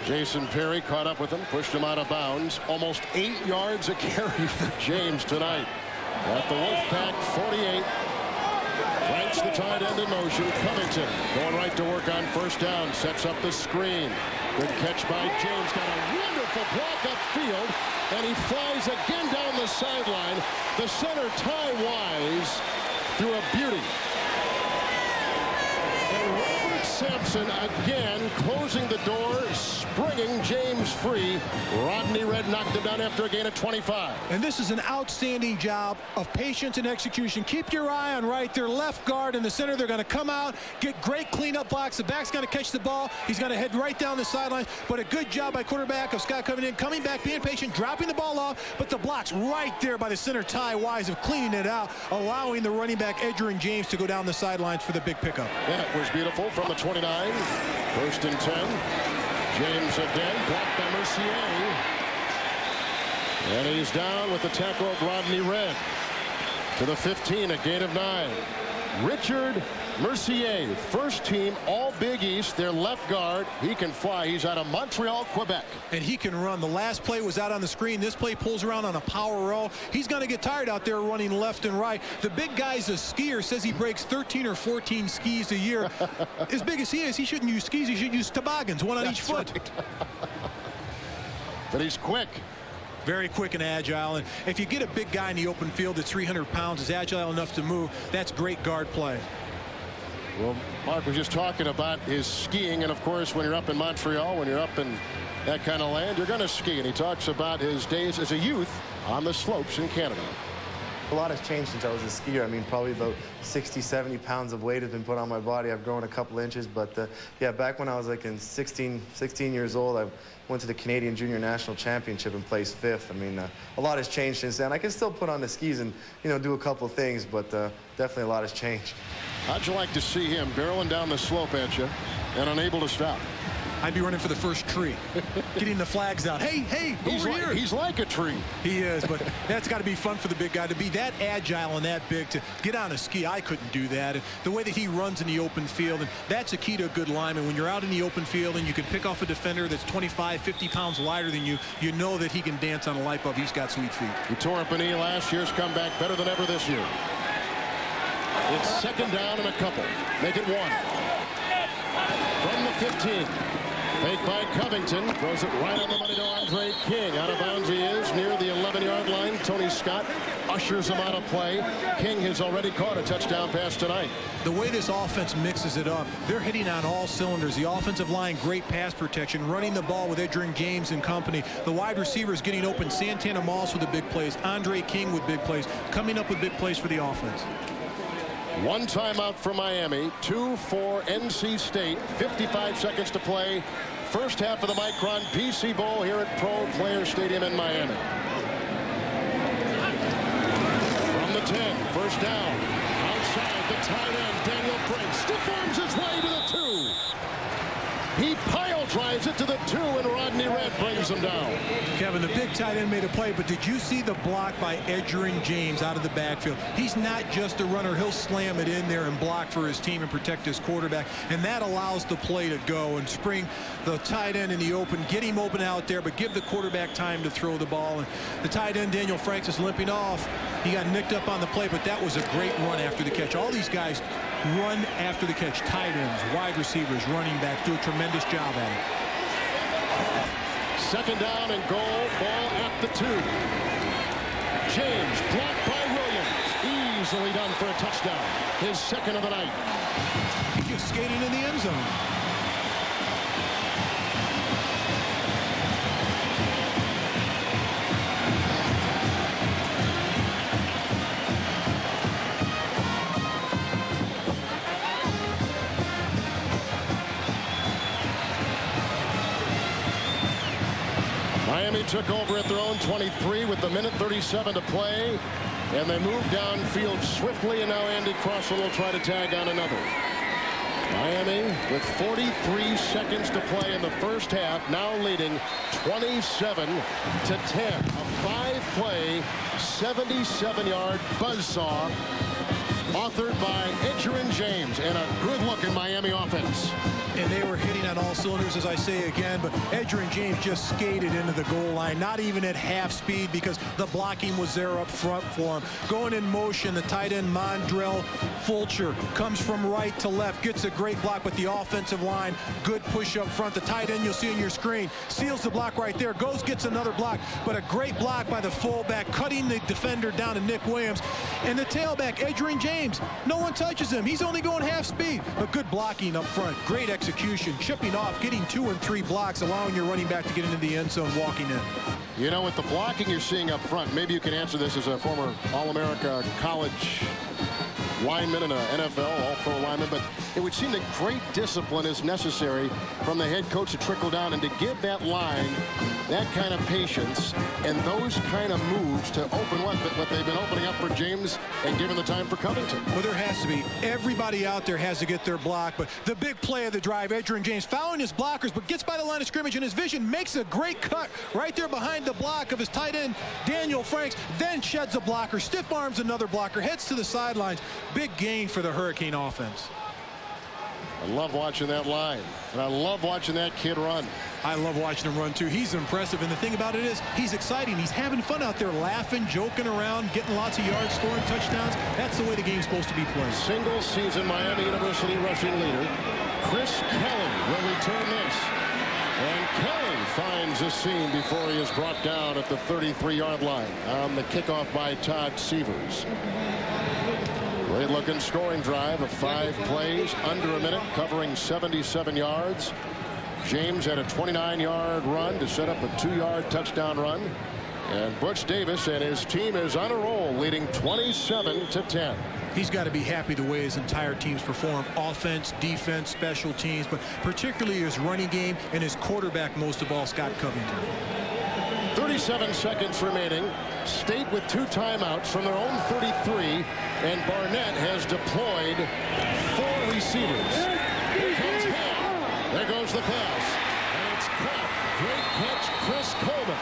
Jason Perry caught up with him, pushed him out of bounds. Almost 8 yards a carry for James tonight. At the Wolfpack 48. Ranks the tight end in motion. Covington going right to work on first down. Sets up the screen. Good catch by James. Got a wonderful block upfield. And he flies again down the sideline. The center, Ty Wise, threw a beauty. And Robert Sampson Johnson again closing the door, springing James free. Rodney Red knocked him down after a gain of 25. And this is an outstanding job of patience and execution. Keep your eye on right there, left guard in the center. They're going to come out, get great cleanup blocks. The back's going to catch the ball. He's going to head right down the sidelines. But a good job by quarterback of Scott coming in, coming back, being patient, dropping the ball off. But the blocks right there by the center, Ty Wise, of cleaning it out, allowing the running back Edgerrin James to go down the sidelines for the big pickup. That was beautiful from the 29. First and 10. James again, blocked by Mercier. And he's down with the tackle of Rodney Red. To the 15, a gain of 9. Richard Mercier, first team all Big East, their left guard. He can fly. He's out of Montreal, Quebec. And he can run. The last play was out on the screen. This play pulls around on a power roll. He's going to get tired out there running left and right. The big guy's a skier, says he breaks 13 or 14 skis a year. As big as he is, he shouldn't use skis. He should use toboggans, one on each foot. Right. But he's quick. Very quick and agile. And if you get a big guy in the open field that's 300 pounds, is agile enough to move, that's great guard play. Well, Mark was just talking about his skiing, and of course when you're up in Montreal, when you're up in that kind of land, you're going to ski. And he talks about his days as a youth on the slopes in Canada. A lot has changed since I was a skier. I mean, probably about 60, 70 pounds of weight has been put on my body. I've grown a couple inches, but yeah, back when I was like in 16 years old, I went to the Canadian Junior National Championship and placed 5th. I mean, a lot has changed since then. I can still put on the skis and, you know, do a couple of things, but definitely a lot has changed. How'd you like to see him barreling down the slope at you and unable to stop? I'd be running for the first tree, getting the flags out. Hey, over here. He's like a tree. He is, but that's got to be fun for the big guy to be that agile and that big to get on a ski. I couldn't do that. And the way that he runs in the open field, and that's a key to a good lineman. When you're out in the open field and you can pick off a defender that's 25, 50 pounds lighter than you, you know that he can dance on a light bulb. He's got sweet feet. He tore up a knee last year's comeback better than ever this year. It's second down and a couple. Make it 1. From the 15. Fake by Covington. Throws it right on the money to Andre King. Out of bounds he is near the 11-yard line. Tony Scott ushers him out of play. King has already caught a touchdown pass tonight. The way this offense mixes it up, they're hitting on all cylinders. The offensive line, great pass protection, running the ball with Edgerrin James and company. The wide receivers getting open. Santana Moss with the big plays. Andre King with big plays. Coming up with big plays for the offense. 1 timeout for Miami, 2 for NC State, 55 seconds to play. First half of the Micron PC Bowl here at Pro Player Stadium in Miami. From the 10, first down. Outside, the tight end, Daniel Prince, stiff arms his way to the 2. He pile drives it to the 2, and Rodney Red brings him down. Kevin, the big tight end made a play, but did you see the block by Edgerrin James out of the backfield? He's not just a runner. He'll slam it in there and block for his team and protect his quarterback, and that allows the play to go and spring the tight end in the open, get him open out there, but give the quarterback time to throw the ball. And the tight end, Daniel Franks, is limping off. He got nicked up on the play, but that was a great run after the catch. All these guys run after the catch. Tight ends, wide receivers, running backs do a tremendous job at it. Second down and goal. Ball at the 2. James blocked by Williams. Easily done for a touchdown. His second of the night. He just skated in the end zone. Miami took over at their own 23 with the minute 37 to play, and they moved downfield swiftly, and now Andy Crossland will try to tag on another. Miami with 43 seconds to play in the first half, now leading 27-10. A 5-play, 77-yard buzzsaw authored by Edgerrin James, and a good-looking Miami offense. And they were hitting on all cylinders, as I say again, but Edgerrin James just skated into the goal line, not even at half speed because the blocking was there up front for him. Going in motion, the tight end Mondrell Fulcher comes from right to left, gets a great block, but the offensive line, good push up front. The tight end you'll see on your screen seals the block right there, goes, gets another block, but a great block by the fullback, cutting the defender down to Nick Williams. And the tailback, Adrian James, no one touches him. He's only going half speed. But good blocking up front, great execution, chipping off, getting 2 and 3 blocks, allowing your running back to get into the end zone, walking in. You know, with the blocking you're seeing up front, maybe you can answer this as a former All-America college lineman and an NFL all-pro lineman, but it would seem that great discipline is necessary from the head coach to trickle down and to give that line that kind of patience and those kind of moves to open what they've been opening up for James and giving the time for Covington. Well, there has to be. Everybody out there has to get their block, but the big play of the drive, Adrian James following his blockers, but gets by the line of scrimmage, and his vision makes a great cut right there behind the block of his tight end, Daniel Franks, then sheds a blocker, stiff arms another blocker, heads to the sidelines. Big gain for the Hurricane offense. I love watching that line, and I love watching that kid run. I love watching him run, too. He's impressive, and the thing about it is he's exciting. He's having fun out there, laughing, joking around, getting lots of yards, scoring touchdowns. That's the way the game's supposed to be played. Single-season Miami University rushing leader Chris Kelly will return this. And Kelly finds a seam before he is brought down at the 33-yard line on the kickoff by Todd Severs. Great looking scoring drive of 5 plays, under a minute, covering 77 yards. James had a 29-yard run to set up a 2-yard touchdown run. And Butch Davis and his team is on a roll, leading 27-10. He's got to be happy the way his entire team's performed. Offense, defense, special teams, but particularly his running game and his quarterback, most of all, Scott Covington. 37 seconds remaining. State with 2 timeouts from their own 33, and Barnett has deployed 4 receivers. Here comes Ham. There goes the pass, and it's caught. Great catch, Chris Coleman.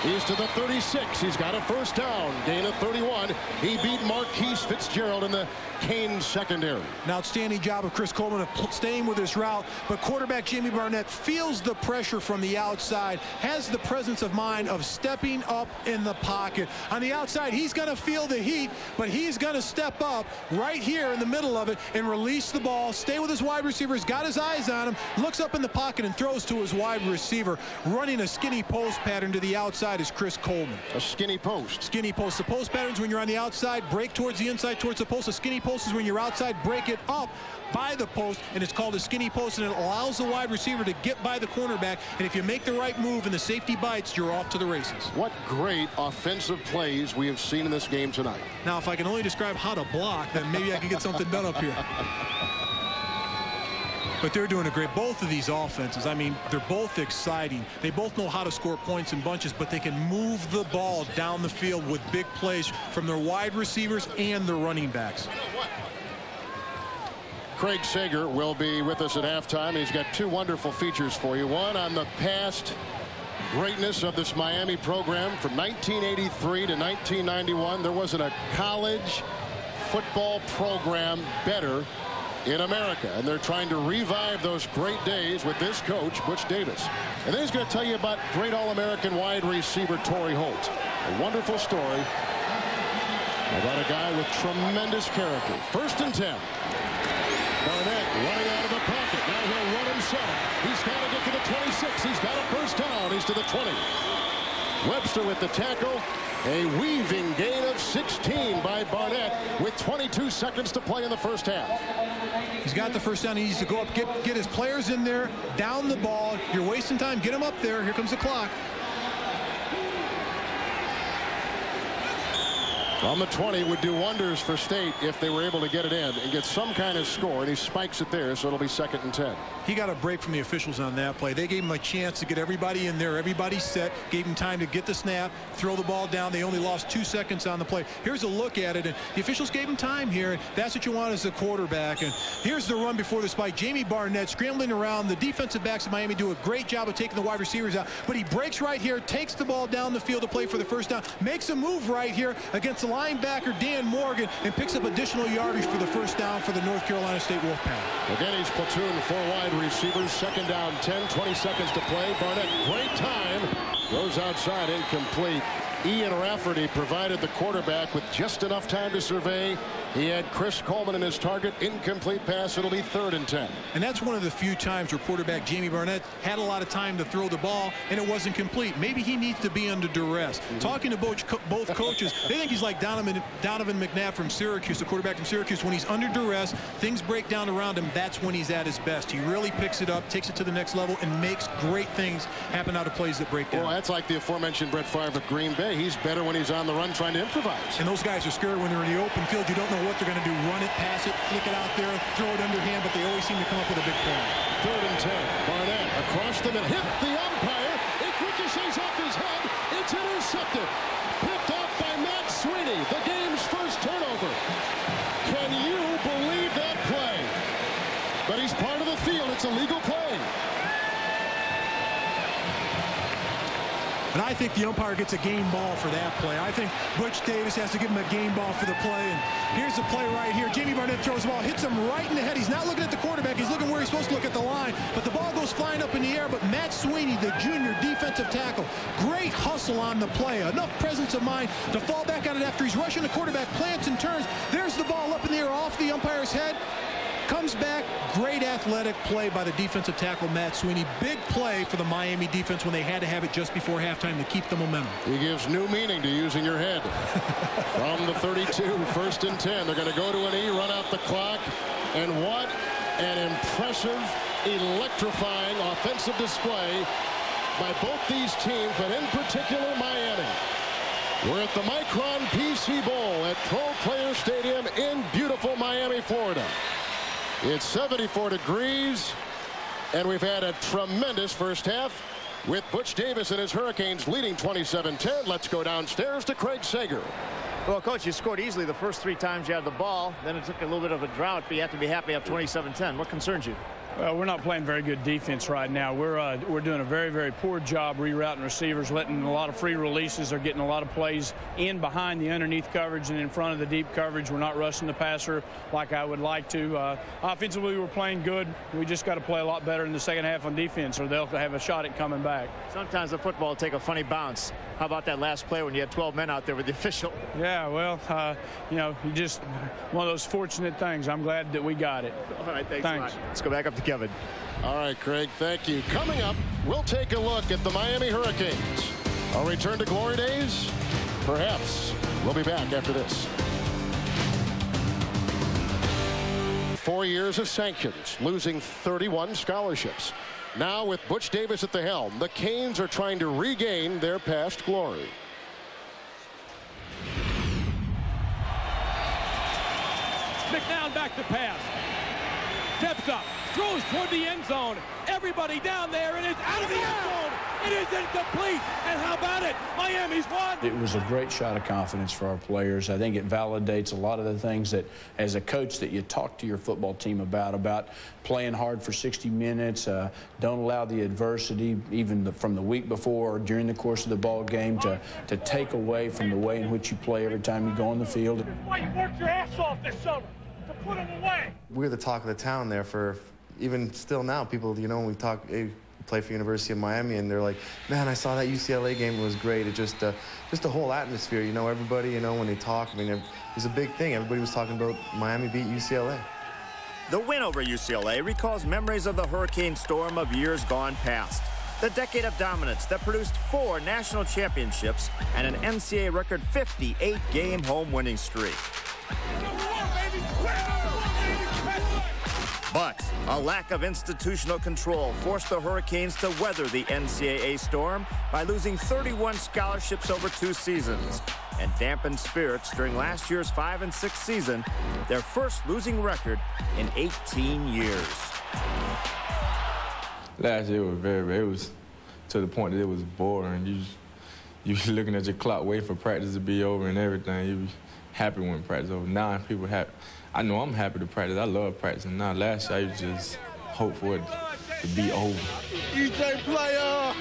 He's to the 36. He's got a first down. Gain of 31. He beat Marquise Fitzgerald in the Canes secondary. An outstanding job of Chris Coleman of staying with his route, but quarterback Jamie Barnett feels the pressure from the outside, has the presence of mind of stepping up in the pocket. On the outside, he's going to feel the heat, but he's going to step up right here in the middle of it and release the ball, stay with his wide receivers, got his eyes on him, looks up in the pocket and throws to his wide receiver. Running a skinny post pattern to the outside is Chris Coleman. A skinny post. Skinny post. The post patterns when you're on the outside, break towards the inside, towards the post. A skinny post is when you're outside, break it up by the post, and it's called a skinny post, and it allows the wide receiver to get by the cornerback, and if you make the right move and the safety bites, you're off to the races. What great offensive plays we have seen in this game tonight. Now, if I can only describe how to block, then maybe I can get something done up here. But they're doing a great, both of these offenses. I mean, they're both exciting. They both know how to score points in bunches, but they can move the ball down the field with big plays from their wide receivers and their running backs. Craig Sager will be with us at halftime. He's got 2 wonderful features for you. One on the past greatness of this Miami program from 1983 to 1991. There wasn't a college football program better in America, and they're trying to revive those great days with this coach, Butch Davis. And then he's going to tell you about great All-American wide receiver Torrey Holt. A wonderful story about a guy with tremendous character. 1st and 10. Barnett running out of the pocket. Now he'll run himself. He's got to get to the 26. He's got a first down. He's to the 20. Webster with the tackle. A weaving gain of 16 by Barnett with 22 seconds to play in the first half. He's got the first down. He needs to go up, get his players in there, down the ball. You're wasting time. Get him up there. Here comes the clock. On the 20 would do wonders for State if they were able to get it in and get some kind of score, and he spikes it there, so it'll be 2nd and 10. He got a break from the officials on that play. They gave him a chance to get everybody in there, everybody set, gave him time to get the snap, throw the ball down. They only lost 2 seconds on the play. Here's a look at it, and the officials gave him time here, and that's what you want as a quarterback. And here's the run before the spike. Jamie Barnett scrambling around. The defensive backs of Miami do a great job of taking the wide receivers out, but he breaks right here, takes the ball down the field to play for the first down, makes a move right here against the linebacker Dan Morgan, and picks up additional yardage for the first down for the North Carolina State Wolfpack. Again, he's platoon 4 wide receivers. 2nd down, 10, 20 seconds to play. Barnett, great time. Goes outside, incomplete. Ian Rafferty provided the quarterback with just enough time to survey. He had Chris Coleman in his target. Incomplete pass. It'll be 3rd and 10. And that's one of the few times where quarterback Jamie Barnett had a lot of time to throw the ball, and it wasn't complete. Maybe he needs to be under duress. Talking to both coaches, they think he's like Donovan McNabb from Syracuse, the quarterback from Syracuse. When he's under duress, things break down around him. That's when he's at his best. He really picks it up, takes it to the next level, and makes great things happen out of plays that break down. Well, that's like the aforementioned Brett Favre of Green Bay. He's better when he's on the run trying to improvise. And those guys are scared when they're in the open field. You don't know what they're going to do. Run it, pass it, flick it out there, throw it underhand, but they always seem to come up with a big play. 3rd and 10. Barnett across the middle. Hit the umpire. It ricochets off his head. It's intercepted. Picked off by Matt Sweeney. The game's first turnover. Can you believe that play? But he's part of the field. It's a legal play. And I think the umpire gets a game ball for that play. I think Butch Davis has to give him a game ball for the play. And here's the play right here. Jamie Barnett throws the ball, hits him right in the head. He's not looking at the quarterback. He's looking where he's supposed to look, at the line. But the ball goes flying up in the air. But Matt Sweeney, the junior defensive tackle, great hustle on the play. Enough presence of mind to fall back on it after he's rushing the quarterback, plants and turns. There's the ball up in the air off the umpire's head. Comes back, great athletic play by the defensive tackle, Matt Sweeney. Big play for the Miami defense when they had to have it just before halftime to keep the momentum. He gives new meaning to using your head. From the 32, 1st and 10. They're going to go to an E, run out the clock. And what an impressive, electrifying offensive display by both these teams, but in particular Miami. We're at the Micron PC Bowl at Pro Player Stadium in beautiful Miami, Florida. It's 74 degrees, and we've had a tremendous first half with Butch Davis and his Hurricanes leading 27-10. Let's go downstairs to Craig Sager. Well, Coach, you scored easily the first 3 times you had the ball. Then it took a little bit of a drought, but you have to be happy up 27-10. What concerns you? Well, we're not playing very good defense right now. We're doing a very, very poor job rerouting receivers, letting a lot of free releases. They're getting a lot of plays in behind the underneath coverage and in front of the deep coverage. We're not rushing the passer like I would like to. Offensively, we're playing good. We just got to play a lot better in the second half on defense, or they'll have a shot at coming back. Sometimes the football will take a funny bounce. How about that last play when you had 12 men out there with the official? Yeah, well, you know, just one of those fortunate things. I'm glad that we got it. All right, thanks a lot. Let's go back up to Kevin. All right, Craig, thank you. Coming up, we'll take a look at the Miami Hurricanes. A return to glory days? Perhaps. We'll be back after this. 4 years of sanctions, losing 31 scholarships. Now with Butch Davis at the helm, the Canes are trying to regain their past glory. McNown back to pass. Steps up. Throws toward the end zone. Everybody down there, and it's out of the end zone. It is incomplete. And how about it? Miami's won. It was a great shot of confidence for our players. I think it validates a lot of the things that, as a coach, that you talk to your football team about playing hard for 60 minutes, don't allow the adversity, even from the week before or during the course of the ball game, to take away from the way in which you play every time you go on the field. That's why you worked your ass off this summer, to put them away. We're the talk of the town there for even still now. People, you know, when we talk, play for University of Miami, and they're like, man, I saw that UCLA game. It was great. It just the whole atmosphere, you know, everybody, you know, when they talk, I mean, it was a big thing. Everybody was talking about Miami beat UCLA. The win over UCLA recalls memories of the hurricane storm of years gone past. The decade of dominance that produced 4 national championships and an NCAA record 58-game home winning streak. But a lack of institutional control forced the Hurricanes to weather the NCAA storm by losing 31 scholarships over 2 seasons and dampened spirits during last year's 5-6 season, their first losing record in 18 years. Last year was it was to the point that it was boring. You was looking at your clock, waiting for practice to be over and everything. You be happy when practice over. Now people happy. I know I'm happy to practice. I love practicing. Now last year I used to just hope for it to be over. DJ player!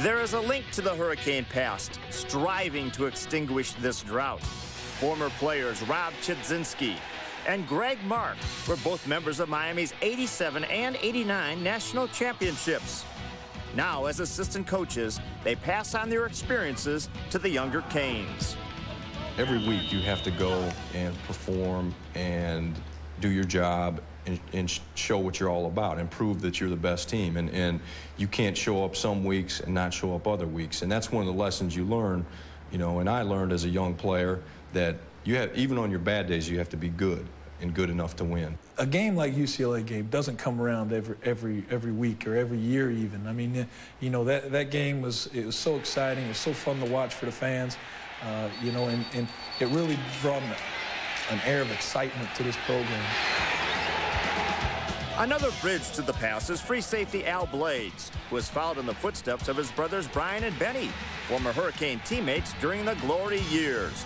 There is a link to the Hurricane past, striving to extinguish this drought. Former players Rob Chudzinski and Greg Mark were both members of Miami's 87 and 89 national championships. Now, as assistant coaches, they pass on their experiences to the younger Canes. Every week you have to go and perform and do your job and show what you're all about and prove that you're the best team. And you can't show up some weeks and not show up other weeks. And that's one of the lessons you learn, you know, and I learned as a young player that you have, even on your bad days, you have to be good and good enough to win. A game like UCLA game doesn't come around every week or every year even. I mean, you know, that game was so exciting. It was so fun to watch for the fans, you know, and it really brought an air of excitement to this program. Another bridge to the past is free safety Al Blades, who has followed in the footsteps of his brothers Brian and Benny, former Hurricane teammates during the glory years.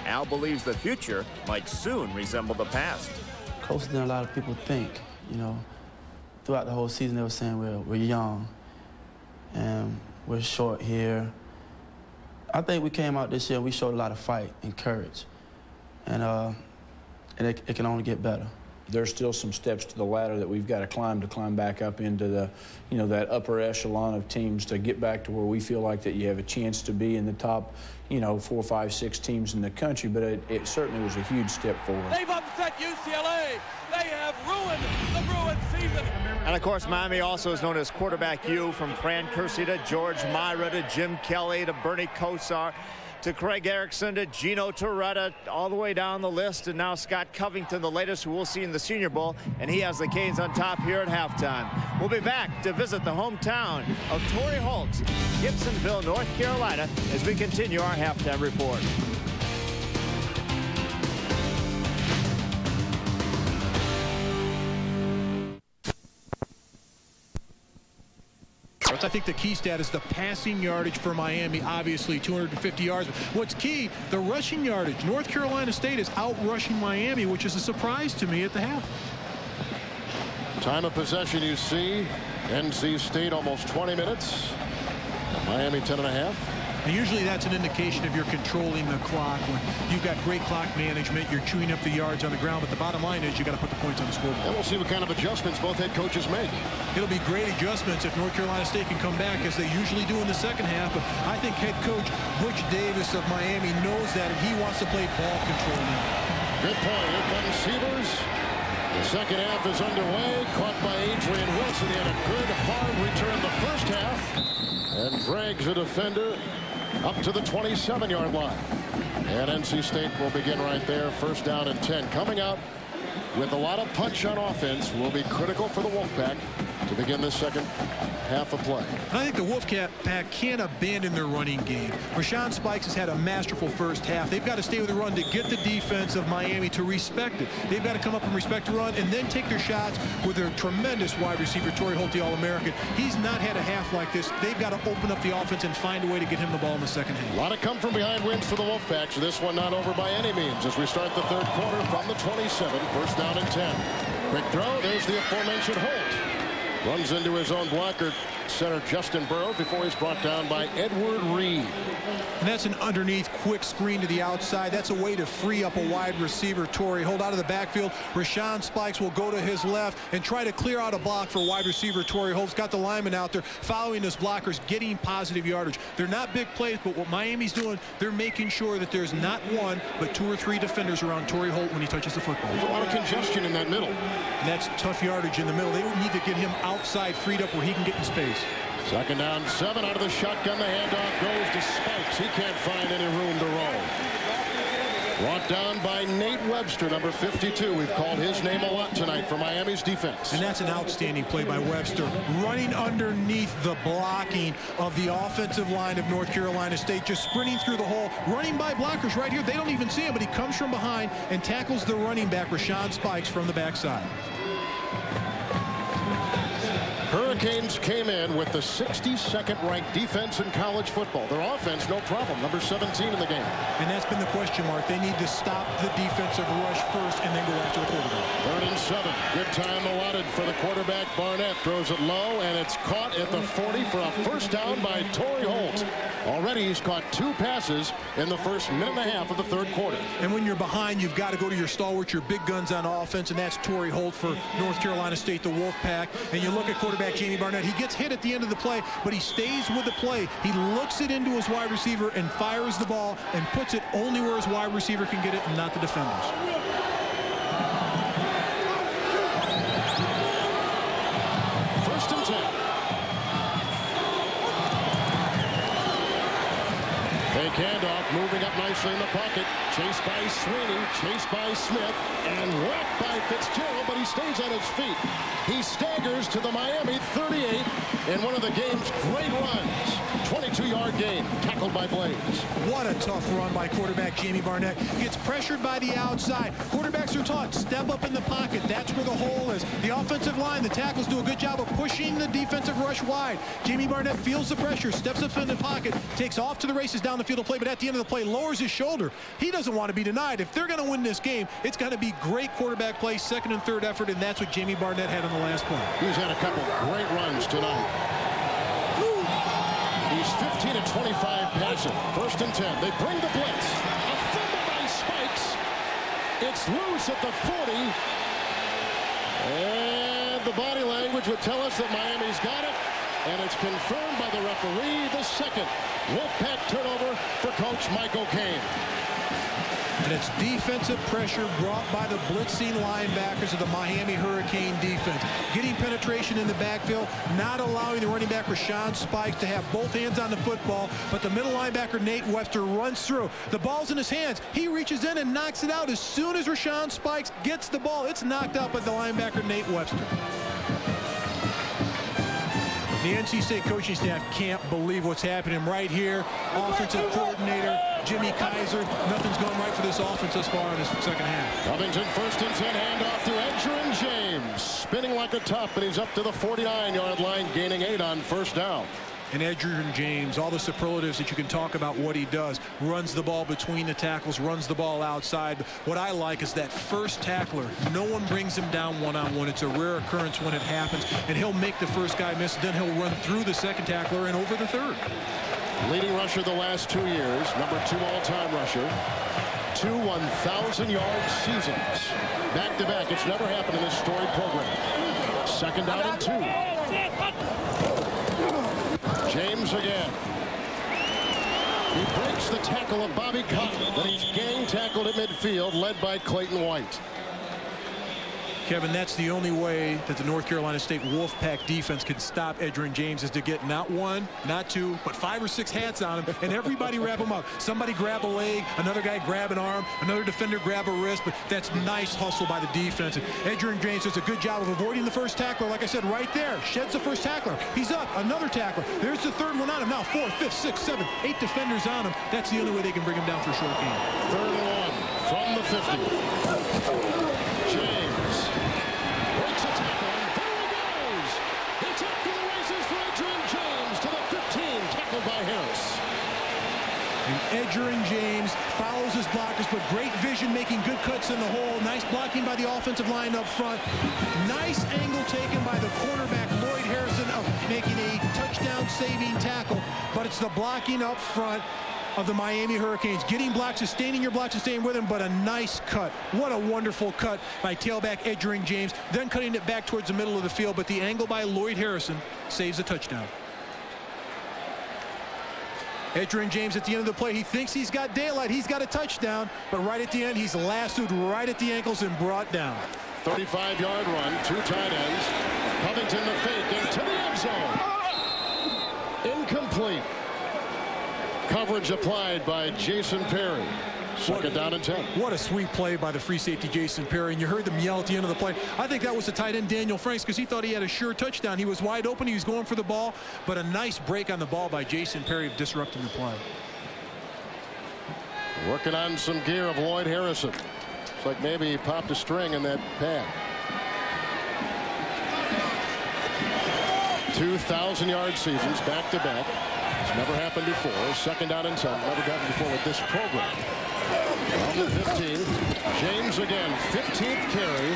Al believes the future might soon resemble the past. Closer than a lot of people think. You know, throughout the whole season they were saying we're young and we're short here. I think we came out this year and we showed a lot of fight and courage, and it can only get better. There's still some steps to the ladder that we've got to climb back up into the, you know, that upper echelon of teams to get back to where we feel like that you have a chance to be in the top, you know, 4, 5, 6 teams in the country. But it certainly was a huge step forward. They've upset UCLA. They have ruined the Bruins season. And of course, Miami also is known as Quarterback U, from Fran Kersey to George Myra to Jim Kelly to Bernie Kosar to Craig Erickson to Gino Torretta, all the way down the list. And now Scott Covington, the latest, who we'll see in the Senior Bowl, and he has the Canes on top here at halftime. We'll be back to visit the hometown of Torrey Holt, Gibsonville, North Carolina, as we continue our halftime report. I think the key stat is the passing yardage for Miami, obviously 250 yards. What's key, the rushing yardage. North Carolina State is out-rushing Miami, which is a surprise to me at the half. Time of possession, you see, NC State almost 20 minutes. Miami 10.5. And usually that's an indication of you're controlling the clock. When you've got great clock management, you're chewing up the yards on the ground, but the bottom line is you got to put the points on the scoreboard. And we'll see what kind of adjustments both head coaches make. It'll be great adjustments if North Carolina State can come back, as they usually do in the second half. But I think head coach Butch Davis of Miami knows that, and he wants to play ball control now. Good point. Here comes Sievers. The second half is underway. Caught by Adrian Wilson. He had a good hard return the first half, and drags a defender up to the 27-yard line. And NC State will begin right there. First down and 10. Coming out with a lot of punch on offense will be critical for the Wolfpack to begin this second half of play. I think the Wolfpack can't abandon their running game. Rashawn Spikes has had a masterful first half. They've got to stay with the run to get the defense of Miami to respect it. They've got to come up and respect the run and then take their shots with their tremendous wide receiver, Torrey Holt, the All-American. He's not had a half like this. They've got to open up the offense and find a way to get him the ball in the second half. A lot of come from behind wins for the Wolfpack, so this one not over by any means as we start the third quarter from the 27. First down and 10. Quick throw. There's the aforementioned Holt. Runs into his own blocker, center Justin Burrows, before he's brought down by Edward Reed. And that's an underneath quick screen to the outside. That's a way to free up a wide receiver, Torrey Holt, out of the backfield. Rashawn Spikes will go to his left and try to clear out a block for wide receiver Torrey Holt's got the lineman out there following his blockers, getting positive yardage. They're not big plays, but what Miami's doing, they're making sure that there's not one, but 2 or 3 defenders around Torrey Holt when he touches the football. There's a lot of congestion in that middle. And that's tough yardage in the middle. They need to get him outside, freed up where he can get in space. Second down, 7 out of the shotgun. The handoff goes to Spikes. He can't find any room to roll. Brought down by Nate Webster, number 52. We've called his name a lot tonight for Miami's defense. And that's an outstanding play by Webster, running underneath the blocking of the offensive line of North Carolina State, just sprinting through the hole, running by blockers right here. They don't even see him, but he comes from behind and tackles the running back, Rashawn Spikes, from the backside. Hurricanes came in with the 62nd ranked defense in college football. Their offense, no problem, number 17 in the game. And that's been the question mark. They need to stop the defensive rush first and then go after the quarterback. 3rd and 7. Good time allotted for the quarterback. Barnett throws it low, and it's caught at the 40 for a first down by Torrey Holt. Already he's caught 2 passes in the first minute and a half of the third quarter. And when you're behind, you've got to go to your stalwarts, your big guns on offense, and that's Torrey Holt for North Carolina State, the Wolfpack. And you look at quarterback James Jamie Barnett. He gets hit at the end of the play, but he stays with the play. He looks it into his wide receiver and fires the ball and puts it only where his wide receiver can get it and not the defenders. First and 10. Fake handoff, moving up nicely in the pocket. Chased by Sweeney, chased by Smith, and whacked by Fitzgerald, but he stays on his feet. He staggers to the Miami 38 in one of the game's great runs. 22-yard gain, tackled by Blades. What a tough run by quarterback Jamie Barnett. Gets pressured by the outside. Quarterbacks are taught, step up in the pocket. That's where the hole is. The offensive line, the tackles do a good job of pushing the defensive rush wide. Jamie Barnett feels the pressure, steps up in the pocket, takes off to the races down the field of play, but at the end of the play, lowers his shoulder. He doesn't want to be denied. If they're going to win this game, it's going to be great quarterback play, second and third effort, and that's what Jamie Barnett had on the last play. He's had a couple great runs tonight. He's 15 of 25 passing. First and 10. They bring the blitz. A fumble by Spikes. It's loose at the 40. And the body language would tell us that Miami's got it. And it's confirmed by the referee. The second Wolfpack turnover for Coach Michael Kane. And it's defensive pressure brought by the blitzing linebackers of the Miami Hurricane defense. Getting penetration in the backfield, not allowing the running back Rashawn Spikes to have both hands on the football, but the middle linebacker Nate Webster runs through. The ball's in his hands. He reaches in and knocks it out. As soon as Rashawn Spikes gets the ball, it's knocked out by the linebacker Nate Webster. The NC State coaching staff can't believe what's happening right here. Offensive coordinator Jimmy Kaiser. Nothing's going right for this offense thus far in this second half. Covington first and 10, handoff to Edgerrin James. Spinning like a top, and he's up to the 49-yard line, gaining 8 on first down. And Edgerrin James, all the superlatives that you can talk about what he does. Runs the ball between the tackles, runs the ball outside. What I like is that first tackler, no one brings him down one-on-one. It's a rare occurrence when it happens. And he'll make the first guy miss, then he'll run through the second tackler and over the third. Leading rusher the last 2 years, number 2 all-time rusher. 2 1,000-yard seasons. Back-to-back. It's never happened in this storied program. Second down and 2. James again. He breaks the tackle of Bobby Cotton. Then he's gang tackled at midfield, led by Clayton White. Kevin, that's the only way that the North Carolina State Wolfpack defense can stop Edgerrin James, is to get not 1, not 2, but 5 or 6 hats on him, and everybody wrap him up. Somebody grab a leg, another guy grab an arm, another defender grab a wrist, but that's nice hustle by the defense. And Edgerrin James does a good job of avoiding the first tackler, like I said, right there. Sheds the first tackler. He's up, another tackler. There's the third one on him. Now 4, 5, 6, 7, 8 defenders on him. That's the only way they can bring him down for a short game. 3rd and 1 from the 50. James breaks a tackle, and there he goes. It's up to the races for Edgerrin James to the 15, tackled by Harris. And Edgerrin James follows his blockers, but great vision, making good cuts in the hole. Nice blocking by the offensive line up front. Nice angle taken by the quarterback, Lloyd Harrison, of making a touchdown-saving tackle, but it's the blocking up front of the Miami Hurricanes. Getting blocks, sustaining your blocks and staying with him, but a nice cut. What a wonderful cut by tailback Edgerrin James, then cutting it back towards the middle of the field, but the angle by Lloyd Harrison saves a touchdown. Edgerrin James at the end of the play, he thinks he's got daylight, he's got a touchdown, but right at the end, he's lassoed right at the ankles and brought down. 35-yard run, 2 tight ends. Covington the fake into the end zone. Incomplete. Coverage applied by Jason Perry. Second down and 10. What a sweet play by the free safety Jason Perry, and you heard them yell at the end of the play. I think that was the tight end Daniel Franks, because he thought he had a sure touchdown. He was wide open, he was going for the ball, but a nice break on the ball by Jason Perry, disrupting the play. Working on some gear of Lloyd Harrison. Looks like maybe he popped a string in that pad. 2,000-yard seasons back to back. It's never happened before. Second down and 10. Never happened before with this program. On the 15, James again, 15th carry,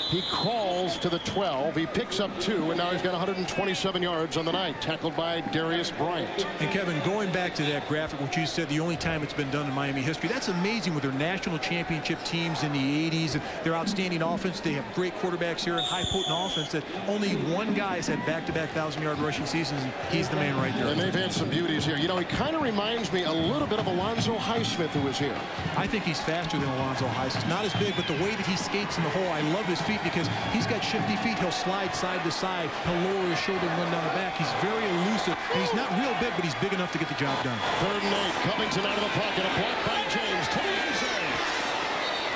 He crawls to the 12. He picks up 2, and now he's got 127 yards on the night, tackled by Darius Bryant. And Kevin, going back to that graphic, which you said the only time it's been done in Miami history, that's amazing with their national championship teams in the 80s and their outstanding offense. They have great quarterbacks here and high potent offense that only one guy has had back-to-back 1,000-yard rushing seasons, and he's the man right there. And they've had some beauties here. You know, he kind of reminds me a little bit of Alonzo Highsmith, who was here. I think he's faster than Alonzo Highsmith. Not as big, but the way that he skates in the hole, I love his feet because he's got shifty feet. He'll slide side to side. He'll lower his shoulder and run down the back. He's very elusive, and he's not real big, but he's big enough to get the job done. 3rd and 8. Covington out of the pocket. A block by James. To the end zone.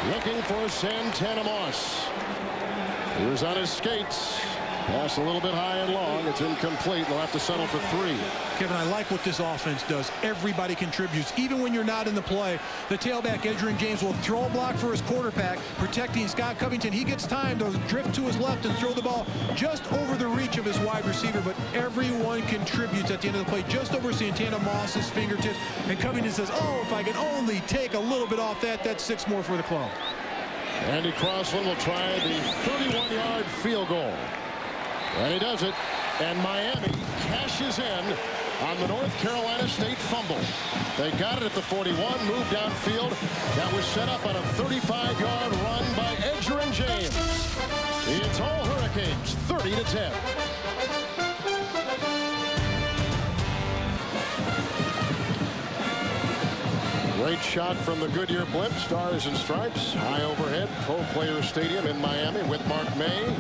Looking for Santana Moss. He was on his skates. Pass a little bit high and long. It's incomplete. They'll have to settle for 3. Kevin, I like what this offense does. Everybody contributes. Even when you're not in the play, the tailback, Edgerrin James, will throw a block for his quarterback, protecting Scott Covington. He gets time to drift to his left and throw the ball just over the reach of his wide receiver, but everyone contributes at the end of the play, just over Santana Moss's fingertips. And Covington says, oh, if I can only take a little bit off that, that's 6 more for the club. Andy Crossland will try the 31-yard field goal. And he does it, and Miami cashes in on the North Carolina State fumble. They got it at the 41, moved downfield. That was set up on a 35-yard run by Edgerrin James. It's all Hurricanes, 30-10. Great shot from the Goodyear Blimp, Stars and Stripes, high overhead, Pro Player Stadium in Miami with Mark May.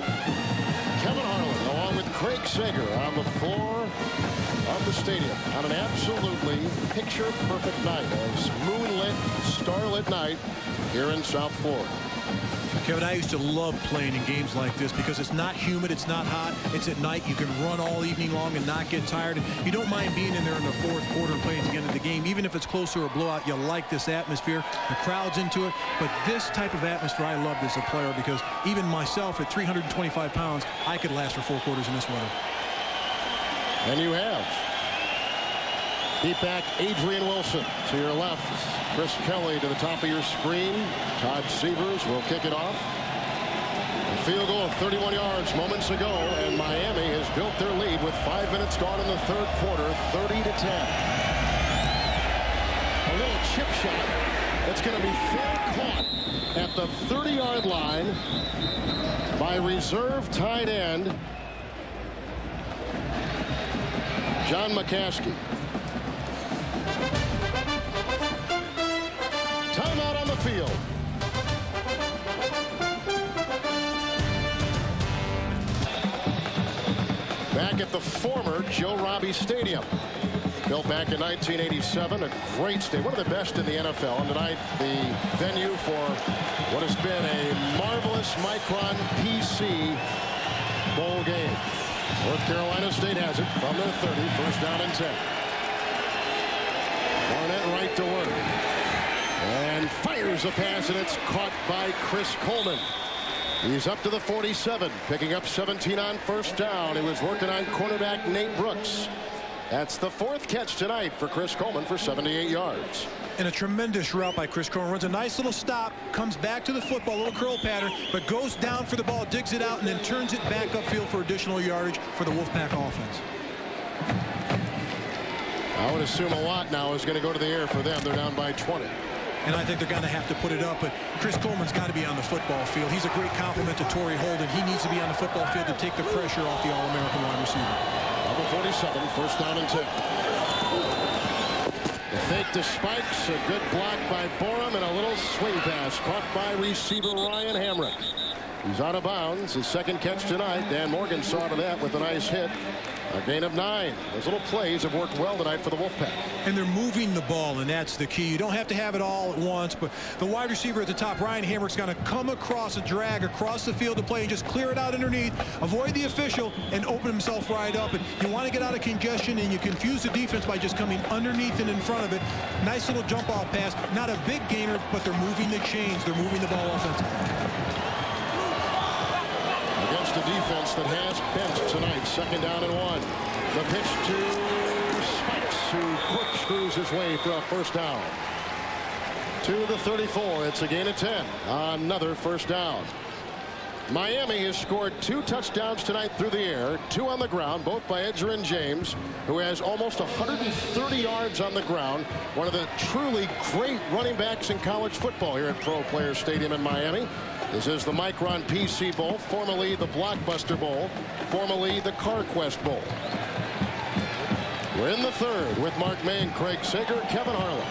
Kevin Harlan, along with Craig Sager, on the floor of the stadium on an absolutely picture-perfect night, a moonlit, starlit night here in South Florida. Kevin, I used to love playing in games like this because it's not humid, it's not hot, it's at night. You can run all evening long and not get tired. You don't mind being in there in the 4th quarter and playing to the end of the game. Even if it's close to a blowout, you like this atmosphere. The crowd's into it. But this type of atmosphere I loved as a player because even myself at 325 pounds, I could last for 4 quarters in this weather. And you have. Deep back, Adrian Wilson to your left. Chris Kelly to the top of your screen. Todd Sievers will kick it off. A field goal of 31 yards moments ago, and Miami has built their lead with 5 minutes gone in the 3rd quarter, 30-10. A little chip shot that's going to be fair caught at the 30-yard line by reserve tight end John McCaskey. Timeout on the field. Back at the former Joe Robbie Stadium. Built back in 1987, a great stadium, one of the best in the NFL. And tonight, the venue for what has been a marvelous Micron PC Bowl game. North Carolina State has it from their 30, 1st down and 10. Barnett right to work. And fires a pass, and it's caught by Chris Coleman. He's up to the 47, picking up 17 on 1st down. He was working on cornerback Nate Brooks. That's the 4th catch tonight for Chris Coleman for 78 yards. And a tremendous route by Chris Coleman. Runs a nice little stop, comes back to the football, little curl pattern, but goes down for the ball, digs it out, and then turns it back upfield for additional yardage for the Wolfpack offense. I would assume a lot now is going to go to the air for them. They're down by 20. And I think they're going to have to put it up, but Chris Coleman's got to be on the football field. He's a great compliment to Torrey Holden. He needs to be on the football field to take the pressure off the All-American wide receiver. Number 47, 1st down and 10. The fake to Spikes, a good block by Borum, and a little swing pass caught by receiver Ryan Hamrick. He's out of bounds. His 2nd catch tonight. Dan Morgan saw to that with a nice hit. A gain of 9. Those little plays have worked well tonight for the Wolfpack. And they're moving the ball, and that's the key. You don't have to have it all at once, but the wide receiver at the top, Ryan Hamrick's going to come across a drag across the field to play and just clear it out underneath, avoid the official, and open himself right up. And you want to get out of congestion, and you confuse the defense by just coming underneath and in front of it. Nice little jump-off pass. Not a big gainer, but they're moving the chains. They're moving the ball offensively. Against a defense that has bent tonight. 2nd down and 1. The pitch to Spikes, who corkscrews his way through a 1st down. To the 34. It's a gain of 10. Another 1st down. Miami has scored 2 touchdowns tonight through the air, 2 on the ground, both by Edgerrin James, who has almost 130 yards on the ground. One of the truly great running backs in college football here at Pro Players Stadium in Miami. This is the Micron PC Bowl, formerly the Blockbuster Bowl, formerly the CarQuest Bowl. We're in the third with Mark May and Craig Sager, Kevin Harlan.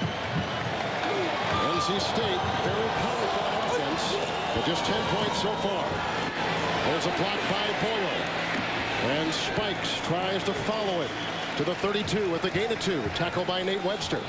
NC State, very powerful offense, but just 10 points so far. There's a block by Boyle. And Spikes tries to follow it to the 32 with the gain of 2. Tackle by Nate Webster.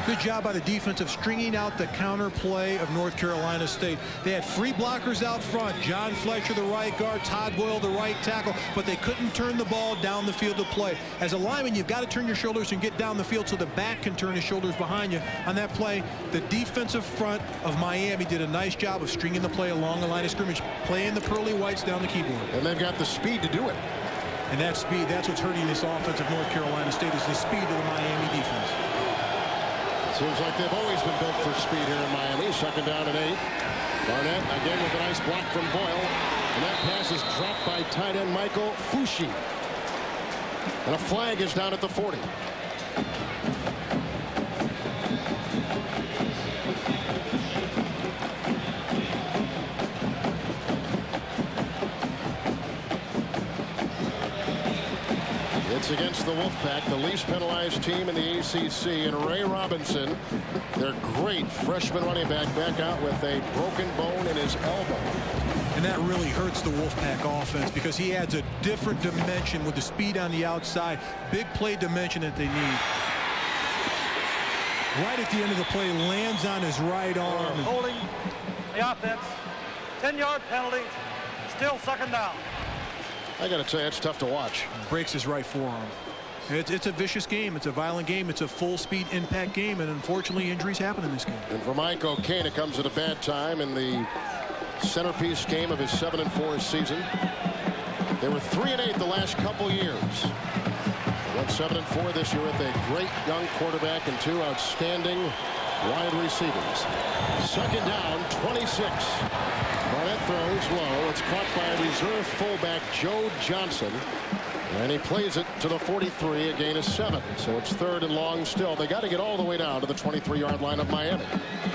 Good job by the defense of stringing out the counter play of North Carolina State. They had 3 blockers out front. John Fletcher, the right guard, Todd Boyle, the right tackle, but they couldn't turn the ball down the field to play. As a lineman, you've got to turn your shoulders and get down the field so the back can turn his shoulders behind you. On that play, the defensive front of Miami did a nice job of stringing the play along the line of scrimmage, playing the pearly whites down the keyboard. And they've got the speed to do it. And that speed, that's what's hurting this offense of North Carolina State, is the speed of the Miami defense. Seems like they've always been built for speed here in Miami. 2nd down and 8. Barnett again with a nice block from Boyle. And that pass is dropped by tight end Michael Fushi. And a flag is down at the 40. It's against the Wolfpack, the least penalized team in the ACC, and Ray Robinson, their great freshman running back, back out with a broken bone in his elbow. And that really hurts the Wolfpack offense because he adds a different dimension with the speed on the outside, big play dimension that they need. Right at the end of the play, lands on his right arm. Holding the offense, 10-yard penalty, still 2nd down. I got to tell you, it's tough to watch. Breaks his right forearm. It's a vicious game. It's a violent game. It's a full-speed impact game, and unfortunately, injuries happen in this game. And for Mike O'Kane, it comes at a bad time in the centerpiece game of his 7-4 season. They were 3-8 the last couple years. Went 7-4 this year with a great young quarterback and 2 outstanding wide receivers. 2nd down, 26. Barnett throws low. It's caught by a reserve fullback, Joe Johnson. And he plays it to the 43, a gain of 7. So it's 3rd and long still. They got to get all the way down to the 23-yard line of Miami.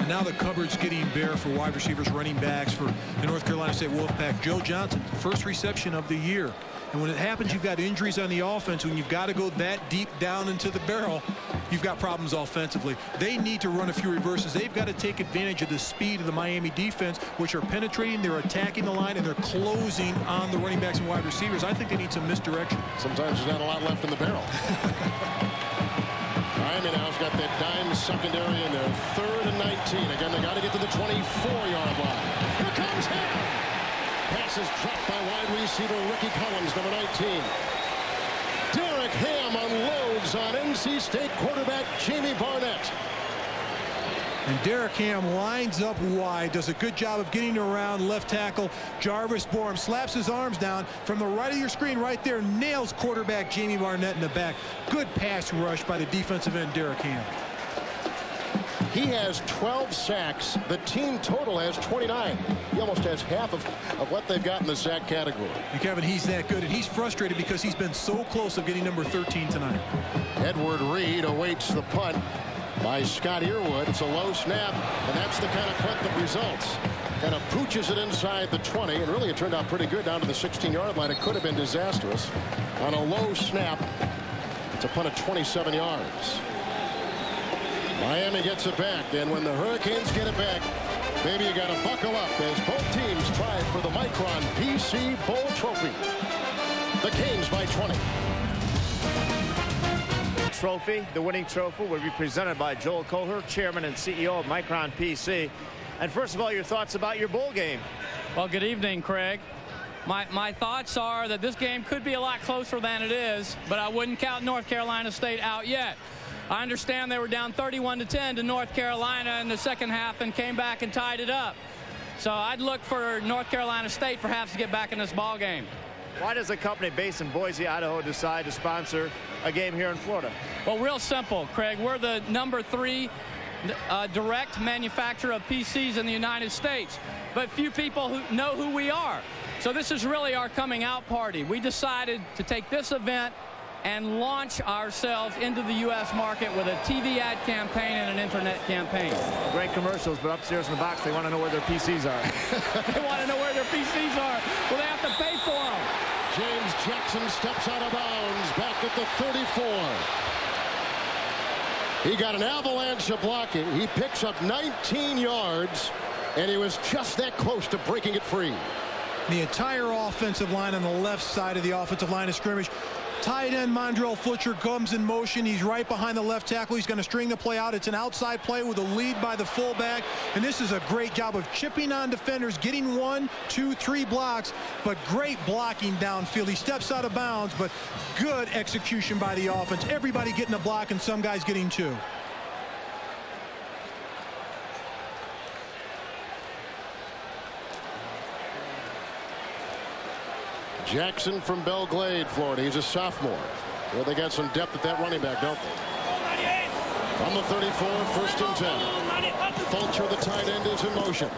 Now the cupboard's getting bare for wide receivers, running backs for the North Carolina State Wolfpack. Joe Johnson, first reception of the year. And when it happens, you've got injuries on the offense. When you've got to go that deep down into the barrel, you've got problems offensively. They need to run a few reverses. They've got to take advantage of the speed of the Miami defense, which are penetrating, they're attacking the line, and they're closing on the running backs and wide receivers. I think they need some misdirection. Sometimes there's not a lot left in the barrel. Miami now's got that dime secondary in their 3rd and 19. Again, they got to get to the 24-yard line. Here comes Ham. Pass is dropped by wide receiver Ricky Collins, number 19. Derek Ham unloads on NC State quarterback Jamie Barnett. And Derek Ham lines up wide, does a good job of getting around left tackle Jarvis Bourne, slaps his arms down from the right of your screen right there, nails quarterback Jamie Barnett in the back. Good pass rush by the defensive end Derek Ham. He has 12 sacks. The team total has 29. He almost has half of what they've got in the sack category. And Kevin, he's that good, and he's frustrated because he's been so close of getting number 13 tonight. Edward Reed awaits the punt by Scott Earwood. It's a low snap, and that's the kind of punt that results. Kind of pooches it inside the 20, and really it turned out pretty good down to the 16-yard line. It could have been disastrous. On a low snap, it's a punt of 27 yards. Miami gets it back, and when the Hurricanes get it back, maybe you got to buckle up as both teams try for the Micron PC Bowl trophy. The Canes by 20. Trophy, the winning trophy, will be presented by Joel Kohler, chairman and CEO of Micron PC. And first of all, your thoughts about your bowl game. Well, good evening, Craig. My thoughts are that this game could be a lot closer than it is, but I wouldn't count North Carolina State out yet. I understand they were down 31-10 to North Carolina in the second half and came back and tied it up. So I'd look for North Carolina State perhaps to get back in this ball game. Why does a company based in Boise, Idaho decide to sponsor a game here in Florida? Well, real simple, Craig. We're the #3 direct manufacturer of PCs in the United States, but few people know who we are. So this is really our coming out party. We decided to take this event and launch ourselves into the U.S. market with a TV ad campaign and an internet campaign. Great commercials, but upstairs in the box, they want to know where their PCs are. They want to know where their PCs are. Well, they have to pay for them. James Jackson steps out of bounds back at the 34. He got an avalanche of blocking. He picks up 19 yards, and he was just that close to breaking it free. The entire offensive line on the left side of the offensive line of scrimmage. Tight end Mondrell Fletcher comes in motion. He's right behind the left tackle. He's going to string the play out. It's an outside play with a lead by the fullback. And this is a great job of chipping on defenders, getting 1, 2, 3 blocks, but great blocking downfield. He steps out of bounds, but good execution by the offense. Everybody getting a block and some guys getting 2. Jackson from Belglade, Florida. He's a sophomore. Well, they got some depth at that running back, don't they? From the 34, 1st and 10. Fulcher, the tight end, is in motion.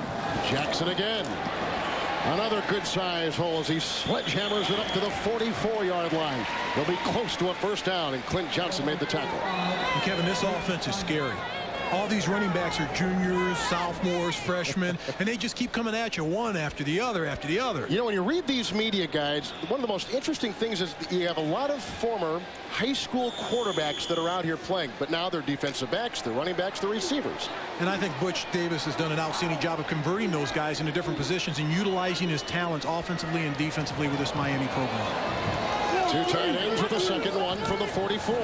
Jackson again. Another good size hole as he sledgehammers it up to the 44-yard line. They'll be close to a 1st down, and Clint Johnson made the tackle. And Kevin, this offense is scary. All these running backs are juniors, sophomores, freshmen, and they just keep coming at you one after the other after the other. You know, when you read these media guides, one of the most interesting things is you have a lot of former high school quarterbacks that are out here playing, but now they're defensive backs, they're running backs, they're receivers. And I think Butch Davis has done an outstanding job of converting those guys into different positions and utilizing his talents offensively and defensively with this Miami program. 2 tight ends with a second one from the 44.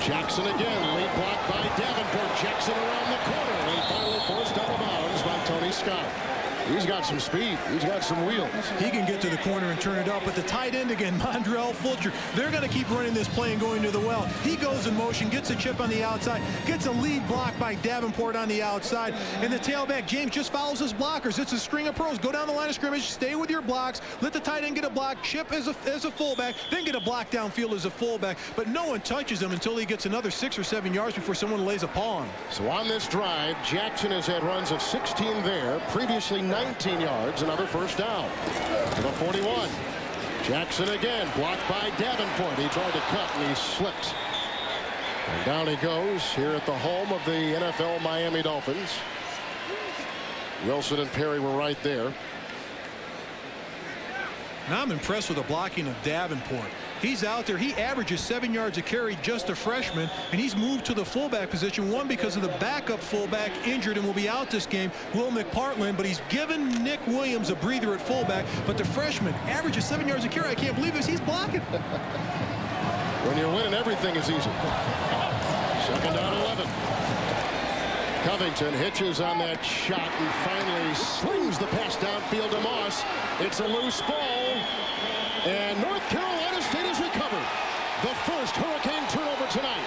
Jackson again, lead block by Davenport. Jackson around the corner and finally forced out of bounds by Tony Scott. He's got some speed. He's got some wheels. He can get to the corner and turn it up. But the tight end again, Mondrell Fulcher, they're going to keep running this play and going to the well. He goes in motion, gets a chip on the outside, gets a lead block by Davenport on the outside. And the tailback, James, just follows his blockers. It's a string of pros. Go down the line of scrimmage, stay with your blocks, let the tight end get a block, chip as a fullback, then get a block downfield as a fullback. But no one touches him until he gets another 6 or 7 yards before someone lays a paw on him. So on this drive, Jackson has had runs of 16 there, previously 19 yards, another 1st down to the 41. Jackson again, blocked by Davenport. He tried to cut and he slipped. And down he goes here at the home of the NFL Miami Dolphins. Wilson and Perry were right there. Now I'm impressed with the blocking of Davenport. He's out there. He averages 7 yards a carry, just a freshman, and he's moved to the fullback position, one because of the backup fullback injured and will be out this game, Will McPartland, but he's given Nick Williams a breather at fullback. But the freshman averages 7 yards a carry. I can't believe this. He's blocking. When you're winning, everything is easy. 2nd down 11. Covington hitches on that shot and finally slings the pass downfield to Moss. It's a loose ball, and North Carolina State has recovered the 1st Hurricane turnover tonight.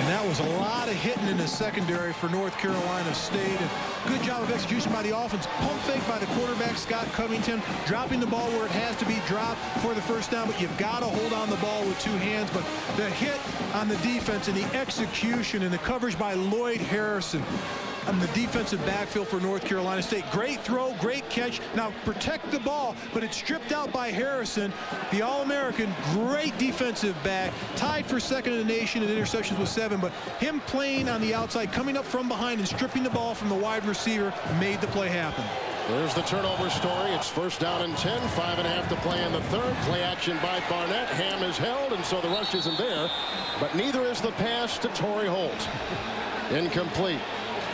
And that was a lot of hitting in the secondary for North Carolina State. And good job of execution by the offense. Pump fake by the quarterback, Scott Covington, dropping the ball where it has to be dropped for the 1st down. But you've got to hold on the ball with 2 hands. But the hit on the defense and the execution and the coverage by Lloyd Harrison on the defensive backfield for North Carolina State. Great throw, great catch. Now protect the ball, but it's stripped out by Harrison, the All-American. Great defensive back, tied for 2nd in the nation in interceptions with 7, but him playing on the outside, coming up from behind and stripping the ball from the wide receiver made the play happen. There's the turnover story. It's 1st down and 10, 5.5 to play in the 3rd. Play action by Barnett. Ham is held, and so the rush isn't there, but neither is the pass to Torrey Holt. Incomplete.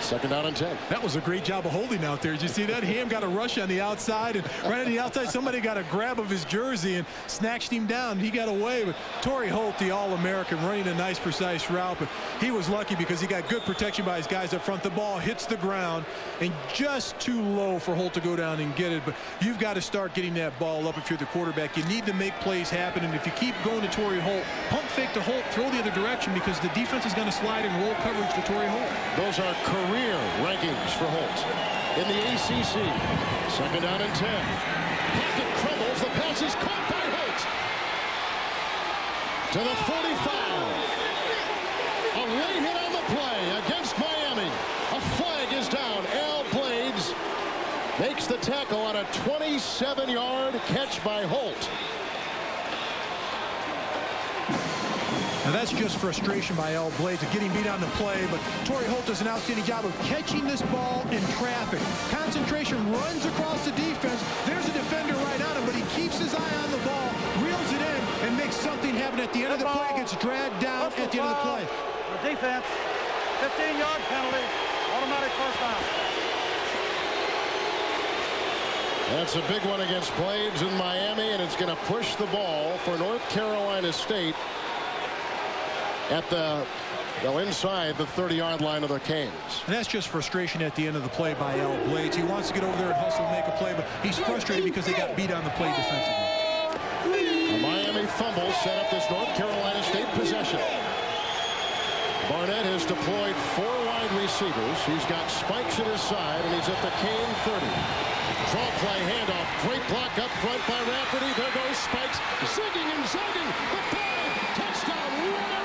2nd down and 10. That was a great job of holding out there. Did you see that? Ham got a rush on the outside, and right on the outside, somebody got a grab of his jersey and snatched him down. He got away, but Torrey Holt, the All-American, running a nice, precise route, but he was lucky because he got good protection by his guys up front. The ball hits the ground and just too low for Holt to go down and get it, but you've got to start getting that ball up if you're the quarterback. You need to make plays happen, and if you keep going to Torrey Holt, pump fake to Holt, throw the other direction because the defense is going to slide and roll coverage to Torrey Holt. Those are career rankings for Holt in the ACC. 2nd down and 10. Pocket crumbles. The pass is caught by Holt to the 45. A late hit on the play against Miami. tackle on a 27-yard catch by Holt. Now that's just frustration by L. Blades of getting beat on the play, but Torrey Holt does an outstanding job of catching this ball in traffic. Concentration, runs across the defense. There's a defender right on him, but he keeps his eye on the ball, reels it in, and makes something happen at the end of the play. Gets dragged down at the end of the play. The defense, 15-yard penalty, automatic first down. That's a big one against Blades in Miami, and it's going to push the ball for North Carolina State at the, well, inside the 30-yard line of the Canes. And that's just frustration at the end of the play by L. Blades. He wants to get over there and hustle and make a play, but he's frustrated because they got beat on the play defensively. A Miami fumble set up this North Carolina State possession. Barnett has deployed 4 wide receivers. He's got Spikes at his side, and he's at the Cane 30. Draw play handoff. Great block up front by Rafferty. There goes Spikes. Zigging and zagging. The play. Touchdown. Run.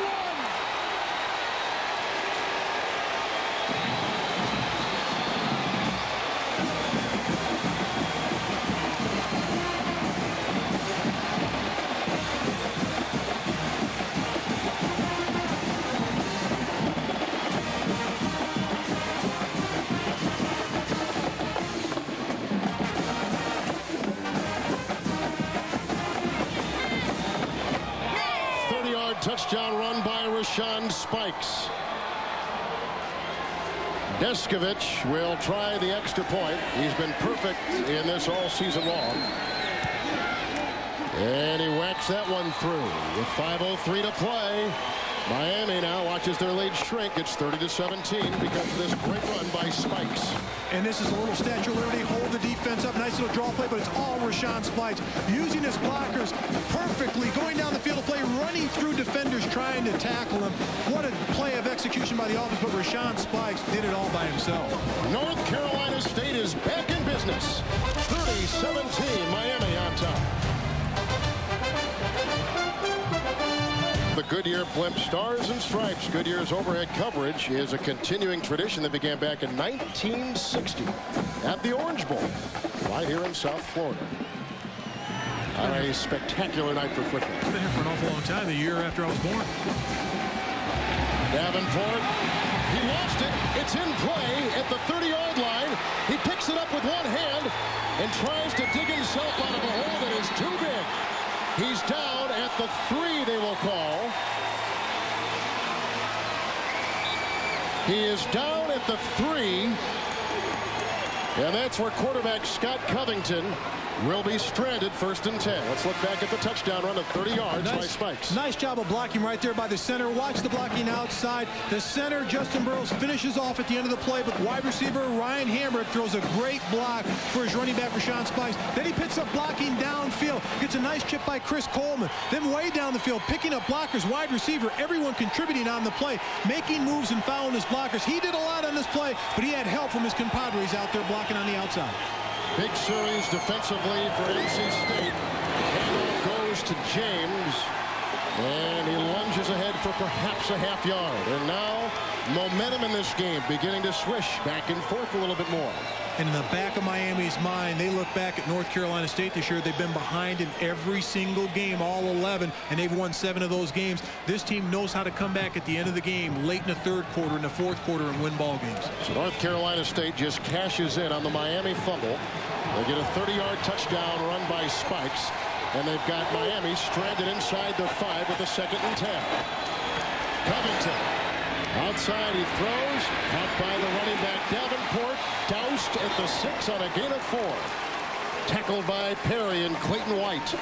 30-yard touchdown run by Rashawn Spikes. Deskovich will try the extra point. He's been perfect in this all season long. And he whacks that one through with 5:03 to play. Miami now watches their lead shrink. It's 30-17 because of this great run by Spikes. And this is a little statue liberty. Hold the defense up. Nice little draw play, but it's all Rashawn Spikes using his blockers perfectly, going down the field of play, running through defenders trying to tackle him. What a play of execution by the offense, but Rashawn Spikes did it all by himself. North Carolina State is back in business. 30-17, Miami on top. The Goodyear Blimp Stars and Stripes. Goodyear's overhead coverage is a continuing tradition that began back in 1960 at the Orange Bowl, right here in South Florida. A spectacular night for football. I've been here for an awful long time, the year after I was born. Davenport, he lost it. It's in play at the 30-yard line. He picks it up with one hand and tries to dig himself out of a hole that is too big. He's down at the 3, they will call. He is down at the 3. And that's where quarterback Scott Covington will be stranded 1st and 10. Let's look back at the touchdown run of 30 yards by Spikes. Nice job of blocking right there by the center. Watch the blocking outside. The center, Justin Burrows, finishes off at the end of the play, but wide receiver Ryan Hammer throws a great block for his running back, Rashawn Spikes. Then he picks up blocking downfield. Gets a nice chip by Chris Coleman. Then way down the field, picking up blockers, wide receiver, everyone contributing on the play, making moves and fouling his blockers. He did a lot on this play, but he had help from his compadres out there blocking on the outside. Big series defensively for NC State. Handoff goes to James, and he lunges ahead for perhaps a half yard. And now momentum in this game beginning to swish back and forth a little bit more. And in the back of Miami's mind, they look back at North Carolina State this year. They've been behind in every single game, all 11, and they've won 7 of those games. This team knows how to come back at the end of the game, late in the 3rd quarter, in the 4th quarter, and win ball games. So North Carolina State just cashes in on the Miami fumble. They get a 30-yard touchdown run by Spikes, and they've got Miami stranded inside the 5 with a 2nd and 10. Covington. Outside he throws, caught by the running back Davenport, doused at the 6 on a gain of 4. Tackled by Perry and Clayton White.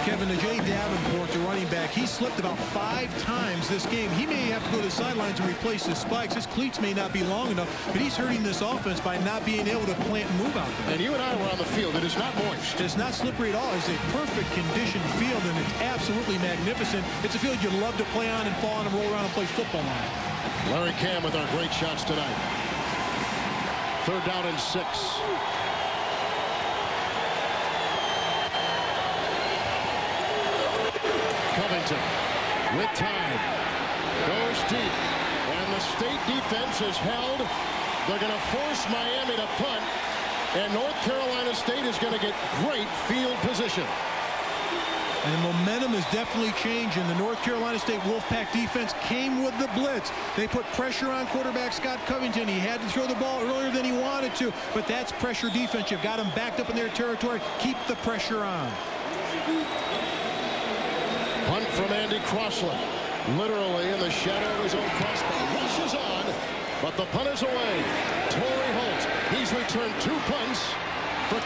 Kevin, the J. Davenport, the running back, he slipped about 5 times this game. He may have to go to the sidelines and replace his spikes. His cleats may not be long enough, but he's hurting this offense by not being able to plant and move out there. And you and I were on the field. It is not moist. It's not slippery at all. It's a perfect conditioned field, and it's absolutely magnificent. It's a field you'd love to play on and fall on and roll around and play football on. Larry Cam with our great shots tonight. 3rd down and 6. Covington with time. Goes deep. And the State defense is held. They're going to force Miami to punt. And North Carolina State is going to get great field position. And the momentum is definitely changing. The North Carolina State Wolfpack defense came with the blitz. They put pressure on quarterback Scott Covington. He had to throw the ball earlier than he wanted to, but that's pressure defense. You've got them backed up in their territory. Keep the pressure on. Punt from Andy Crossland. Literally in the shadow of his own crossbar. Rushes on, but the punt is away. Torrey Holt. He's returned 2 punts for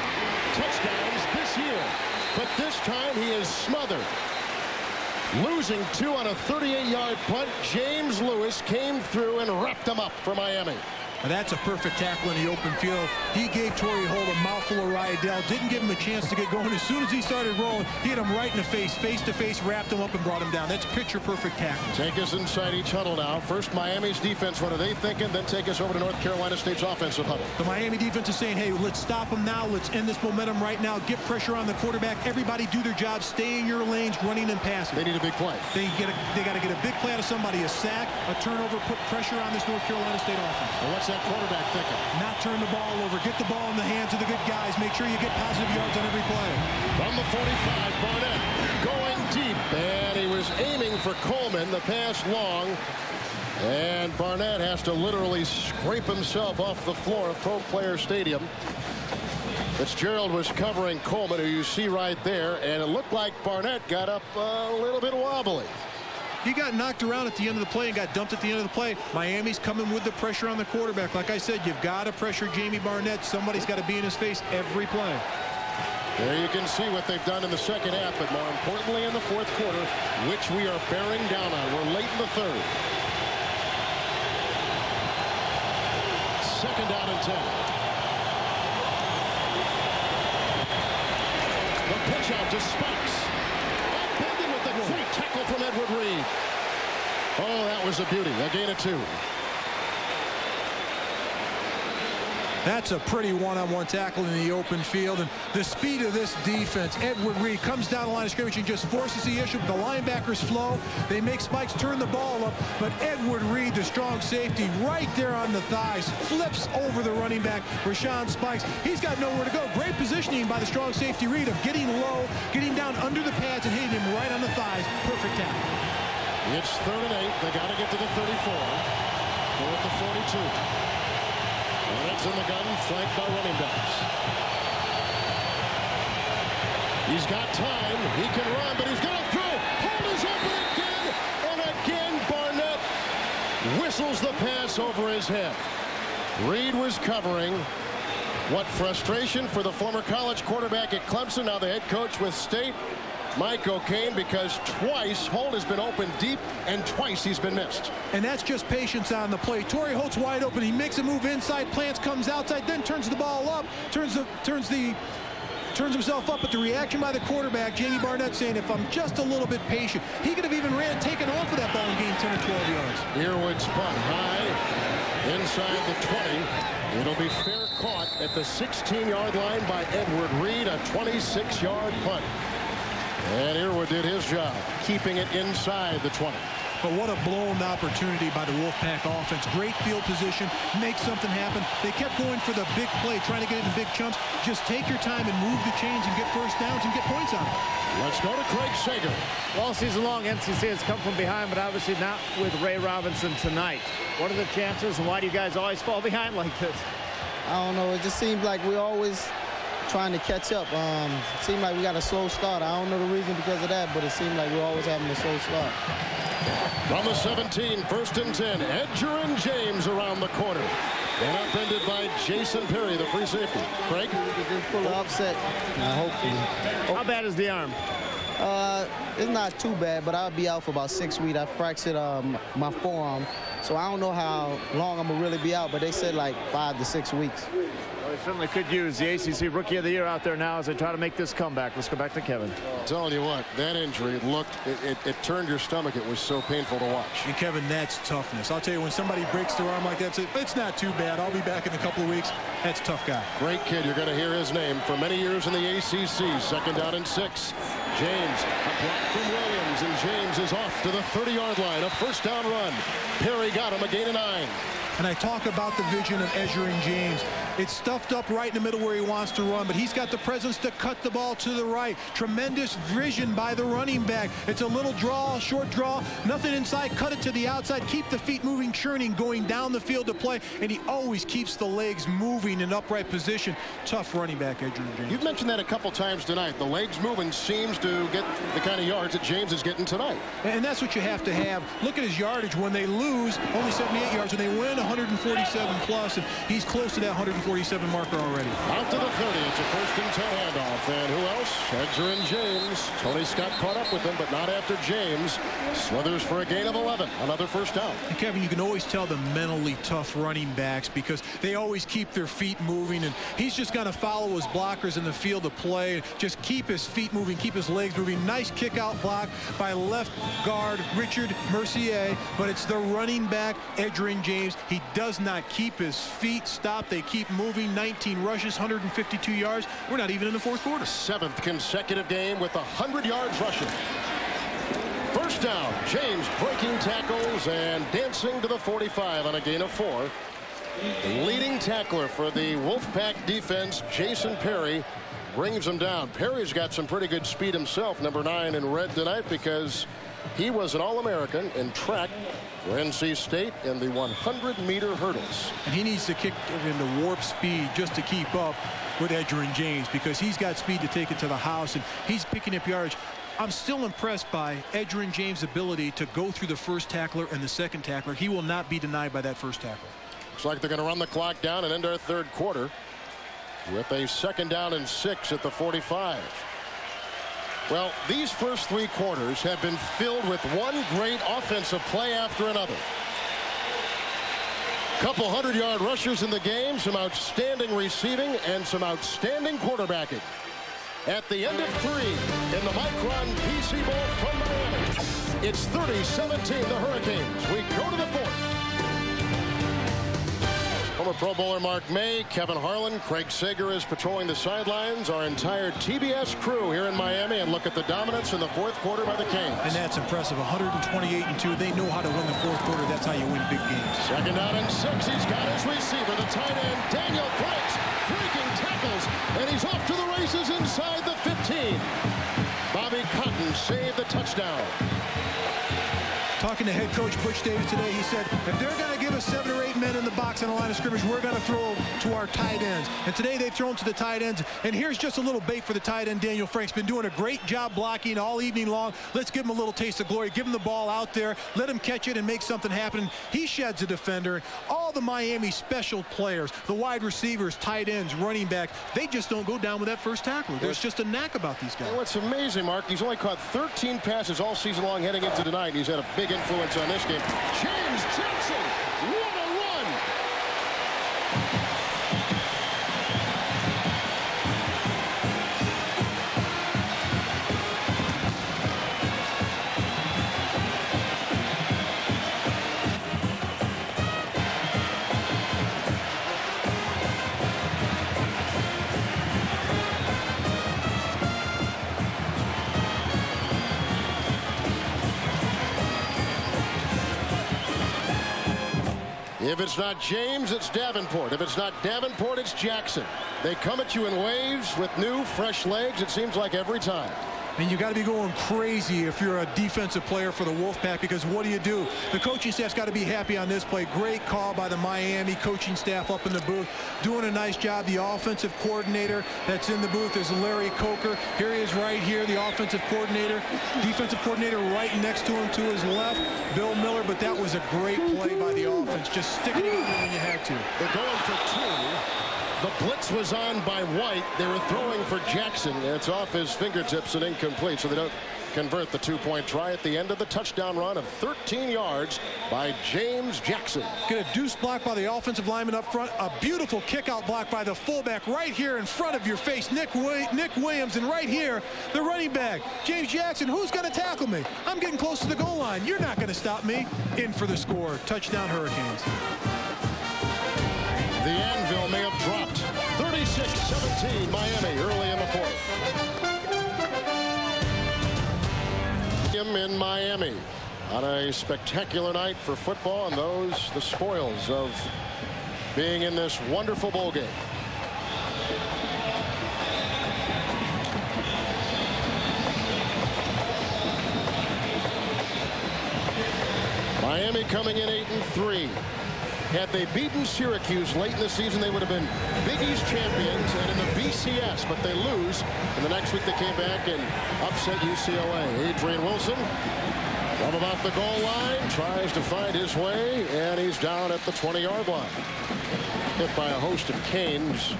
touchdowns this year. But this time he is smothered. Losing 2 on a 38-yard punt. James Lewis came through and wrapped him up for Miami. Now that's a perfect tackle in the open field. He gave Torrey Holt a mouthful of Rydell. Didn't give him a chance to get going. As soon as he started rolling, he hit him right in the face to face, wrapped him up and brought him down. That's picture-perfect tackle. Take us inside each huddle now. First, Miami's defense. What are they thinking? Then take us over to North Carolina State's offensive huddle. The Miami defense is saying, hey, let's stop him now. Let's end this momentum right now. Get pressure on the quarterback. Everybody do their job. Stay in your lanes, running and passing. They need a big play. They got to get a big play out of somebody, a sack, a turnover, put pressure on this North Carolina State offense. Well, what's that quarterback thinking? Not turn the ball over. Get the ball in the hands of the good guys. Make sure you get positive yards on every play. From the 45, Barnett going deep. And he was aiming for Coleman. The pass long. And Barnett has to literally scrape himself off the floor of Pro Player Stadium. Fitzgerald was covering Coleman, who you see right there. And it looked like Barnett got up a little bit wobbly. He got knocked around at the end of the play and got dumped at the end of the play. Miami's coming with the pressure on the quarterback. Like I said, you've got to pressure Jamie Barnett. Somebody's got to be in his face every play. There you can see what they've done in the second half, but more importantly in the fourth quarter, which we are bearing down on. We're late in the third. Second down and 10. The pitch out to Spikes. Upended with a great tackle from Edward Reed. Oh, that was a beauty. A gain of 2. That's a pretty one-on-one tackle in the open field. And the speed of this defense, Edward Reed comes down the line of scrimmage and just forces the issue. The linebackers flow. They make Spikes turn the ball up. But Edward Reed, the strong safety, right there on the thighs, flips over the running back, Rashawn Spikes. He's got nowhere to go. Great positioning by the strong safety Reed of getting low, getting down under the pads and hitting him right on the thighs. Perfect tackle. It's 3rd and 8. They got to get to the 34. They're at the 42. Barnett's in the gun, flanked by running backs. He's got time. He can run, but he's going to throw. Holt is open again, and again Barnett whistles the pass over his head. Reed was covering. What frustration for the former college quarterback at Clemson, now the head coach with State, Mike O'Kane, because twice Holt has been open deep and twice he's been missed. And that's just patience on the play. Torrey Holt's wide open. He makes a move inside, plants, comes outside, then turns the ball up, turns himself up. But the reaction by the quarterback, Jamie Barnett, saying, if I'm just a little bit patient, he could have even taken off of that ball and gained 10 or 12 yards. Earwood's punt high inside the 20. It'll be fair caught at the 16-yard line by Edward Reed, a 26-yard punt. And Earwood did his job, keeping it inside the 20. But what a blown opportunity by the Wolfpack offense. Great field position, make something happen. They kept going for the big play, trying to get it in big chunks. Just take your time and move the chains and get first downs and get points on it. Let's go to Craig Sager. All season long, NC has come from behind, but obviously not with Ray Robinson tonight. What are the chances, and why do you guys always fall behind like this? I don't know. It just seems like we always trying to catch up. Seemed like we got a slow start. I don't know the reason because of that, but it seemed like we're always having a slow start. From the 17, 1st and 10, Edgerrin James around the corner. And upended by Jason Perry, the free safety. Craig? Just pull the upset, hopefully. How bad is the arm? It's not too bad, but I'll be out for about 6 weeks. I fractured my forearm, so I don't know how long I'm going to really be out, but they said like 5 to 6 weeks. Well, they certainly could use the ACC Rookie of the Year out there now as they try to make this comeback. Let's go back to Kevin. I'm telling you what, that injury looked, it turned your stomach. It was so painful to watch. And Kevin, that's toughness. I'll tell you, when somebody breaks their arm like that, it's not too bad. I'll be back in a couple of weeks. That's a tough guy. Great kid. You're going to hear his name for many years in the ACC. 2nd down and 6. James, a block from Williams, and James is off to the 30-yard line. A first down run. Perry got him, a gain of 9. And I talk about the vision of Edgerrin James. It's stuffed up right in the middle where he wants to run, but he's got the presence to cut the ball to the right. Tremendous vision by the running back. It's a little draw, short draw, nothing inside, cut it to the outside, keep the feet moving, churning, going down the field to play, and he always keeps the legs moving in upright position. Tough running back, Edgerrin James. You've mentioned that a couple times tonight. The legs moving seems to get the kind of yards that James is getting tonight. And that's what you have to have. Look at his yardage. When they lose, only 78 yards. When they win, 147 plus, and he's close to that 147 marker already. Out to the 30. It's a 1st and 10 handoff. And who else? Edgerrin James. Tony Scott caught up with him, but not after James. Slithers for a gain of 11. Another first down. And Kevin, you can always tell the mentally tough running backs because they always keep their feet moving, and he's just going to follow his blockers in the field of play. Just keep his feet moving, keep his legs moving. Nice kick out block by left guard Richard Mercier, but it's the running back Edgerrin James. He does not keep his feet stopped. They keep moving. 19 rushes, 152 yards. We're not even in the 4th quarter. 7th consecutive game with 100 yards rushing. First down. James breaking tackles and dancing to the 45 on a gain of 4. The leading tackler for the Wolfpack defense, Jason Perry, brings him down. Perry's got some pretty good speed himself, number 9 in red tonight, because he was an All-American in track for NC State in the 100-meter hurdles. And he needs to kick into warp speed just to keep up with Edgerrin James, because he's got speed to take it to the house, and he's picking up yardage. I'm still impressed by Edgerrin James' ability to go through the first tackler and the second tackler. He will not be denied by that first tackler. Looks like they're going to run the clock down and end our 3rd quarter with a 2nd down and 6 at the 45. Well, these first 3 quarters have been filled with one great offensive play after another. Couple 100-yard rushers in the game, some outstanding receiving, and some outstanding quarterbacking. At the end of 3 in the Micron PC Bowl from Miami, it's 30-17 the Hurricanes. We go to the 4th. Former Pro Bowler Mark May, Kevin Harlan, Craig Sager is patrolling the sidelines. Our entire TBS crew here in Miami, and look at the dominance in the 4th quarter by the Canes. And that's impressive. 128-2. They know how to win the 4th quarter. That's how you win big games. 2nd down and 6. He's got his receiver, the tight end, Daniel Price, breaking tackles, and he's off to the races inside the 15. Bobby Cotton saved the touchdown. Talking to head coach Butch Davis today, he said, if they're going to give us 7 or 8 men in the box on the line of scrimmage, we're going to throw to our tight ends. And today they've thrown to the tight ends. And here's just a little bait for the tight end, Daniel Frank's been doing a great job blocking all evening long. Let's give him a little taste of glory. Give him the ball out there. Let him catch it and make something happen. He sheds a defender. All the Miami special players, the wide receivers, tight ends, running back, they just don't go down with that first tackle. There's just a knack about these guys. And what's amazing, Mark, he's only caught 13 passes all season long heading into tonight. He's had a big influence on this game. James Jackson, what a run! If it's not James, it's Davenport. If it's not Davenport, it's Jackson. They come at you in waves with new, fresh legs, it seems like every time. And you got to be going crazy if you're a defensive player for the Wolfpack, because what do? The coaching staff's got to be happy on this play. Great call by the Miami coaching staff up in the booth, doing a nice job. The offensive coordinator that's in the booth is Larry Coker. Here he is right here, the offensive coordinator. Defensive coordinator right next to him to his left, Bill Miller. But that was a great play by the offense, just sticking it in when you had to. They're going for 2. The blitz was on by White. They were throwing for Jackson. It's off his fingertips and incomplete, so they don't convert the 2-point try at the end of the touchdown run of 13 yards by James Jackson. Get a deuce block by the offensive lineman up front. A beautiful kick-out block by the fullback right here in front of your face, Nick Williams. And right here, the running back, James Jackson. Who's going to tackle me? I'm getting close to the goal line. You're not going to stop me. In for the score. Touchdown, Hurricanes. The anvil may have dropped. 36-17 Miami early in the 4th. In Miami. on a spectacular night for football, and those the spoils of being in this wonderful bowl game. Miami coming in 8-3. Had they beaten Syracuse late in the season, they would have been Big East champions and in the BCS, but they lose. And the next week they came back and upset UCLA. Adrian Wilson from about the goal line tries to find his way, and he's down at the 20-yard line. Hit by a host of canes.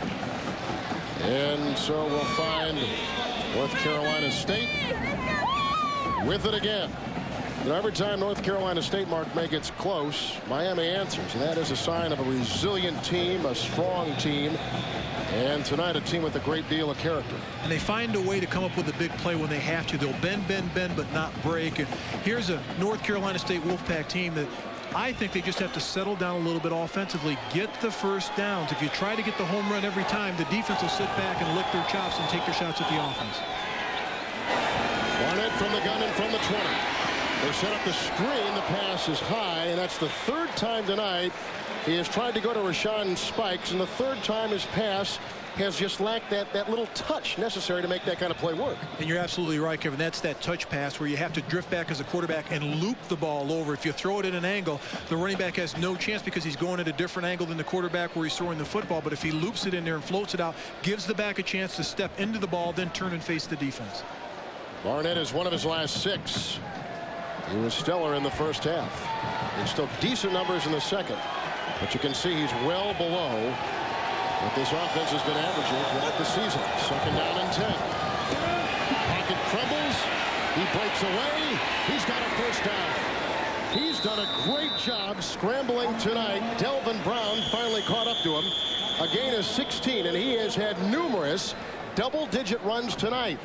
And so we'll find North Carolina State with it again. You know, every time North Carolina State, Mark, gets close, Miami answers, and that is a sign of a resilient team, a strong team, and tonight a team with a great deal of character. And they find a way to come up with a big play when they have to. They'll bend, but not break. And here's a North Carolina State Wolfpack team that I think they just have to settle down a little bit offensively, get the first downs. If you try to get the home run every time, the defense will sit back and lick their chops and take their shots at the offense. Barnett from the gun and from the 20. They set up the screen. The pass is high, and that's the third time tonight he has tried to go to Rashawn Spikes, and the third time his pass has just lacked that little touch necessary to make that kind of play work. And you're absolutely right, Kevin. That's that touch pass where you have to drift back as a quarterback and loop the ball over. If you throw it at an angle, the running back has no chance because he's going at a different angle than the quarterback where he's throwing the football. But if he loops it in there and floats it out, gives the back a chance to step into the ball, then turn and face the defense. Barnett is one of his last 6. He was stellar in the first half. He's still decent numbers in the second. But you can see he's well below what this offense has been averaging throughout the season. Second down and 10. Pocket crumbles. He breaks away. He's got a first down. He's done a great job scrambling tonight. Delvin Brown finally caught up to him. A gain of 16, and he has had numerous double-digit runs tonight.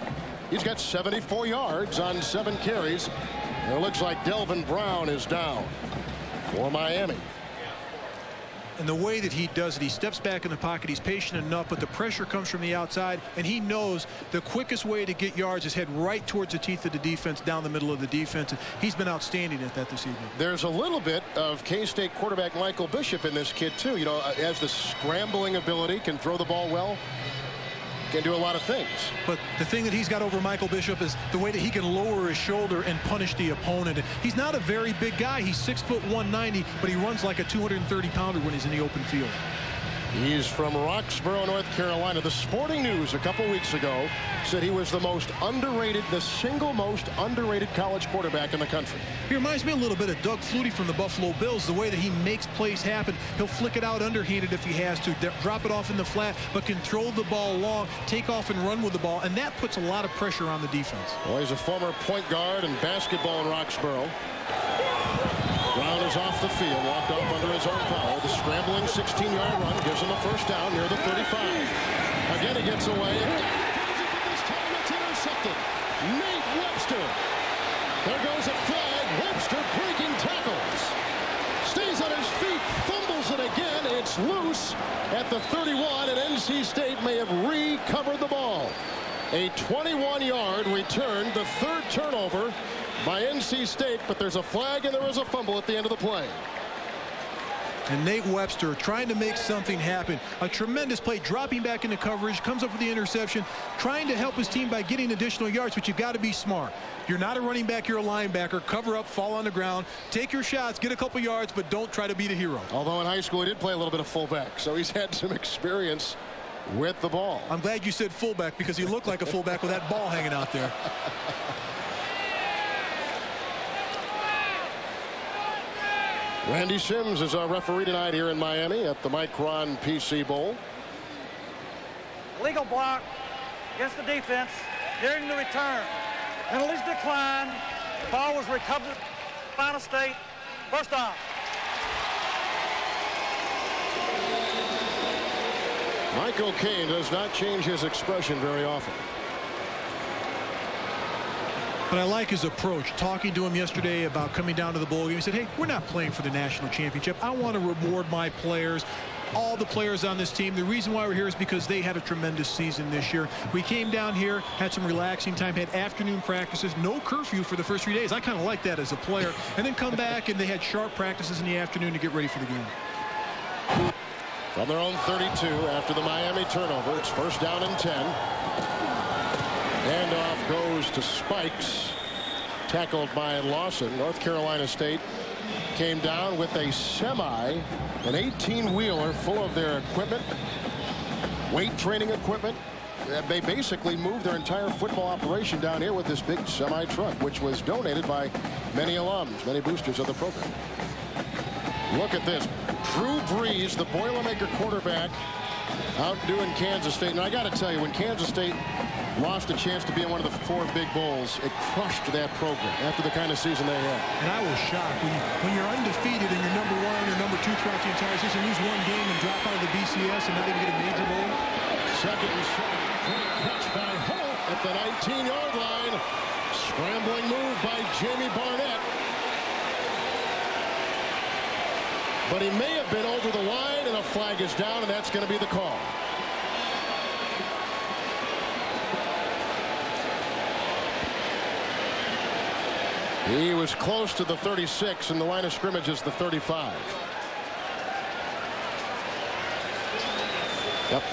He's got 74 yards on 7 carries. It looks like Delvin Brown is down for Miami. And the way that he does it, he steps back in the pocket. He's patient enough, but the pressure comes from the outside, and he knows the quickest way to get yards is head right towards the teeth of the defense, down the middle of the defense. And he's been outstanding at that this evening. There's a little bit of K-State quarterback Michael Bishop in this kid, too. You know, has the scrambling ability, can throw the ball well. Can do a lot of things. But the thing that he's got over Michael Bishop is the way that he can lower his shoulder and punish the opponent. He's not a very big guy. He's 6 foot 190, but he runs like a 230-pounder when he's in the open field. He's from Roxborough, North Carolina. The Sporting News a couple weeks ago said he was the most underrated, the single most underrated college quarterback in the country. He reminds me a little bit of Doug Flutie from the Buffalo Bills, the way that he makes plays happen. He'll flick it out underhanded if he has to, drop it off in the flat, but can throw the ball long, take off and run with the ball, and that puts a lot of pressure on the defense. Well, he's a former point guard and basketball in Roxborough. Brown is off the field, walked off under his own power. The scrambling 16-yard run gives him a first down near the 35. Again, he gets away. This time it's intercepted. Nate Webster. There goes a flag. Webster breaking tackles. Stays on his feet, fumbles it again. It's loose at the 31, and NC State may have recovered the ball. A 21-yard return, the third turnover by NC State, but there's a flag and there was a fumble at the end of the play. And Nate Webster trying to make something happen. A tremendous play, dropping back into coverage, comes up with the interception, trying to help his team by getting additional yards, but you've got to be smart. You're not a running back, you're a linebacker. Cover up, fall on the ground, take your shots, get a couple yards, but don't try to be the hero. Although in high school he did play a little bit of fullback, so he's had some experience with the ball. I'm glad you said fullback because he looked like a fullback with that ball hanging out there. Randy Sims is our referee tonight here in Miami at the Micron PC Bowl. Legal block against the defense during the return. Penalties declined. The ball was recovered. Final State. First down. Michael Caine does not change his expression very often. But I like his approach. Talking to him yesterday about coming down to the bowl game, he said, hey, we're not playing for the national championship. I want to reward my players, all the players on this team. The reason why we're here is because they had a tremendous season this year. We came down here, had some relaxing time, had afternoon practices, no curfew for the first 3 days. I kind of like that as a player. And then come back, and they had sharp practices in the afternoon to get ready for the game. From their own 32 after the Miami turnover, it's first down and 10. Handoff goes to Spikes, tackled by Lawson. North Carolina State came down with a semi, an 18-wheeler full of their equipment, weight training equipment. They basically moved their entire football operation down here with this big semi truck, which was donated by many alums, many boosters of the program. Look at this. Drew Brees, the Boilermaker quarterback, outdoing Kansas State. And I got to tell you, when Kansas State lost a chance to be in one of the 4 big bowls, it crushed that program after the kind of season they had. And I was shocked when you're undefeated and you're number 1 or number 2 throughout the entire season, lose one game and drop out of the BCS and not even get a major bowl. Second and 7. Catch by Holt at the 19-yard line. Scrambling move by Jamie Barnett. But he may have been over the line, and a flag is down, and that's going to be the call. He was close to the 36, and the line of scrimmage is the 35. Yep.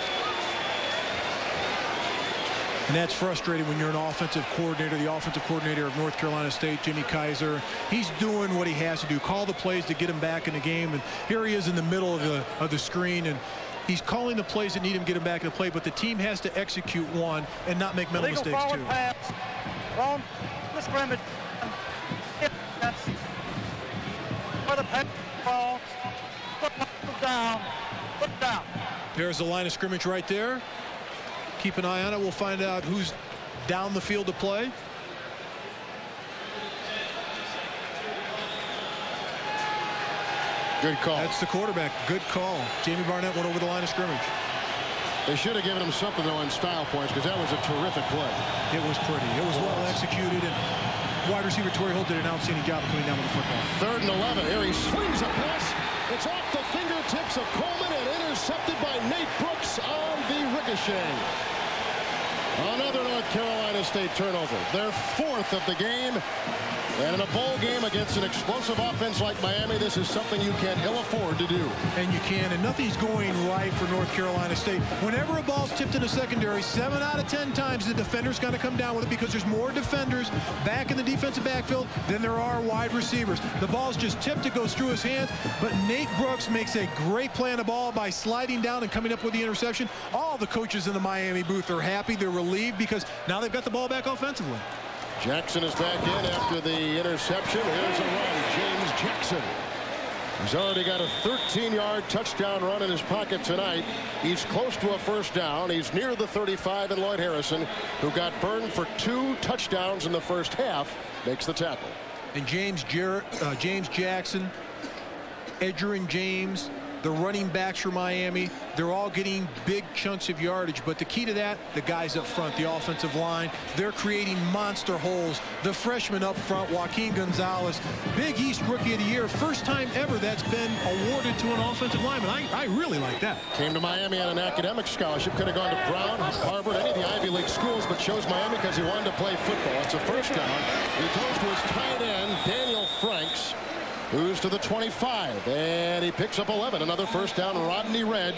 And that's frustrating when you're an offensive coordinator, the offensive coordinator of North Carolina State, Jimmy Kaiser. He's doing what he has to do, call the plays to get him back in the game. And here he is in the middle of the screen, and he's calling the plays that need him to get him back in the play. But the team has to execute one and not make mental mistakes too. Pass on the scrimmage. For the pass ball. Put down. Put down. There's the line of scrimmage right there. Keep an eye on it. We'll find out who's down the field to play. Good call. That's the quarterback. Good call. Jamie Barnett went over the line of scrimmage. They should have given him something, though, in style points, because that was a terrific play. It was pretty. It was well executed, and wide receiver Torrey Holt did an outstanding job of coming down with the football. 3rd and 11. Here he swings a pass. It's off the fingertips of Coleman and intercepted by Nate Brooks on the ricochet. Another North Carolina State turnover. Their 4th of the game. And in a bowl game against an explosive offense like Miami, this is something you can ill afford to do. And you can, and nothing's going right for North Carolina State. Whenever a ball's tipped in the secondary, 7 out of 10 times the defender's got to come down with it because there's more defenders back in the defensive backfield than there are wide receivers. The ball's just tipped, it goes through his hands, but Nate Brooks makes a great play on the ball by sliding down and coming up with the interception. All the coaches in the Miami booth are happy, they're relieved because now they've got the ball back offensively. Jackson is back in after the interception. Here's a run. James Jackson. He's already got a 13-yard touchdown run in his pocket tonight. He's close to a first down. He's near the 35, and Lloyd Harrison, who got burned for 2 touchdowns in the first half, makes the tackle. And James Jackson, Edgerrin James, the running backs for Miami, they're all getting big chunks of yardage. But the key to that, the guys up front, the offensive line, they're creating monster holes. The freshman up front, Joaquin Gonzalez, Big East Rookie of the Year. First time ever that's been awarded to an offensive lineman. I really like that. Came to Miami on an academic scholarship. Could have gone to Brown, Harvard, any of the Ivy League schools, but chose Miami because he wanted to play football. It's a first down. He throws to his tight end, Daniel Franks, who's to the 25, and he picks up 11. Another first down. Rodney Red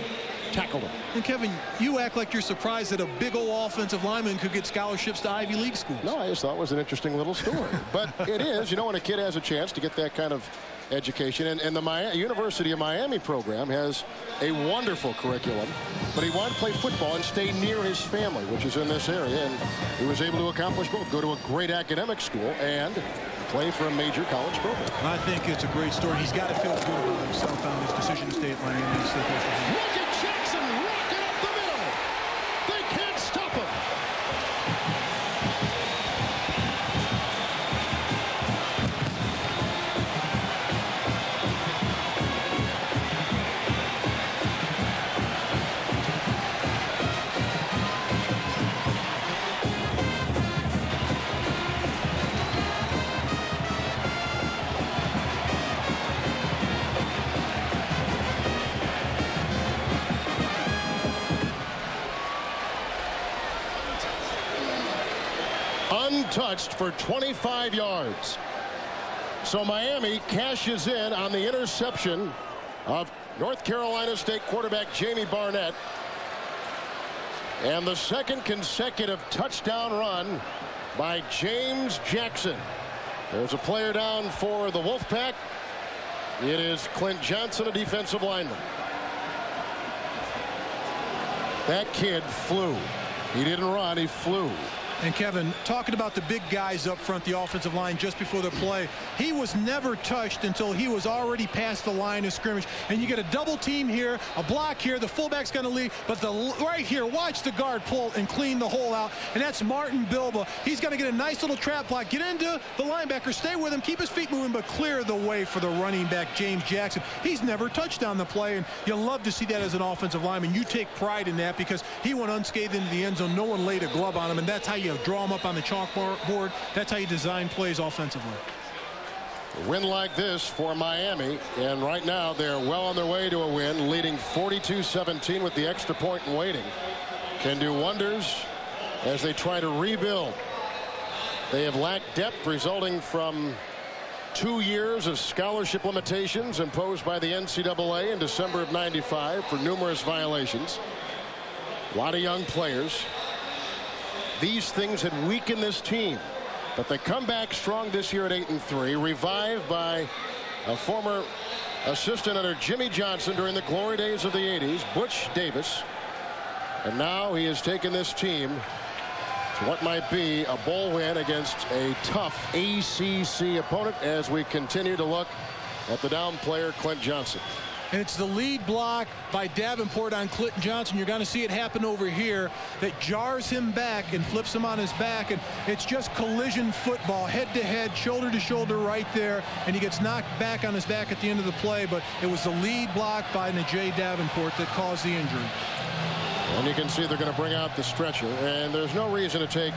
tackled him. And Kevin, you act like you're surprised that a big old offensive lineman could get scholarships to Ivy League schools. No, I just thought it was an interesting little story. But it is, you know, when a kid has a chance to get that kind of education. And the University of Miami program has a wonderful curriculum, but he wanted to play football and stay near his family, which is in this area, and he was able to accomplish both. Go to a great academic school and play for a major college program. I think it's a great story. He's got to feel good about himself on his decision to stay at Miami. Look at Jackson rocking up the middle. They can't stop him. untouched for 25 yards. So Miami cashes in on the interception of North Carolina State quarterback Jamie Barnett. And the second consecutive touchdown run by James Jackson. There's a player down for the Wolfpack. It is Clint Johnson, a defensive lineman. That kid flew. He didn't run, he flew. And Kevin, talking about the big guys up front, the offensive line, just before the play, he was never touched until he was already past the line of scrimmage. And you get a double team here, a block here, the fullback's going to lead, but right here, watch the guard pull and clean the hole out, and that's Martin Bilba. He's going to get a nice little trap block, get into the linebacker, stay with him, keep his feet moving, but clear the way for the running back, James Jackson. He's never touched on the play, and you'll love to see that as an offensive lineman. You take pride in that because he went unscathed into the end zone. No one laid a glove on him, and that's how you draw him up on the chalkboard. That's how you design plays offensively. A win like this for Miami, and right now they're well on their way to a win, leading 42-17 with the extra point and waiting. Can do wonders as they try to rebuild. They have lacked depth resulting from 2 years of scholarship limitations imposed by the NCAA in December of '95 for numerous violations. A lot of young players. These things had weakened this team, but they come back strong this year at 8-3, revived by a former assistant under Jimmy Johnson during the glory days of the 80s, Butch Davis. And now he has taken this team to what might be a bowl win against a tough ACC opponent as we continue to look at the down player, Clint Johnson. And it's the lead block by Davenport on Clinton Johnson. You're going to see it happen over here that jars him back and flips him on his back. And it's just collision football, head to head, shoulder to shoulder right there. And he gets knocked back on his back at the end of the play. But it was the lead block by Najee Davenport that caused the injury. And you can see they're going to bring out the stretcher. And there's no reason to take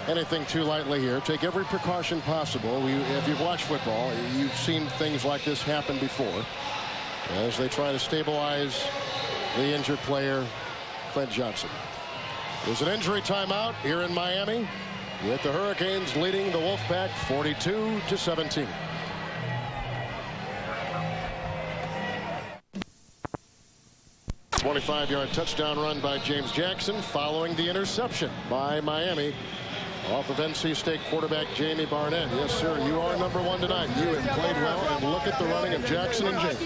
anything too lightly here. Take every precaution possible. If you've watched football, you've seen things like this happen before, as they try to stabilize the injured player, Clint Johnson. There's an injury timeout here in Miami, with the Hurricanes leading the Wolfpack 42-17. A 25-yard touchdown run by James Jackson following the interception by Miami off of NC State quarterback Jamie Barnett. Yes, sir, you are number one tonight. You have played well, and look at the running of Jackson and James. The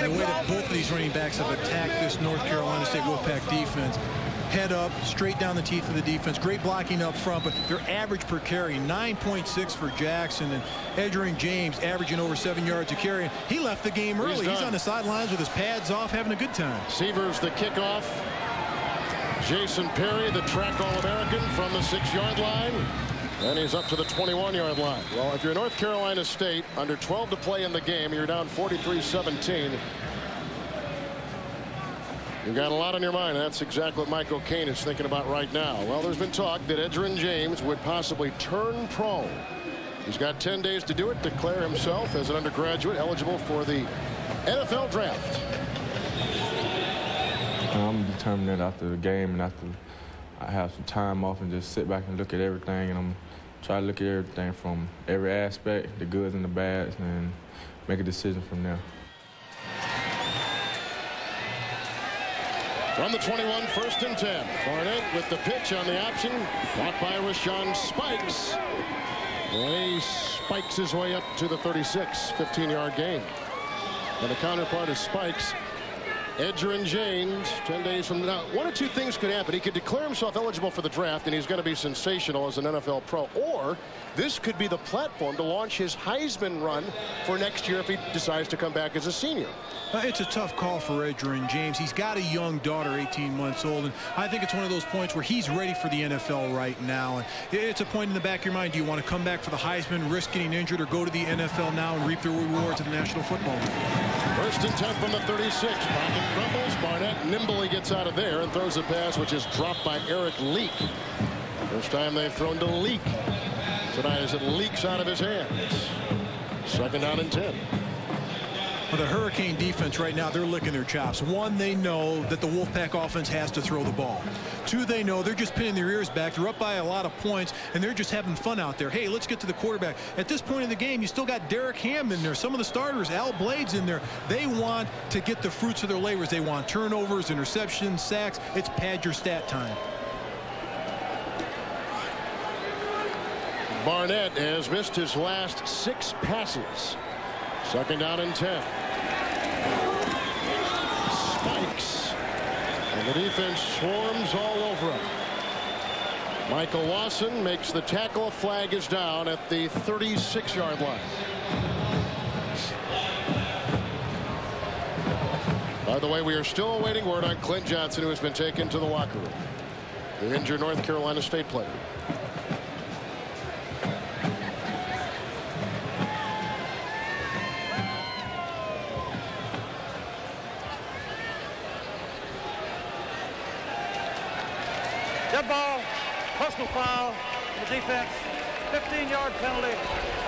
way that both of these running backs have attacked this North Carolina State Wolfpack defense, head up, straight down the teeth of the defense, great blocking up front, but their average per carry, 9.6 for Jackson, and Edgerrin James averaging over 7 yards a carry. He left the game early. He's on the sidelines with his pads off, having a good time. Severs the kickoff. Jason Perry, the track All-American, from the 6-yard line. And he's up to the 21-yard line. Well, if you're North Carolina State, under 12 to play in the game, you're down 43-17. You've got a lot on your mind. That's exactly what Mike O'Kane is thinking about right now. Well, there's been talk that Edgerrin James would possibly turn pro. He's got 10 days to do it, declare himself as an undergraduate eligible for the NFL draft. I'm determined that after the game and after I have some time off and just sit back and look at everything, and I'm trying to look at everything from every aspect, the goods and the bads, and make a decision from there. From the 21, 1st and 10. Barnett with the pitch on the option. Caught by Rashawn Spikes. And he spikes his way up to the 36, 15-yard gain. And the counterpart is Spikes. Edgerrin James, 10 days from now. One or two things could happen. He could declare himself eligible for the draft, and he's going to be sensational as an NFL pro. Or this could be the platform to launch his Heisman run for next year if he decides to come back as a senior. It's a tough call for Edgerrin James. He's got a young daughter, 18 months old, and I think it's one of those points where he's ready for the NFL right now. And it's a point in the back of your mind. Do you want to come back for the Heisman, risk getting injured, or go to the NFL now and reap the rewards of the National Football League? 1st and 10 from the 36. Pocket crumbles. Barnett nimbly gets out of there and throws a pass which is dropped by Eric Leak. First time they've thrown to Leak tonight as it leaks out of his hands. 2nd down and 10. Well, the Hurricane defense right now, they're licking their chops. One, they know that the Wolfpack offense has to throw the ball. Two, they know they're just pinning their ears back. They're up by a lot of points, and they're just having fun out there. Hey, let's get to the quarterback. At this point in the game, you still got Derek Ham in there. Some of the starters, Al Blades in there. They want to get the fruits of their labors. They want turnovers, interceptions, sacks. It's pad your stat time. Barnett has missed his last 6 passes. Second down and 10. Spikes. And the defense swarms all over him. Michael Wasson makes the tackle. Flag is down at the 36-yard line. By the way, we are still awaiting word on Clint Johnson, who has been taken to the locker room. The injured North Carolina State player. Dead ball, personal foul, the defense, 15-yard penalty,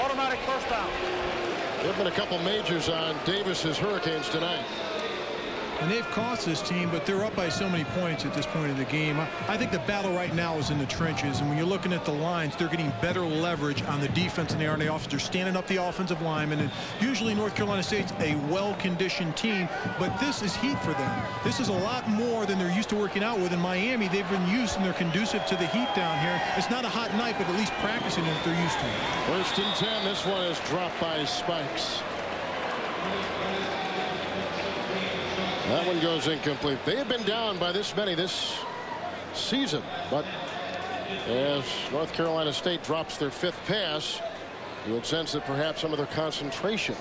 automatic first down. There have been a couple majors on Davis's Hurricanes tonight. And they've cost this team, but they're up by so many points at this point in the game. I think the battle right now is in the trenches. And when you're looking at the lines, they're getting better leverage on the defense than they are on the offense. They're standing up the offensive linemen. And usually North Carolina State's a well-conditioned team, but this is heat for them. This is a lot more than they're used to working out with. In Miami, they've been used and they're conducive to the heat down here. It's not a hot night, but at least practicing it they're used to. First and 10. This one is dropped by Spikes. That one goes incomplete. They have been down by this many this season, but as North Carolina State drops their 5th pass, you would sense that perhaps some of their concentration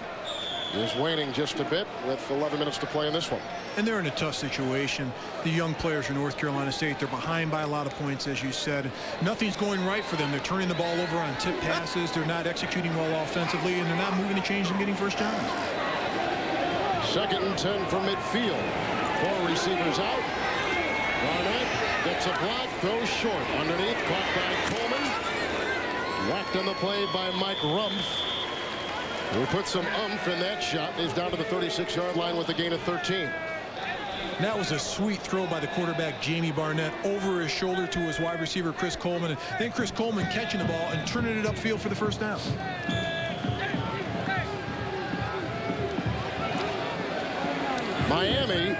is waning just a bit with 11 minutes to play in this one. And they're in a tough situation. The young players from North Carolina State, they're behind by a lot of points, as you said. Nothing's going right for them. They're turning the ball over on tip passes. They're not executing well offensively, and they're not moving to change and getting first downs. Second and 10 from midfield. 4 receivers out. Barnett gets a block, throws short. Underneath, caught by Coleman. Whacked on the play by Mike Rumpf. We put some oomph in that shot. He's down to the 36-yard line with a gain of 13. And that was a sweet throw by the quarterback, Jamie Barnett, over his shoulder to his wide receiver, Chris Coleman. And then Chris Coleman catching the ball and turning it upfield for the first down. Miami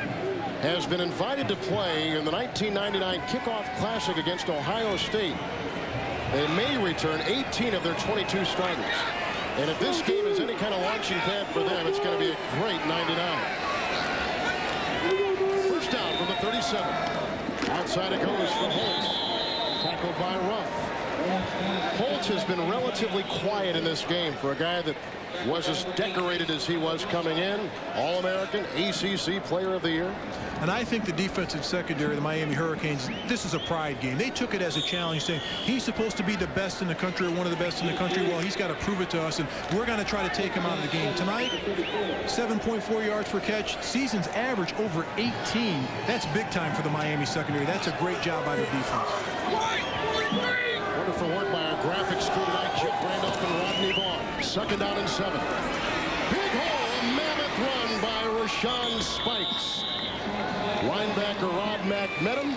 has been invited to play in the 1999 Kickoff Classic against Ohio State. They may return 18 of their 22 starters. And if this game is any kind of launching pad for them, it's going to be a great 99. First down from the 37. Outside it goes for Holtz. Tackled by Rumpf. Holtz has been relatively quiet in this game for a guy that was as decorated as he was coming in. All-American, ACC Player of the Year. And I think the defensive secondary of the Miami Hurricanes, this is a pride game. They took it as a challenge, saying he's supposed to be the best in the country or one of the best in the country. Well, he's got to prove it to us, and we're going to try to take him out of the game. Tonight, 7.4 yards per catch. Season's average over 18. That's big time for the Miami secondary. That's a great job by their defense. Wonderful work by our graphics crew tonight, Chip Randolph and Rodney Vaughn. Second down and 7. Big hole, a mammoth run by Rashawn Spikes. Linebacker Rod Mack met him.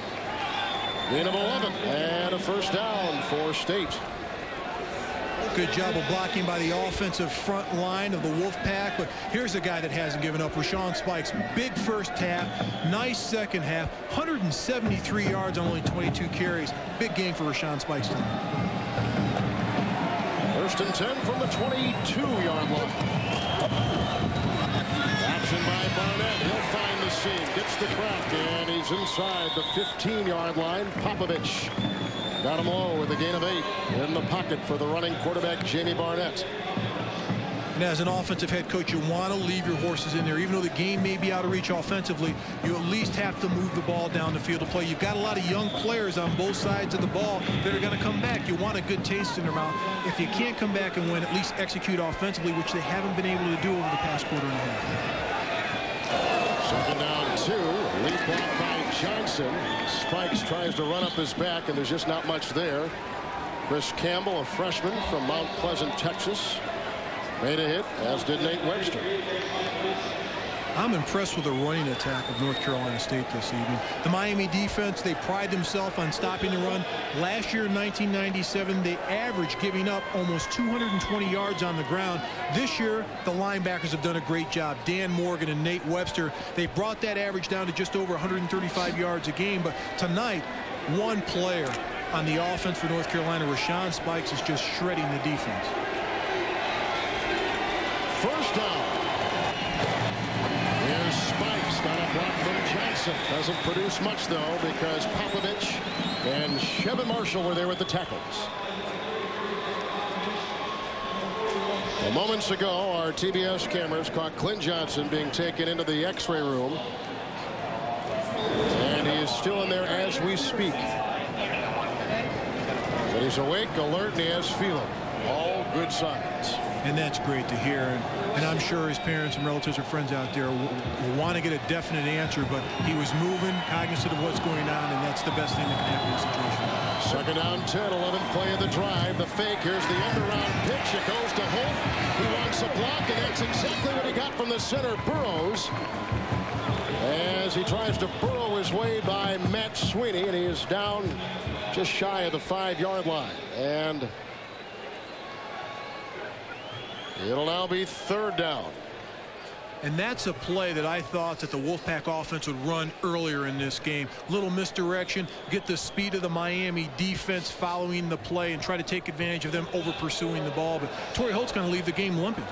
Gain of 11 and a first down for State. Good job of blocking by the offensive front line of the Wolfpack. But here's a guy that hasn't given up. Rashawn Spikes, big first half, nice second half, 173 yards on only 22 carries. Big game for Rashawn Spikes tonight. First and 10 from the 22-yard line. Action by Barnett. He'll find the seam, gets the crack, and he's inside the 15-yard line. Popovich got him low with a gain of 8 in the pocket for the running quarterback, Jamie Barnett. And as an offensive head coach, you want to leave your horses in there. Even though the game may be out of reach offensively, you at least have to move the ball down the field of play. You've got a lot of young players on both sides of the ball that are going to come back. You want a good taste in their mouth. If you can't come back and win, at least execute offensively, which they haven't been able to do over the past quarter and a half. Second down 2. Lead block by Johnson. Spikes tries to run up his back, and there's just not much there. Chris Campbell, a freshman from Mount Pleasant, Texas, made a hit, as did Nate Webster. I'm impressed with the running attack of North Carolina State this evening. The Miami defense, they pride themselves on stopping the run. Last year in 1997, they averaged giving up almost 220 yards on the ground. This year, the linebackers have done a great job. Dan Morgan and Nate Webster, they brought that average down to just over 135 yards a game. But tonight, one player on the offense for North Carolina, Rashawn Spikes, is just shredding the defense. First down. Here's Spikes. Got a block from Johnson. Doesn't produce much, though, because Popovich and Shevin Marshall were there with the tackles. Well, moments ago, our TBS cameras caught Clint Johnson being taken into the X-ray room. And he is still in there as we speak. But he's awake, alert, and he has feeling. All good signs. And that's great to hear. And I'm sure his parents and relatives or friends out there will want to get a definite answer, but he was moving, cognizant of what's going on, and that's the best thing that can happen in this situation. Second down, 10, 11th play of the drive. The fake. Here's the end-around pitch. It goes to Holt. He wants a block, and that's exactly what he got from the center, Burrows, as he tries to burrow his way by Matt Sweeney, and he is down just shy of the 5-yard line. And it'll now be third down. And that's a play that I thought that the Wolfpack offense would run earlier in this game. Little misdirection, get the speed of the Miami defense following the play and try to take advantage of them over pursuing the ball. But Torrey Holt's going to leave the game limping.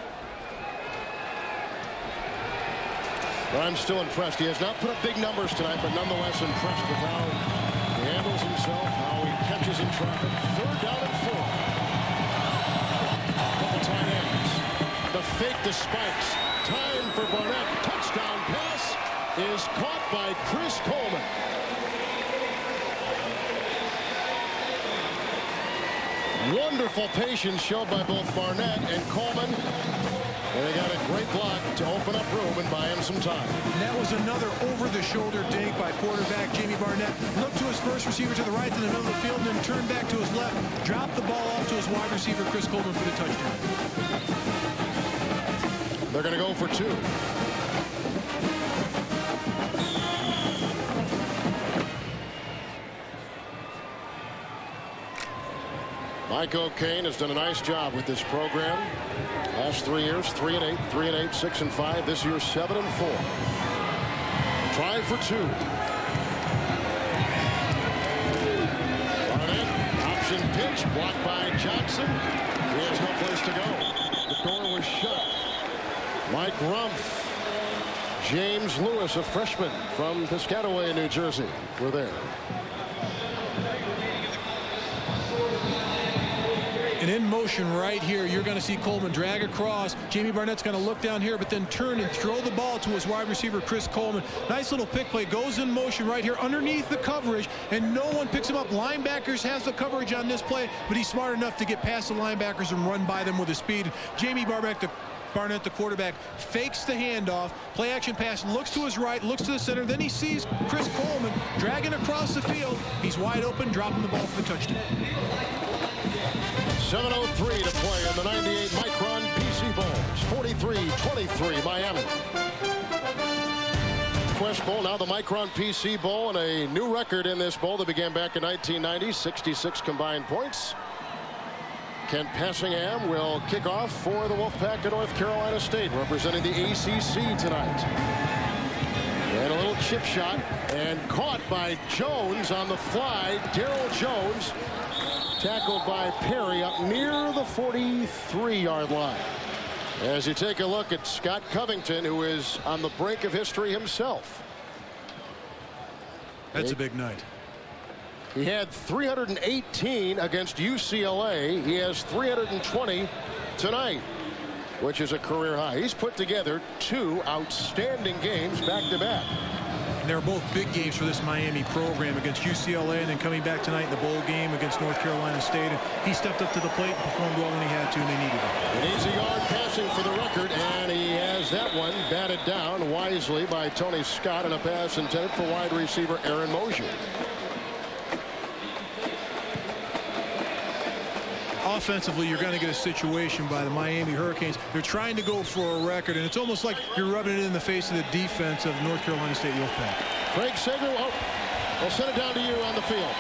Well, I'm still impressed. He has not put up big numbers tonight, but nonetheless impressed with how he handles himself, how he catches in traffic. Third down and 4. Couple tight ends. The fake to Spikes. Time for Barnett. Touchdown pass is caught by Chris Coleman. Wonderful patience showed by both Barnett and Coleman. And they got a great block to open up room and buy him some time. And that was another over-the-shoulder dink by quarterback Jamie Barnett. Looked to his first receiver to the right in the middle of the field and then turned back to his left. Dropped the ball off to his wide receiver, Chris Coleman, for the touchdown. They're going to go for 2. Mike O'Kane has done a nice job with this program. Last 3 years, 3-8, 3-8, 6-5. This year, 7-4. Try for 2. Barnett, option pitch, blocked by Johnson. He has no place to go. The door was shut. Mike Rumpf, James Lewis, a freshman from Piscataway, New Jersey, were there. And in motion right here, you're going to see Coleman drag across. Jamie Barnett's going to look down here, but then turn and throw the ball to his wide receiver, Chris Coleman. Nice little pick play. Goes in motion right here underneath the coverage, and no one picks him up. Linebackers has the coverage on this play, but he's smart enough to get past the linebackers and run by them with his speed. Jamie Barnett, the quarterback, fakes the handoff. Play action pass, looks to his right, looks to the center. Then he sees Chris Coleman dragging across the field. He's wide open, dropping the ball for the touchdown. 7:03 to play in the 98 Micron PC Bowl. 43-23 Miami. Quest Bowl, now the Micron PC Bowl, and a new record in this bowl that began back in 1990, 66 combined points. Kent Passingham will kick off for the Wolfpack of North Carolina State, representing the ACC tonight. And a little chip shot, and caught by Jones on the fly. Darrell Jones, tackled by Perry up near the 43-yard line. As you take a look at Scott Covington, who is on the brink of history himself. That's a big night. He had 318 against UCLA. He has 320 tonight, which is a career high. He's put together 2 outstanding games back-to-back. And they're both big games for this Miami program, against UCLA and then coming back tonight in the bowl game against North Carolina State. And he stepped up to the plate and performed well when he had to, and they needed it. He needs a yard passing for the record, and he has that one batted down wisely by Tony Scott, and a pass intended for wide receiver Aaron Mosier. offensively, you're going to get a situation by the Miami Hurricanes. They're trying to go for a record, and it's almost like you're rubbing it in the face of the defense of North Carolina State Wolfpack. Craig Sager, we'll send it down to you on the field.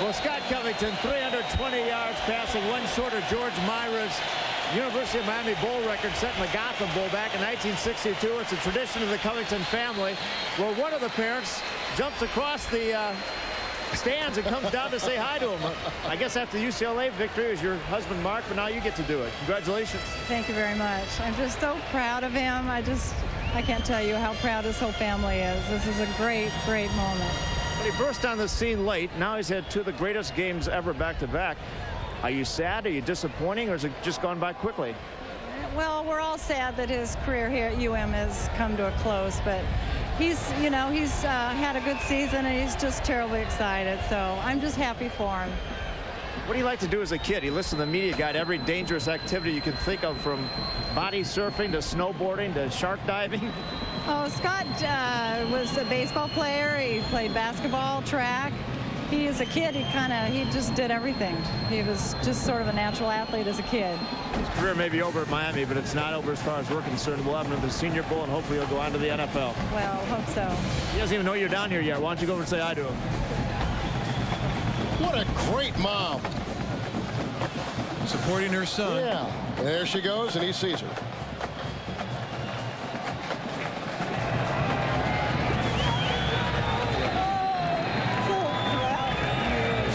Well, Scott Covington, 320 yards passing, one short of George Myra's University of Miami Bowl record set in the Gotham Bowl back in 1962. It's a tradition of the Covington family where one of the parents jumps across the stands and comes down to say hi to him. I guess after the UCLA victory, it was your husband Mark, but now you get to do it. Congratulations. Thank you very much. I'm just so proud of him. I can't tell you how proud his whole family is. This is a great, great moment. Well, he burst on the scene late. Now he's had two of the greatest games ever back-to-back. Are you sad? Are you disappointing? Or has it just gone by quickly? Well, we're all sad that his career here at UM has come to a close, but he's had a good season, and he's just terribly excited. So I'm just happy for him. What do you like to do as a kid? You listen to the media guide, every dangerous activity you can think of, from body surfing to snowboarding to shark diving. Oh, Scott was a baseball player. He played basketball, track. He, as a kid, he just did everything. He was just sort of a natural athlete as a kid. His career may be over at Miami, but it's not over as far as we're concerned. We'll have him in the Senior Bowl, and hopefully he'll go on to the NFL. Well, hope so. He doesn't even know you're down here yet. Why don't you go over and say hi to him? What a great mom. Supporting her son. Yeah. There she goes, and he sees her.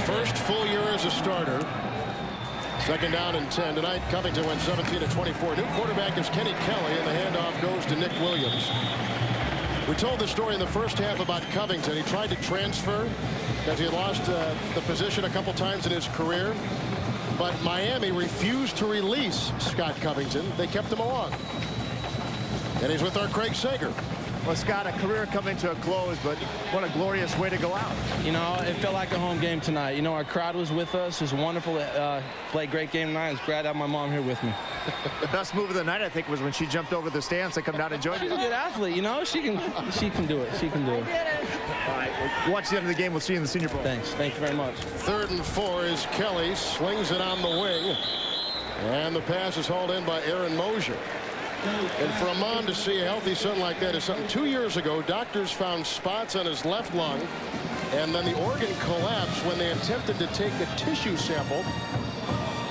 First full year as a starter. Second down and 10. Tonight, Covington went 17-24. New quarterback is Kenny Kelly, and the handoff goes to Nick Williams. We told the story in the first half about Covington. He tried to transfer because he had lost the position a couple times in his career. But Miami refused to release Scott Covington. They kept him along. And he's with our Craig Sager. Well, Scott, a career coming to a close, but what a glorious way to go out. You know, it felt like a home game tonight. You know, our crowd was with us. It was wonderful to play a great game tonight. I was glad to have my mom here with me. The best move of the night, I think, was when she jumped over the stands to come down and join you. She's a good athlete, you know. She can do it. She can do it. All right, we'll watch the end of the game. We'll see you in the Senior Bowl. Thanks. Thank you very much. 3rd and 4 is Kelly. Slings it on the wing. And the pass is hauled in by Aaron Mosier. And for a mom to see a healthy son like that is something. 2 years ago, doctors found spots on his left lung, and then the organ collapsed when they attempted to take a tissue sample.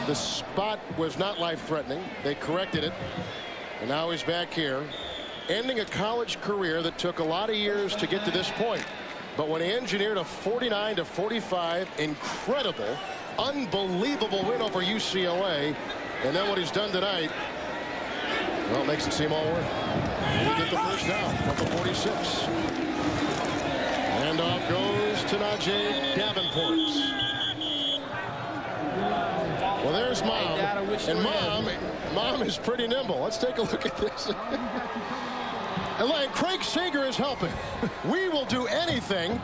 The spot was not life-threatening. They corrected it, and now he's back here, ending a college career that took a lot of years to get to this point. But when he engineered a 49-45 incredible, unbelievable win over UCLA, and then what he's done tonight, well, it makes it seem all worth it. He get the first down from the 46. Handoff goes to Najee Davenport. Well, there's Mom. Hey, Dad, I wish and you were Mom is pretty nimble. Let's take a look at this. And Craig Sager is helping. We will do anything.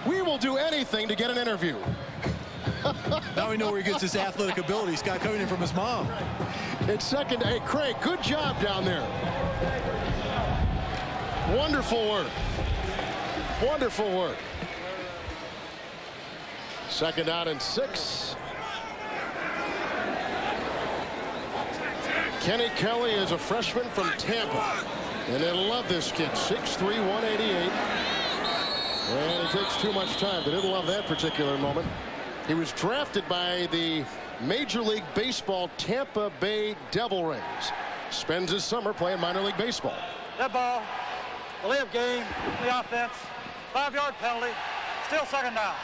We will do anything to get an interview. Now we know where he gets his athletic ability. Scott Covington from his mom. It's second. Hey, Craig, good job down there. Wonderful work. Wonderful work. 2nd down and 6. Kenny Kelly is a freshman from Tampa. And they love this kid. 6'3", 188. And it takes too much time. They didn't love that particular moment. He was drafted by the Major League Baseball Tampa Bay Devil Rays. Spends his summer playing minor league baseball. That ball, delay of game, the offense, 5-yard penalty, still 2nd down.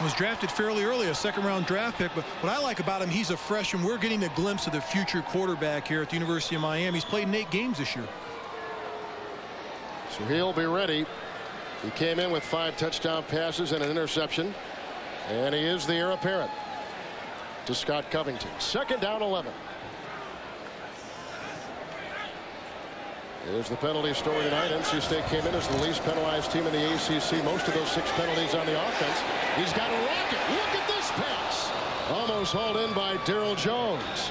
Was drafted fairly early, a 2nd-round draft pick. But what I like about him, he's a freshman. We're getting a glimpse of the future quarterback here at the University of Miami. He's played in 8 games this year. So he'll be ready. He came in with 5 touchdown passes and an interception. And he is the heir apparent to Scott Covington. 2nd down, 11. Here's the penalty story tonight. NC State came in as the least penalized team in the ACC. Most of those 6 penalties on the offense. He's got a rocket. Look at this pass. Almost hauled in by Darryl Jones.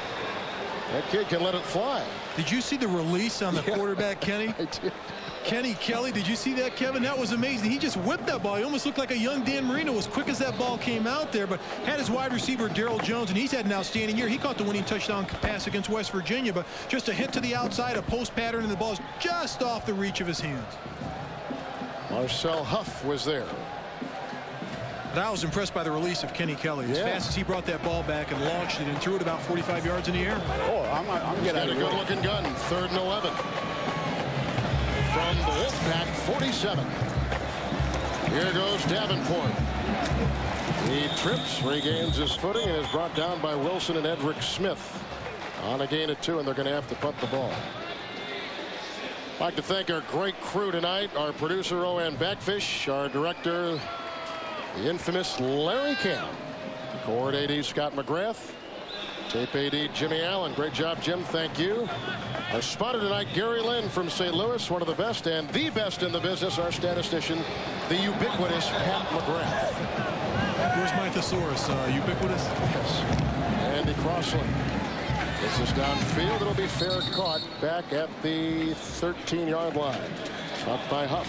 That kid can let it fly. Did you see the release on the quarterback, Kenny? I did. Kenny Kelly, did you see that, Kevin? That was amazing. He just whipped that ball. He almost looked like a young Dan Marino as quick as that ball came out there, but had his wide receiver, Darryl Jones, and he's had an outstanding year. He caught the winning touchdown pass against West Virginia, but just a hit to the outside, a post pattern, and the ball's just off the reach of his hands. Marcel Huff was there. But I was impressed by the release of Kenny Kelly. As fast as he brought that ball back and launched it and threw it about 45 yards in the air. Oh, I'm getting a good-looking gun. 3rd and 11. From the Wolfpack 47. Here goes Davenport. He trips, regains his footing, and is brought down by Wilson and Edric Smith. On a gain of 2, and they're going to have to punt the ball. I'd like to thank our great crew tonight. Our producer, Rowan Backfish. Our director, the infamous Larry Camp. Court AD, Scott McGrath. Tape AD, Jimmy Allen. Great job, Jim. Thank you. Our spotter tonight, Gary Lynn from St. Louis, one of the best and the best in the business. Our statistician, the ubiquitous Pat McGrath. Where's my thesaurus? Ubiquitous? Yes. Andy Crossland. This is downfield. It'll be fair caught back at the 13-yard line. Caught by Huff.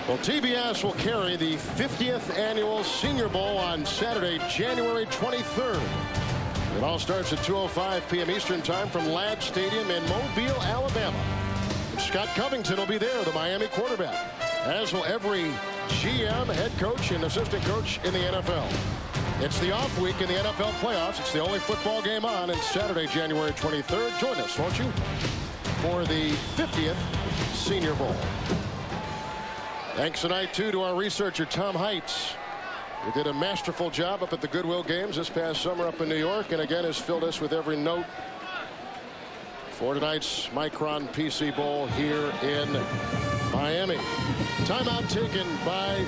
Well, TBS will carry the 50th annual Senior Bowl on Saturday, January 23rd. It all starts at 2:05 p.m. Eastern Time from Ladd Stadium in Mobile, Alabama. And Scott Covington will be there, the Miami quarterback, as will every GM, head coach, and assistant coach in the NFL. It's the off week in the NFL playoffs. It's the only football game on, and Saturday, January 23rd. Join us, won't you, for the 50th Senior Bowl. Thanks tonight, too, to our researcher, Tom Heitz, who did a masterful job up at the Goodwill Games this past summer up in New York, and again has filled us with every note for tonight's Micron PC Bowl here in Miami. Timeout taken by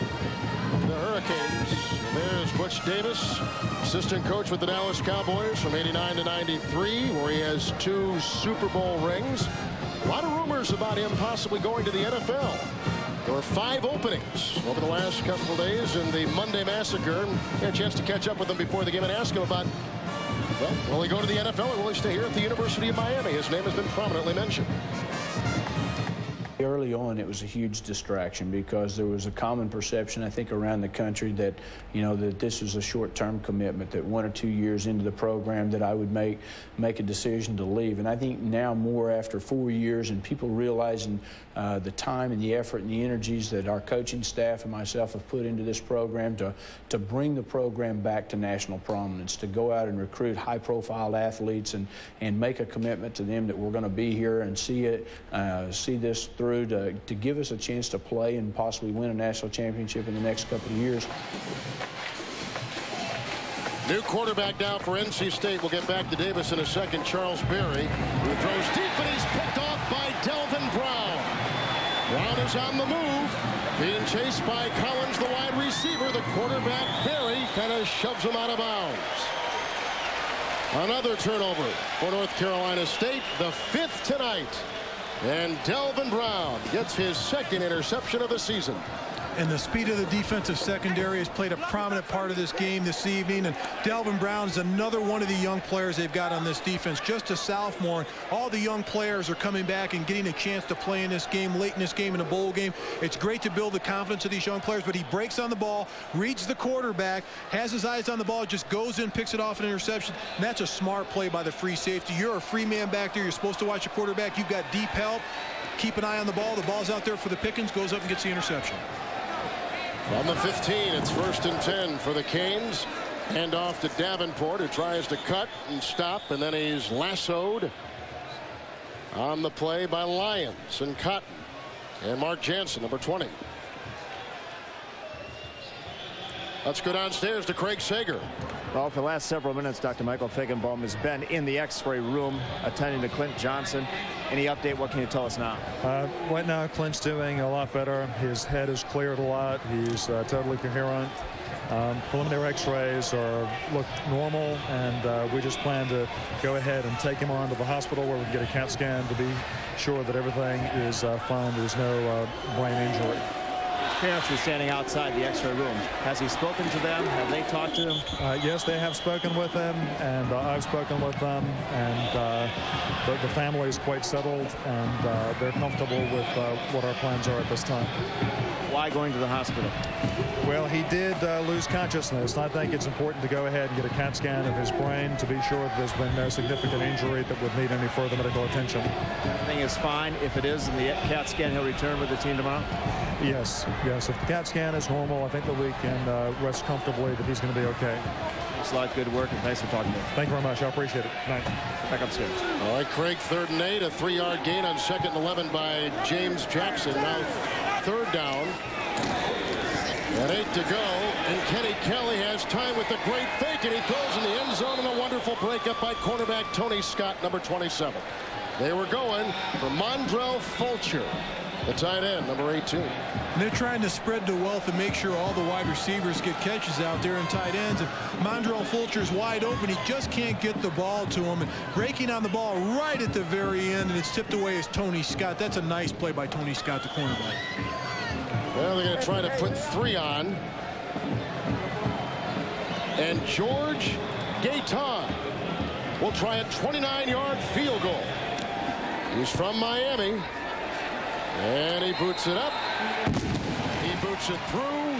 the Hurricanes. There's Butch Davis, assistant coach with the Dallas Cowboys from 89 to 93, where he has 2 Super Bowl rings. A lot of rumors about him possibly going to the NFL. There were 5 openings over the last couple of days in the Monday Massacre. I had a chance to catch up with him before the game and ask him about, well, will he go to the NFL or will he stay here at the University of Miami? His name has been prominently mentioned. Early on, it was a huge distraction because there was a common perception, I think, around the country that, that this was a short-term commitment, that 1 or 2 years into the program that I would make a decision to leave. And I think now more after 4 years and people realizing the time and the effort and the energies that our coaching staff and myself have put into this program to bring the program back to national prominence, to go out and recruit high-profile athletes and make a commitment to them that we're going to be here and see this through to give us a chance to play and possibly win a national championship in the next couple of years. New quarterback now for NC State. We'll get back to Davis in a second. Charles Berry, who throws deep, and he's picked off by Delvin Brown. Brown is on the move, being chased by Collins, the wide receiver. The quarterback, Berry, kind of shoves him out of bounds. Another turnover for North Carolina State, the 5th tonight. And Delvin Brown gets his 2nd interception of the season. And the speed of the defensive secondary has played a prominent part of this game this evening. And Delvin Brown is another one of the young players they've got on this defense. Just a sophomore. All the young players are coming back and getting a chance to play in this game, late in this game, in a bowl game. It's great to build the confidence of these young players, but he breaks on the ball, reads the quarterback, has his eyes on the ball, just goes in, picks it off an interception. And that's a smart play by the free safety. You're a free man back there. You're supposed to watch the quarterback. You've got deep help. Keep an eye on the ball. The ball's out there for the pickings, goes up and gets the interception. On the 15, it's 1st and 10 for the Canes. Hand off to Davenport, who tries to cut and stop, and then he's lassoed on the play by Lyons and Cotton and Mark Jansen, number 20. Let's go downstairs to Craig Sager. Well, for the last several minutes, Dr. Michael Feigenbaum has been in the X-ray room attending to Clint Johnson. Any update? What can you tell us now? Right now, Clint's doing a lot better. His head is cleared a lot. He's totally coherent. Preliminary X-rays look normal, and we just plan to go ahead and take him on to the hospital where we can get a CAT scan to be sure that everything is fine. There's no brain injury. parents were standing outside the X-ray room. Has he spoken to them? Have they talked to him? Yes, they have spoken with him, and I've spoken with them, and the family is quite settled, and they're comfortable with what our plans are at this time. Why going to the hospital? Well, he did lose consciousness, and I think it's important to go ahead and get a CAT scan of his brain to be sure that there's been no significant injury that would need any further medical attention. Everything is fine. If it is in the CAT scan, he'll return with the team tomorrow? Yes. If the CAT scan is normal, I think that we can rest comfortably that he's going to be okay. Thanks a lot. Good work, and thanks for talking to us. Thank you very much. I appreciate it. Night. Back upstairs. All right, Craig, 3rd and 8, a 3-yard gain on 2nd and 11 by James Jackson. Now 3rd down. And 8 to go, and Kenny Kelly has time with the great fake, and he throws in the end zone, and a wonderful breakup by cornerback Tony Scott, number 27. They were going for Mondrell Fulcher, the tight end, number 18. And they're trying to spread the wealth and make sure all the wide receivers get catches out there and tight ends. And Mondrell Fulcher's wide open. He just can't get the ball to him. And breaking on the ball right at the very end, and it's tipped away as Tony Scott. That's a nice play by Tony Scott, the cornerback. Well, they're going to try to put 3 on. And George Gaetan will try a 29-yard field goal. He's from Miami. And he boots it up. He boots it through.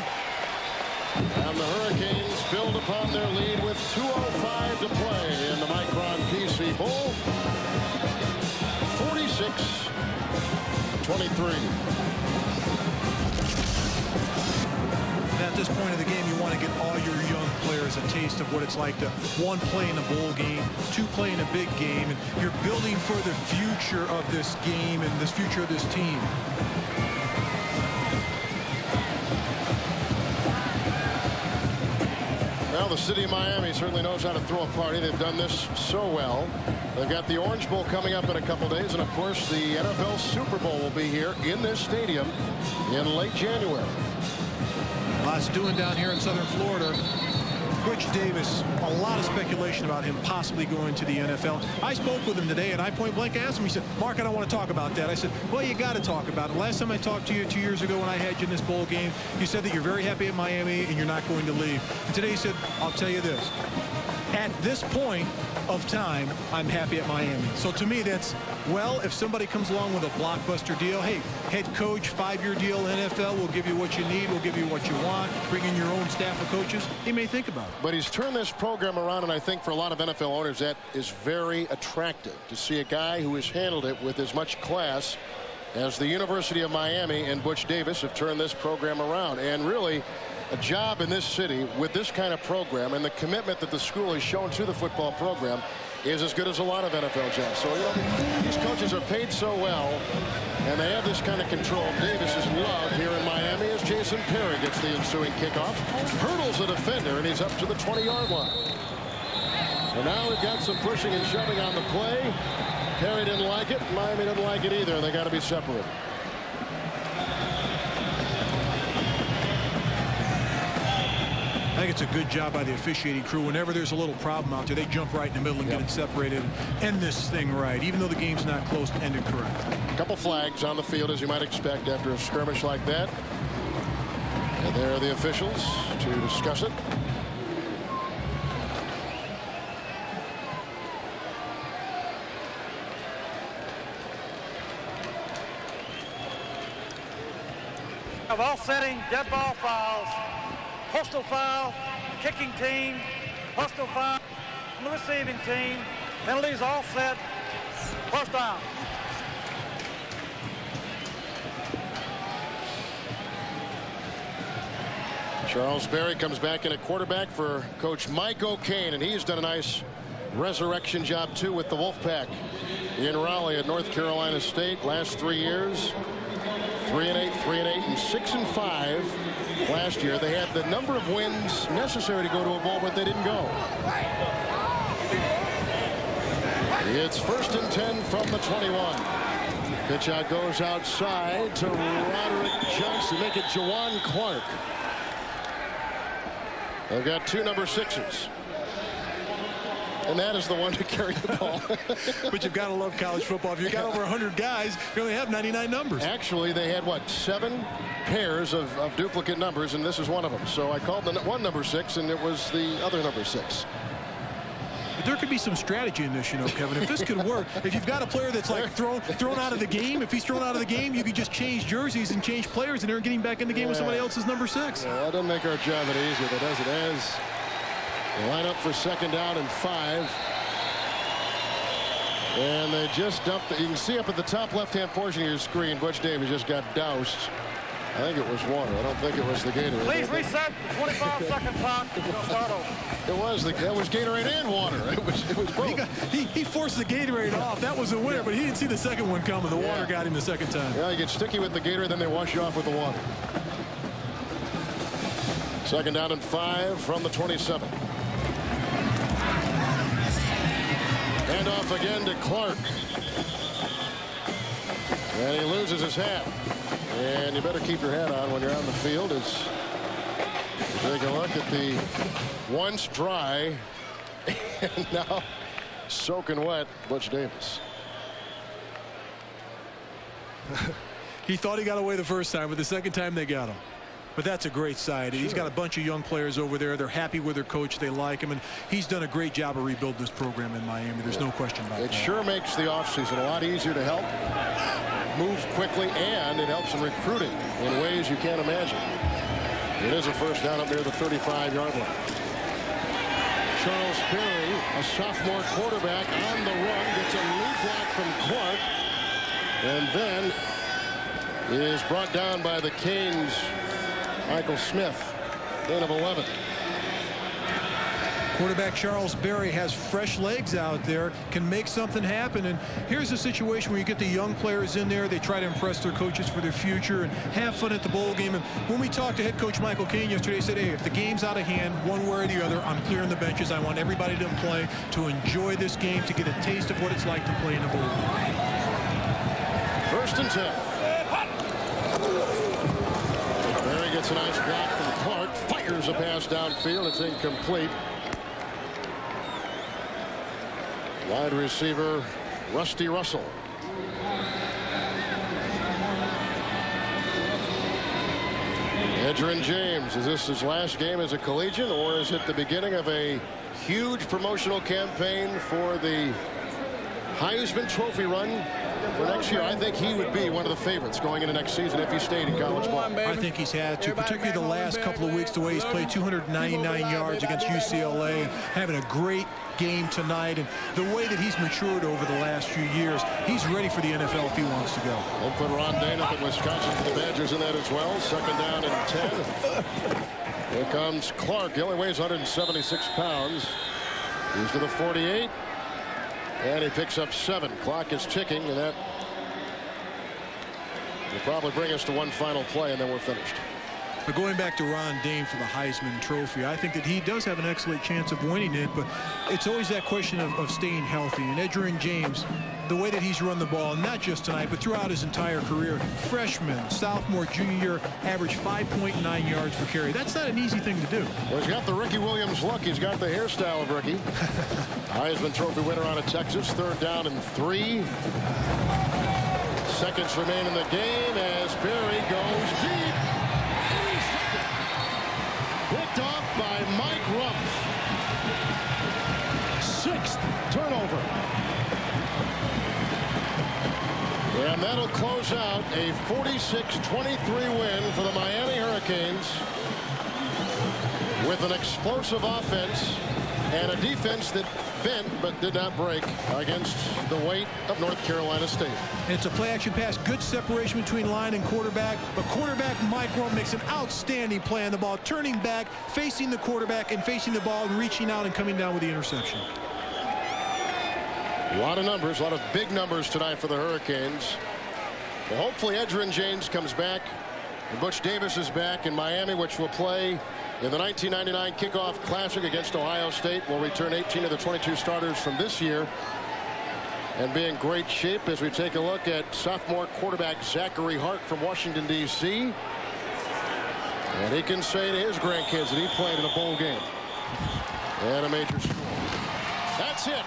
And the Hurricanes build upon their lead with 2:05 to play in the Micron PC Bowl. 46-23. At this point of the game, you want to get all your young players a taste of what it's like to, 1, play in a bowl game, 2, play in a big game, and you're building for the future of this game and this future of this team. Well, the city of Miami certainly knows how to throw a party. They've done this so well. They've got the Orange Bowl coming up in a couple days, and of course the NFL Super Bowl will be here in this stadium in late January. Lots doing down here in southern Florida. Butch Davis, a lot of speculation about him possibly going to the NFL. I spoke with him today, and I point blank asked him. He said, Mark, I don't want to talk about that. I said, well, you got to talk about it. Last time I talked to you 2 years ago when I had you in this bowl game, you said that you're very happy at Miami and you're not going to leave. And today he said, I'll tell you this. At this point of time, I'm happy at Miami. So to me, that's, well, if somebody comes along with a blockbuster deal, hey, head coach, 5-year deal, NFL, we'll give you what you need, we'll give you what you want, bring in your own staff of coaches, he may think about it. But he's turned this program around, and I think for a lot of NFL owners, that is very attractive to see a guy who has handled it with as much class as the University of Miami and Butch Davis have turned this program around. And really, a job in this city with this kind of program and the commitment that the school has shown to the football program is as good as a lot of NFL jobs. So, you know, these coaches are paid so well, and they have this kind of control. Davis is loved here in Miami as Jason Perry gets the ensuing kickoff, hurdles the defender, and he's up to the 20-yard line. So now we've got some pushing and shoving on the play. Perry didn't like it. Miami didn't like it either. They got to be separated. I think it's a good job by the officiating crew. Whenever there's a little problem out there, they jump right in the middle and get it separated and end this thing right, even though the game's not close, end it correct. A couple flags on the field, as you might expect after a skirmish like that. And there are the officials to discuss it. Of offsetting, dead ball fouls, postal foul, kicking team, postal foul on the receiving team, penalties offset, first down. Charles Berry comes back in at quarterback for Coach Mike O'Kane, and he's done a nice resurrection job too with the Wolfpack in Raleigh at North Carolina State. Last 3 years, 3-8, 3-8, and 6-5 last year. They had the number of wins necessary to go to a bowl, but they didn't go. It's 1st and 10 from the 21. Pitch out goes outside to Roderick Johnson. Make it Jawan Clark. They've got 2 number 6s. And that is the one to carry the ball. But you've got to love college football. If you've got over 100 guys, you only have 99 numbers. Actually, they had, what, 7 pairs of duplicate numbers, and this is one of them. So I called the one number 6, and it was the other number 6. But there could be some strategy in this, you know, Kevin. If this could work, if you've got a player that's like thrown out of the game, if he's thrown out of the game, you could just change jerseys and change players, and they're getting back in the game with somebody else's number 6. Yeah, well, it doesn't make our job any easier, but does it? As they line up for 2nd down and 5. And they just dumped. You can see up at the top left-hand portion of your screen, Butch Davis just got doused. I think it was water. I don't think it was the Gatorade. Please reset. 25-second clock. Start over. That was Gatorade and water. It was both. He forced the Gatorade off. That was a winner, but he didn't see the second one coming. The water got him the second time. Yeah, you get sticky with the Gatorade, then they wash you off with the water. 2nd down and 5 from the 27. Hand off again to Clark. And he loses his hat. And you better keep your hat on when you're on the field. As you take a look at the once dry and now soaking wet Butch Davis. He thought he got away the first time, but the second time they got him. But that's a great side. He's got a bunch of young players over there. They're happy with their coach. They like him. And he's done a great job of rebuilding this program in Miami. There's no question about it. It sure makes the offseason a lot easier to help move quickly, and it helps in recruiting in ways you can't imagine. It is a 1st down up near the 35-yard line. Charles Berry, a sophomore quarterback on the run, gets a lead block from Clark, and then is brought down by the Canes' Michael Smith, gain of 11. Quarterback Charles Berry has fresh legs out there, can make something happen. And here's a situation where you get the young players in there. They try to impress their coaches for their future and have fun at the bowl game. And when we talked to head coach Michael Cain yesterday, he said, hey, if the game's out of hand, one way or the other, I'm clearing the benches. I want everybody to play, to enjoy this game, to get a taste of what it's like to play in a bowl game. 1st and 10. Berry gets a nice block from Clark, fires a pass downfield. It's incomplete. Wide receiver Rusty Russell. Edgerrin James, is this his last game as a collegian, or is it the beginning of a huge promotional campaign for the Heisman Trophy run for next year? I think he would be one of the favorites going into next season if he stayed in college ball. I think he's had to, particularly the last couple of weeks, the way he's played 299 yards against UCLA, having a great game tonight, and the way that he's matured over the last few years. He's ready for the NFL if he wants to go. They'll put Ron Dane up at Wisconsin for the Badgers in that as well. 2nd down and 10. Here comes Clark. He only weighs 176 pounds. He's to the 48. And he picks up 7. Clock is ticking, and that will probably bring us to one final play, and then we're finished. But going back to Ron Dane for the Heisman Trophy, I think that he does have an excellent chance of winning it, but it's always that question of staying healthy. And Edgerrin James, the way that he's run the ball, not just tonight, but throughout his entire career, freshman, sophomore, junior year, average 5.9 yards per carry. That's not an easy thing to do. Well, he's got the Ricky Williams look. He's got the hairstyle of Ricky. Heisman Trophy winner out of Texas. 3rd down and 3. Seconds remain in the game as Berry goes deep. Picked off by Mike Rumpf. 6th turnover. And that'll close out a 46-23 win for the Miami Hurricanes with an explosive offense and a defense that bent but did not break against the weight of North Carolina State. And it's a play-action pass. Good separation between line and quarterback. But quarterback Mike Rumpf makes an outstanding play on the ball, turning back, facing the quarterback, and facing the ball and reaching out and coming down with the interception. A lot of numbers, a lot of big numbers tonight for the Hurricanes. Well, hopefully Edgerrin James comes back. And Butch Davis is back in Miami, which will play in the 1999 Kickoff Classic against Ohio State. Will return 18 of the 22 starters from this year and be in great shape as we take a look at sophomore quarterback Zachary Hart from Washington, D.C. And he can say to his grandkids that he played in a bowl game and a major school. That's That's it.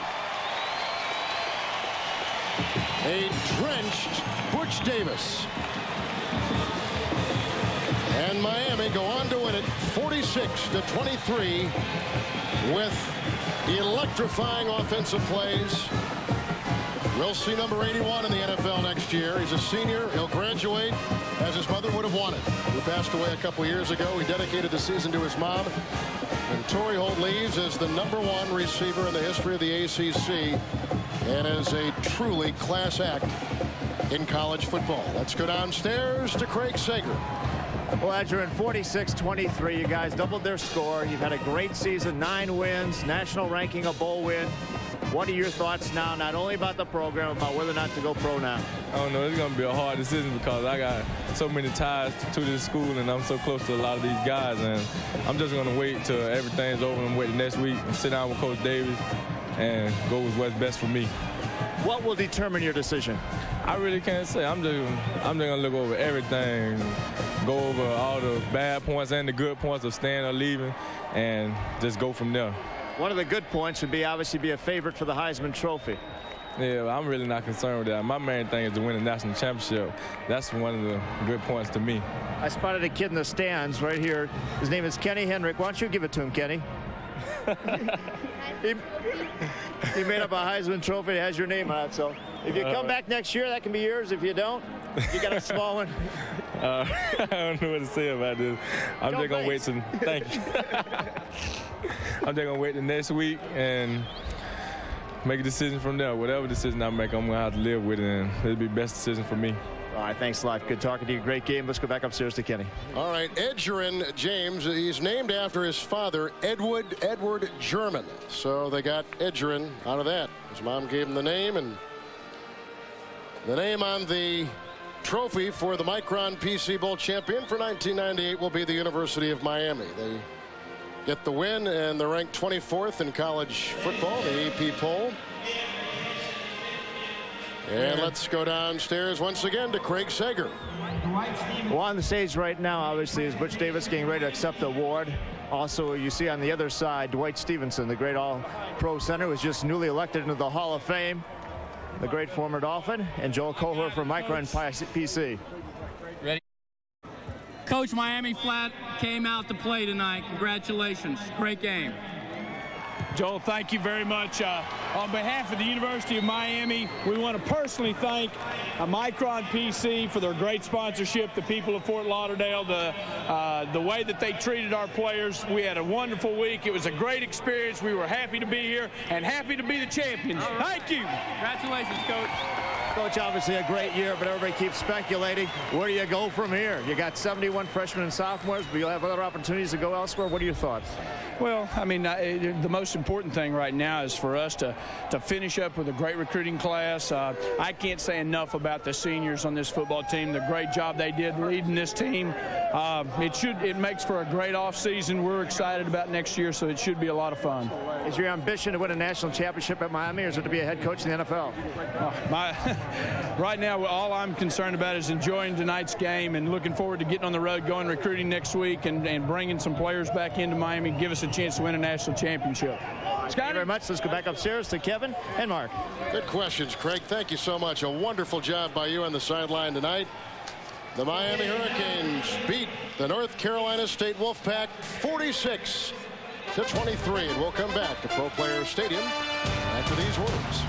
A drenched Butch Davis. And Miami go on to win it 46-23 with electrifying offensive plays. We'll see number 81 in the NFL next year. He's a senior. He'll graduate as his mother would have wanted. He passed away a couple years ago. He dedicated the season to his mom. And Torrey Holt leaves as the #1 receiver in the history of the ACC and is a truly class act in college football. Let's go downstairs to Craig Sager. Well, Adrian, 46-23. You guys doubled their score. You've had a great season, 9 wins, national ranking, a bowl win. What are your thoughts now, not only about the program, about whether or not to go pro now? I don't know. It's going to be a hard decision because I got so many ties to this school, and I'm so close to a lot of these guys. And I'm just going to wait till everything's over and wait next week and sit down with Coach Davis and go with what's best for me. What will determine your decision? I really can't say. I'm just going to look over everything, go over all the bad points and the good points of staying or leaving, and just go from there. One of the good points would be obviously be a favorite for the Heisman Trophy. Yeah, I'm really not concerned with that. My main thing is to win a national championship. That's one of the good points to me. I spotted a kid in the stands right here. His name is Kenny Hendrick. Why don't you give it to him, Kenny? He made up a Heisman Trophy. It has your name on it. So if you come back next year, that can be yours. If you don't, you got a small one. I don't know what to say about this. I'm just going to wait till, thank you. I'm just going to wait the next week and make a decision from there. Whatever decision I make, I'm going to have to live with it, and it'll be the best decision for me. All right, thanks a lot. Good talking to you. Great game. Let's go back upstairs to Kenny. All right, Edgerrin James. He's named after his father, Edward German. So they got Edgerrin out of that. His mom gave him the name, and the name on the trophy for the Micron PC Bowl champion for 1998 will be the University of Miami. They get the win, and they're ranked 24th in college football, the AP poll. And let's go downstairs once again to Craig Sager. Well, on the stage right now, obviously, is Butch Davis getting ready to accept the award. Also, you see on the other side, Dwight Stevenson, the great all-pro center, was just newly elected into the Hall of Fame. The great former Dolphin, and Joel Kohler from Micron PC. Ready? Coach, Miami Flat came out to play tonight. Congratulations. Great game. Joel, thank you very much. On behalf of the University of Miami, we want to personally thank Micron PC for their great sponsorship, the people of Fort Lauderdale, the way that they treated our players. We had a wonderful week. It was a great experience. We were happy to be here and happy to be the champions. Thank you. Congratulations, Coach. Coach, obviously a great year, but everybody keeps speculating. Where do you go from here? You got 71 freshmen and sophomores, but you'll have other opportunities to go elsewhere. What are your thoughts? Well, I mean, the most important thing right now is for us to finish up with a great recruiting class. I can't say enough about the seniors on this football team, the great job they did leading this team. It makes for a great offseason. We're excited about next year, so it should be a lot of fun. Is your ambition to win a national championship at Miami, or is it to be a head coach in the NFL? Right now, all I'm concerned about is enjoying tonight's game and looking forward to getting on the road, going recruiting next week, and bringing some players back into Miami, give us a chance to win a national championship. Thank you very much. Let's go back upstairs to Kevin and Mark. Good questions, Craig. Thank you so much. A wonderful job by you on the sideline tonight. The Miami Hurricanes beat the North Carolina State Wolfpack 46-23, and we'll come back to Pro Player Stadium after these words.